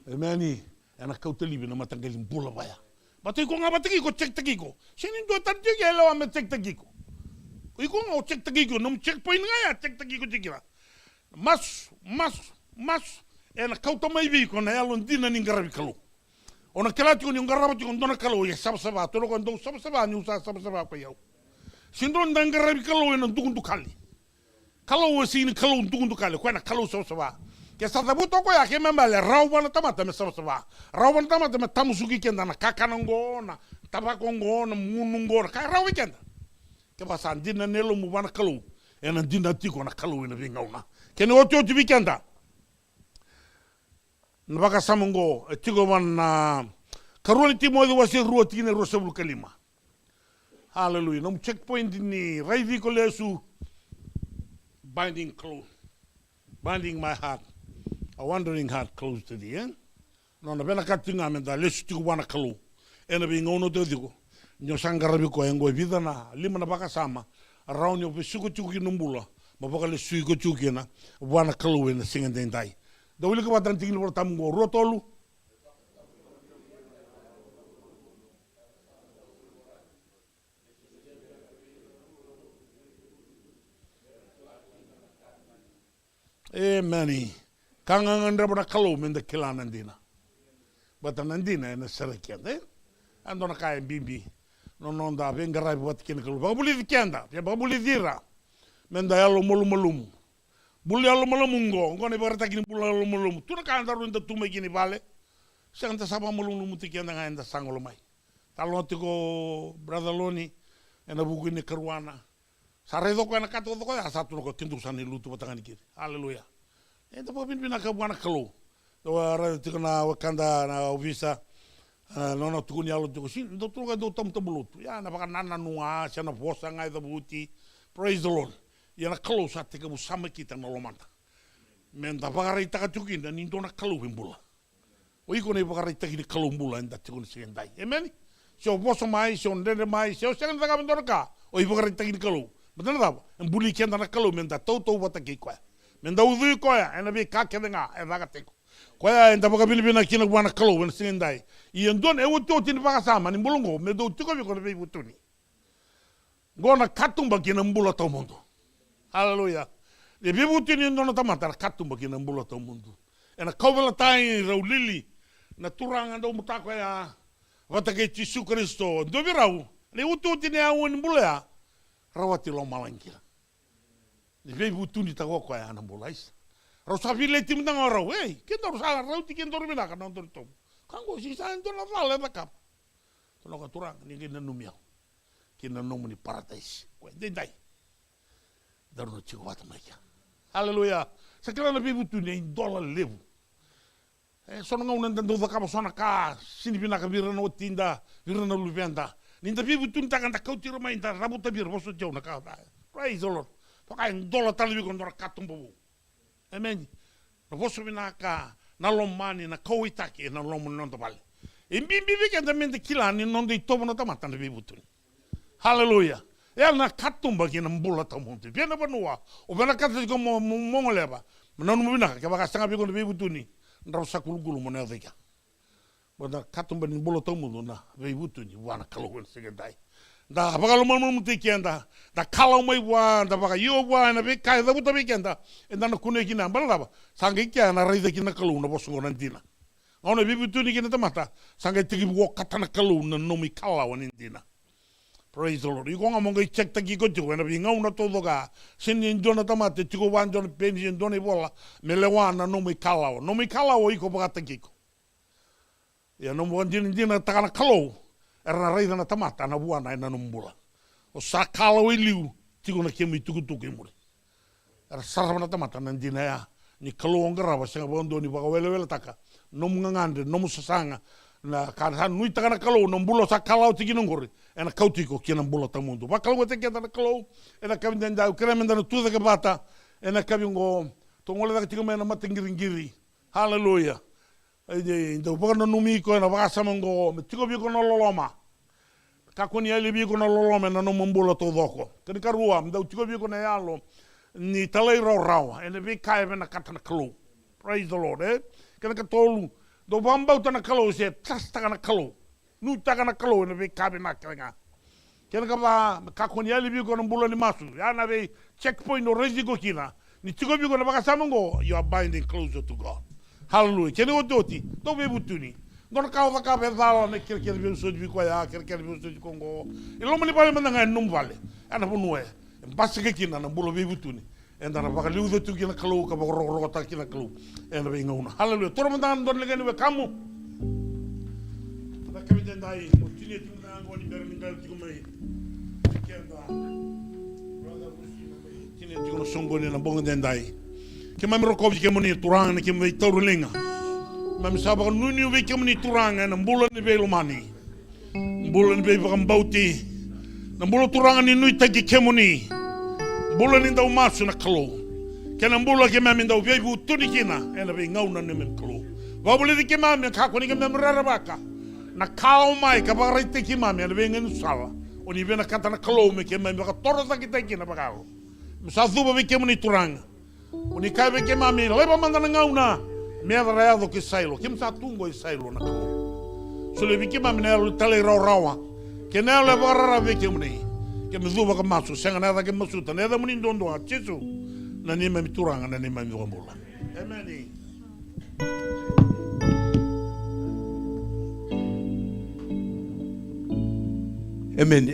emani. Anak kau telibi nama tanggalin bola baya. Batu iko nga batagi ko cek tagi ko. Sinin do tarjo ya lawa me cek tagi ko. Iko nga cek tagi ko nom check point nga ya cek tagi ko jikira. Mas. Anak kau tamai bi ko na yalon dina ning garabi kalu. Ona kelati ko ning garabi ko dona kalu ya sab-saba to ko ndo sab-saba ni usa sab-saba ko yaw. Sindron dang garabi kalu en ndugundu kali. Kalu sini kalu ndugundu kali ko na kalu sab-saba. Que sata buto ko ya ke memale rawan tamata me saba rawan tamata me tamusuki kenda na kakanongo na tabakongo na munungo ka rawi kenda ke pasan dinna nelo mu bana kalu ena dinna tiko na kalu ina vingauna ke no oto ti kenda na baka samongo tiko man karoni timo do wasi ruo tine ro sabul kalima hallelujah no checkpoint ni raivi ko lesu binding close binding my heart a wandering heart close to the end. No na bena katinga menda lesu tiku wana kalu. Ena bi ngono te digo. Nyo sangarabi ko engo vida na lima na baka sama. Around yo besuko chuki numbula. Mabaka lesu ko chuki na wana kalu ena singen den dai. Da wili ko batan tingil por tamgo rotolu. Mani. Kangangan rabona kalau menda kilan andina. Bata nandina na sarakian ando na kaya bimbi. Non da vengarai buat kin kalau. Baguli dikenda, ya baguli dira. Menda yalo molum. Buli yalo molum ngone barata kin buli yalo molum. Tu na kaya daru nda tume kini vale. Sang ta sapa molum tikenda ngai nda sangolo mai. Talon tiko brother Loni ena buku ni kerwana. Saredo ko na kato ko ya satu ko kindu sani lutu batangan kiri. Haleluya. Ento po pinpina ka buana kalu. Doa tiko na wakanda na visa nono tuku ni alo tuku sin do tuku do tom tabulutu. Ya na baka nana nua sana fosa ngai da buti. Praise the Lord. Ya na kalu sa tika bu sama kita na lomanta. Menta baka rita ka tuki na nindo na kalu bimbula. O iko ne baka rita ki kalu mbula nda tuku ni sigendai. Amen. So fosa mai, so ndende mai, so sigen daga bendora ka. O iko baka rita ki kalu. Betul tak? Embuli kian tanah kalu menta tau bata ki kwa. Menda udui koya, ena bi kake denga, ena teko. Koya enda baka Filipina kina buana kalau wen singendai. Iyan don ewo toti ni baka sama ni mbulungo, medo tiko bi kono bi butuni. Gona katung baki na mbula tau mondo. Haleluya. Le bibuti ni ndona tamata na katumba ki na mbula ta mundu. E na kauvela tai rau lili na turanga ndo mutako ya wata ke Jesu Kristo. Ndo virau. Le utu ni au ni mbula rawati lo malangila. Le bibuti ni tako ya na mbula is. Rau sabi le tim tanga rau. Hey, kendo sa rau ti kendo mina ka non tom. Kango si sa ndo na fala da kap. Tono ka turanga ni kina numiao. Kina nomu ni paradise. Ko dai. Daru chico wata maika. Haleluya. Sakala na bibutu ni dola levu. Sono nga unanda ndo kama sona ka sini bina ka birana otinda, birana luvenda. Ninda bibutu nta kanta kautira mai nda rabuta bir boso jau na ka. Praise the Lord. Toka dola talibi kon dora katumbo. Amen. Na boso bina ka na lomani na kauitaki na lomo nondo bale. Imbimbi vikenda mende kilani nondo itomo na tamata na bibutu. Haleluya. Ela na katumba ki na mbula ta monte. Pena banua. O bena kata ko mongoleba. Manono mubina ka baka sanga biko be butuni. Ndra sakulugulu mona veka. Bona katumba ni mbula ta mundu na be butuni wana kalowen segendai. Da baka lo momo mutekenda. Da kala mai wa da baka yo wa na be kai da buta bekenda. Enda na kune ki na mbala sanga ki na raida ki na kalu na boso na ndina. Ona be butuni ki na tamata. Sanga tiki wo katana kalu na nomi kala wa ndina. Praise the Lord. Iko nga monga check ta kiko tiko na binga una todo ka sini ndona tamate tiko wanjo na penji ndona bola melewana no mi kalawo iko baka kiko. Ya no mo ndina takana kalo era raida na tamata na buana na numbula. O sakalo iliu tiko na kemi tuku imuri. Era sarva na tamata na ndina ya ni kalo ngara wa senga bondo ni baka wele taka. No ngande no musasanga na kana nui takana kalo no mbulo sa kalau tiki ngori ena kautiko kina mbulo ta mundu ba kalau te kena kalo ena kabinda ndau kremenda no tuda bata ena kabingo tongole da tiko mena matingiri haleluya ide ndo bono numi ko ena basa mango tiko bi ko no loloma ka koni ali bi ko no loloma na no mbulo to doko kani karua ndau tiko bi ko na yalo ni talai rawa ena bi kai na katana kalo praise the Lord kana ka tolu do bamba utana kalo se plasta kana kalo nu takana kalo na be kabe na kanga kena ka ba ka koni ali bi ko no mbulo ni masu ya na be checkpoint no rezigo kina ni tiko bi ko na baka samango you are binding closer to God hallelujah kene odoti do be butuni don ka va ka be dalo ne kirkir bi so bi ko ya kirkir bi so ko ngo ilo mani pale manda num vale ana bunwe basike kina na mbulo be butuni endara baka liudo tu kina kalo ka baka ro ta kina kalo enda be ngona hallelujah toro mandan don legani we kamu da kabide ndai mutini tu na ngoni berni ngal ti mai kenda brother musina mai tini ti no songoni na bongo ndai ke mam rokovi ke moni turang ke mai torulinga mam sabaka nuni we ke moni turang na mbulo ni be lumani mbulo ni be bauti na mbulo turang ni nui tagi ke moni mbulo ni ndau masu na kalo kena mbulo ke mami ndau veibu tuni kina ena be ngauna ni men kalo wabule di ke mami ka koni ke mami rarabaka na kao mai ka baraite ki mami ena be ngenu sala oni be na kata na kalo me ke mami ka toro sa kita kina bakao msa zuba be ke muni turanga oni ka be ke mami leba manda na ngauna me reado ke sailo ke msa tungo i sailo na kalo so le be ke mami na tale rawa ke na le barara be ke muni ke mzuba ka masu senga na ke masu ta neda muni ndondo a chesu na ni mami turanga na ni mami wambula amen amen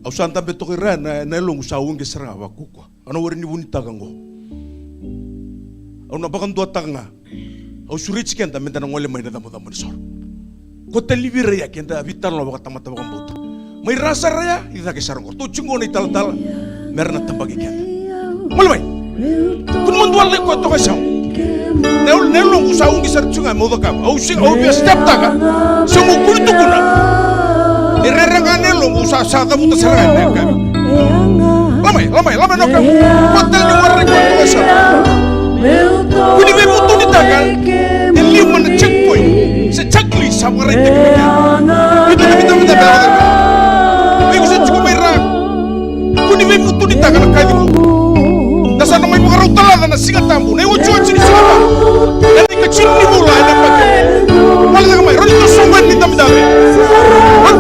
au santa beto kira na longu saung ke sera wa kukwa ana wori ni bunita kango au na bakan tua tanga au surich kenta menta na ngole mai na tamu tamu sor ko telivire ya kenta vitar lo baka tamata bakan bota mai rasa raya ida ke sarong tu cungo ni tal merna tambagi kenta mole mai kun mon dual ko to ka sam nel longu saung ke ser cunga mo ka au sing au bi step taka sumu kun tu kuna irerangane longu sa tamu ta serang ka lamai no ka hotel ni warre ko to ka sam kuni be mutu ni taka eli mana checkpoint se chakli samare te itu minta bela be ko se cukup merah kuni be mutu ni taka na kali dasa na may makarau talada na singa tambo na iwo chuan sini singa ba dan ikacil ni mula na pake wala ka may ronito somban ni tamidami wala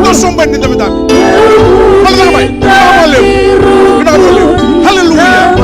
ka may pinakabalew hallelujah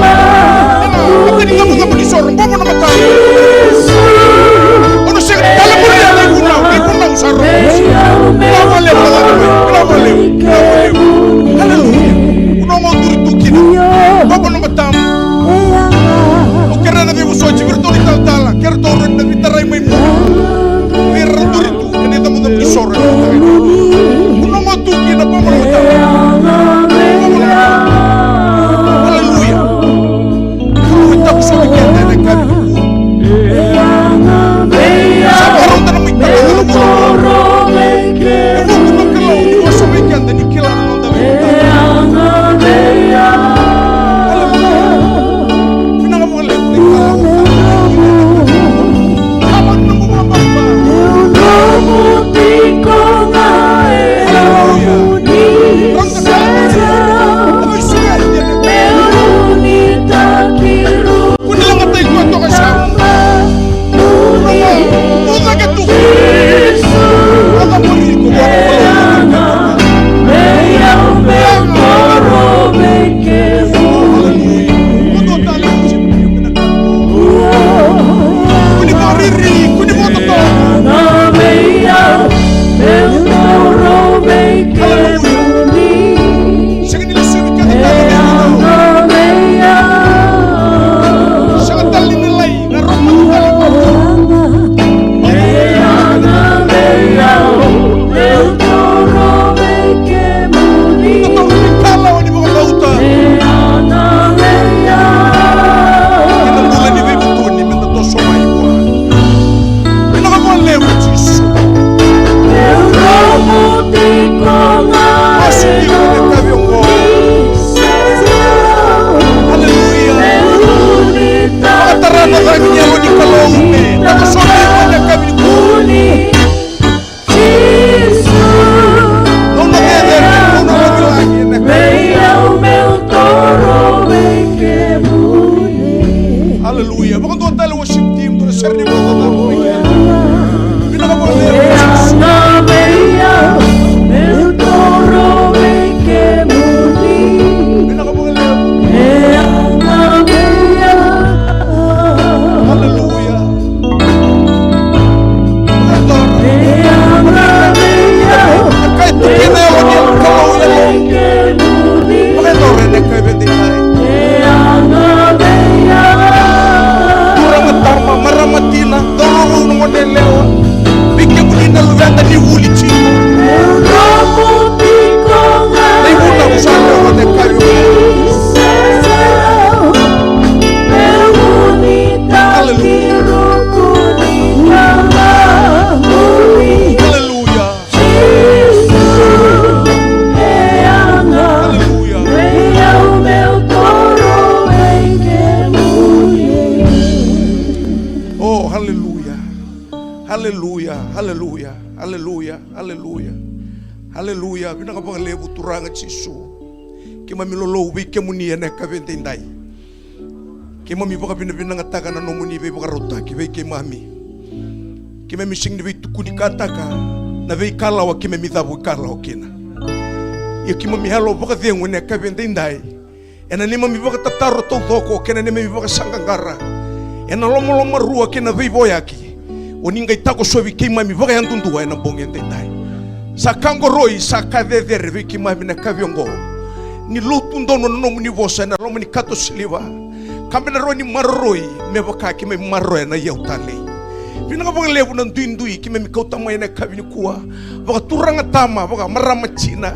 haleluya. Haleluya, bina ka lebu turanga Jesu. Ke mami lolo wi ke muni ene ka vendendai. Ke mami baka bina ngataga na no muni be baka rota ke be ke mami. Ke mami sing de tukuni kataka na be kala wa ke mami dabu kala o kena. Ia ke mami halo baka vengu ne ka vendendai. Ena ni mami baka tataro to thoko kena ni mami baka sangangara. Ena lomo rua kena be boyaki. Oninga itako sobi ke mami baka yandundua ena bongendendai. Sakango roi sakadedere viki mami na kavyongo ni lutu ndono no muni vosa na lomo ni kato siliva kamena roi ni maroi me baka ki me maroi na yautale vina ka lebu na ndui ki me kauta mai na kavini kuwa baka turanga tama baka marama china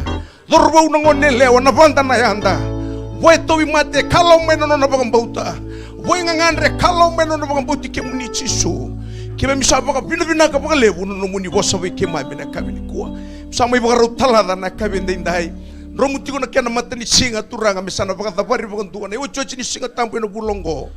dorba una ngone lewa na banda na yanda voi towi mate kalau meno na baka bauta voi ngangandre kalau meno na baka bauti ke muni chisu kime misa baka bina ka baka lebu no muni vosa we ke mami na kavini kuwa sama ibu karo talada na kabende indai romu tiko na kena mata ni singa turanga misana baka tabari baka tuan e ocho ni singa tampu na bulongo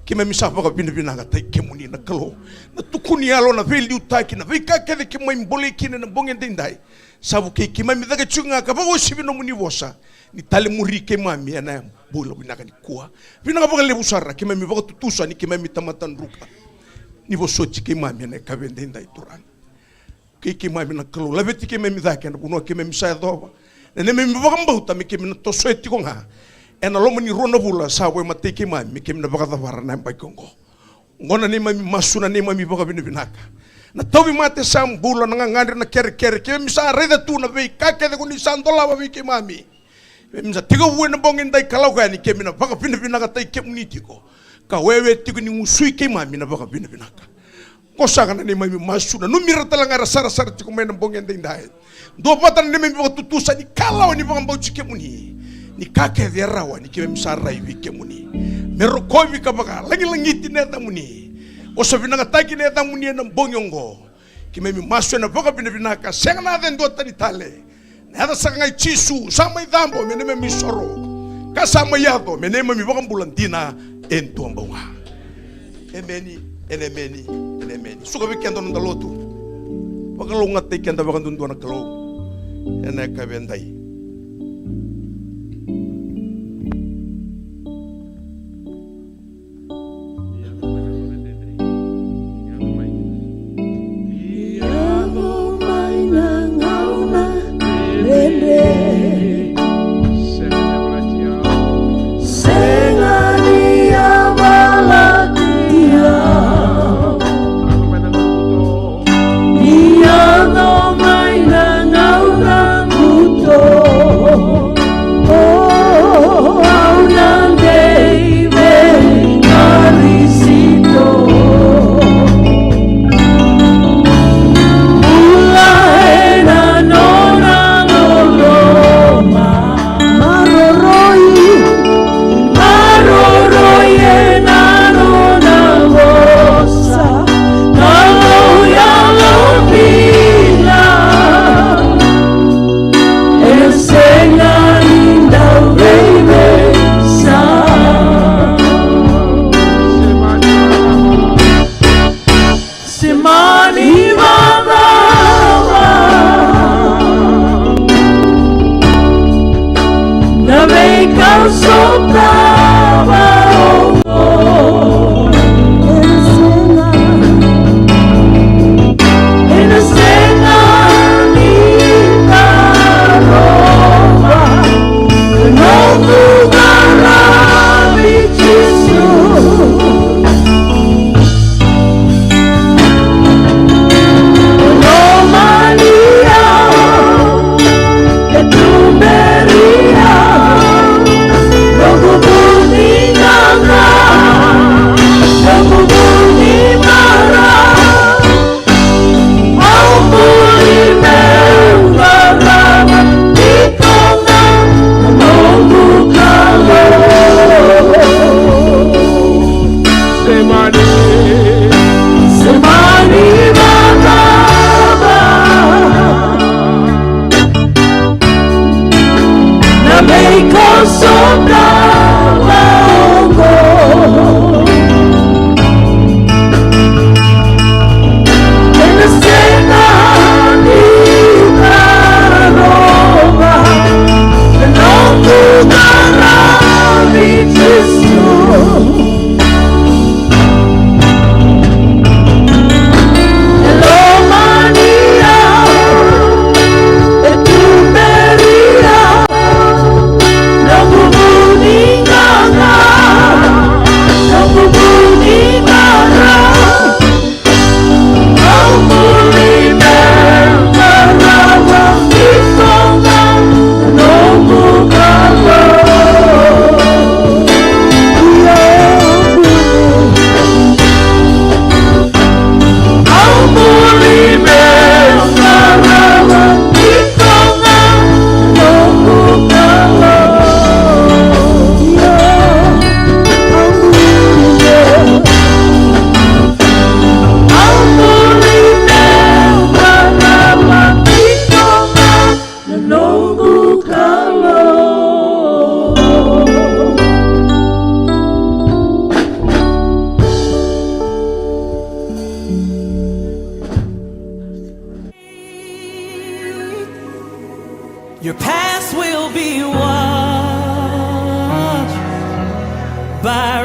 kime misa baka bina ka tai kemuni na kalo na tukuni alo na veli utaki na vika kede kime mbole kine na bongende indai sabu ke kime mi daga chunga ka baka osibi no muni vosa ni tale muri ke mami na bula bina ka ni kuwa bina ka baka lebu sara kime mi baka tutusa ni kime mi tamatan ruka ni vosochi ke mami na kabende indai turanga ke mami na kalo labeti ke memi dake na kuno ke memi sa doba na ne memi baka mbauta mi ke mena to sweti ko nga ena lomo ni rona bula sa we mate ke mami ke mena baka davara na mbai kongo ngona ni mami masuna ni mami baka binaka na tobi mate sam bula na ngandre na ker ke memi sa reda tu na be ka ke de kuni sandola ba ke mami memi sa tiga we na bongin dai kalau ka ni ke mena baka binaka tai ke munitiko ka wewe tiko ni musui ke mami na baka binaka kosanga ni mami masuna numira talanga sara tiko mena bongende indai do patan ni mami tutusa ni kala ni banga bauchi ke muni ni kake derawa ni ke msara ibi ke muni mero kovi ka baka langi tineta muni osovina ngataki neta muni na bonyongo ke mami masuna baka bina ka senga na den do tani tale na ada sanga chisu sama idambo mene mami soro ka sama yado mene mami baka bulantina ento ambonga emeni elemeni suka weekend on the lotu bakalong at take and the wagon do na kalo and I kabendai Maria, Your past will be washed by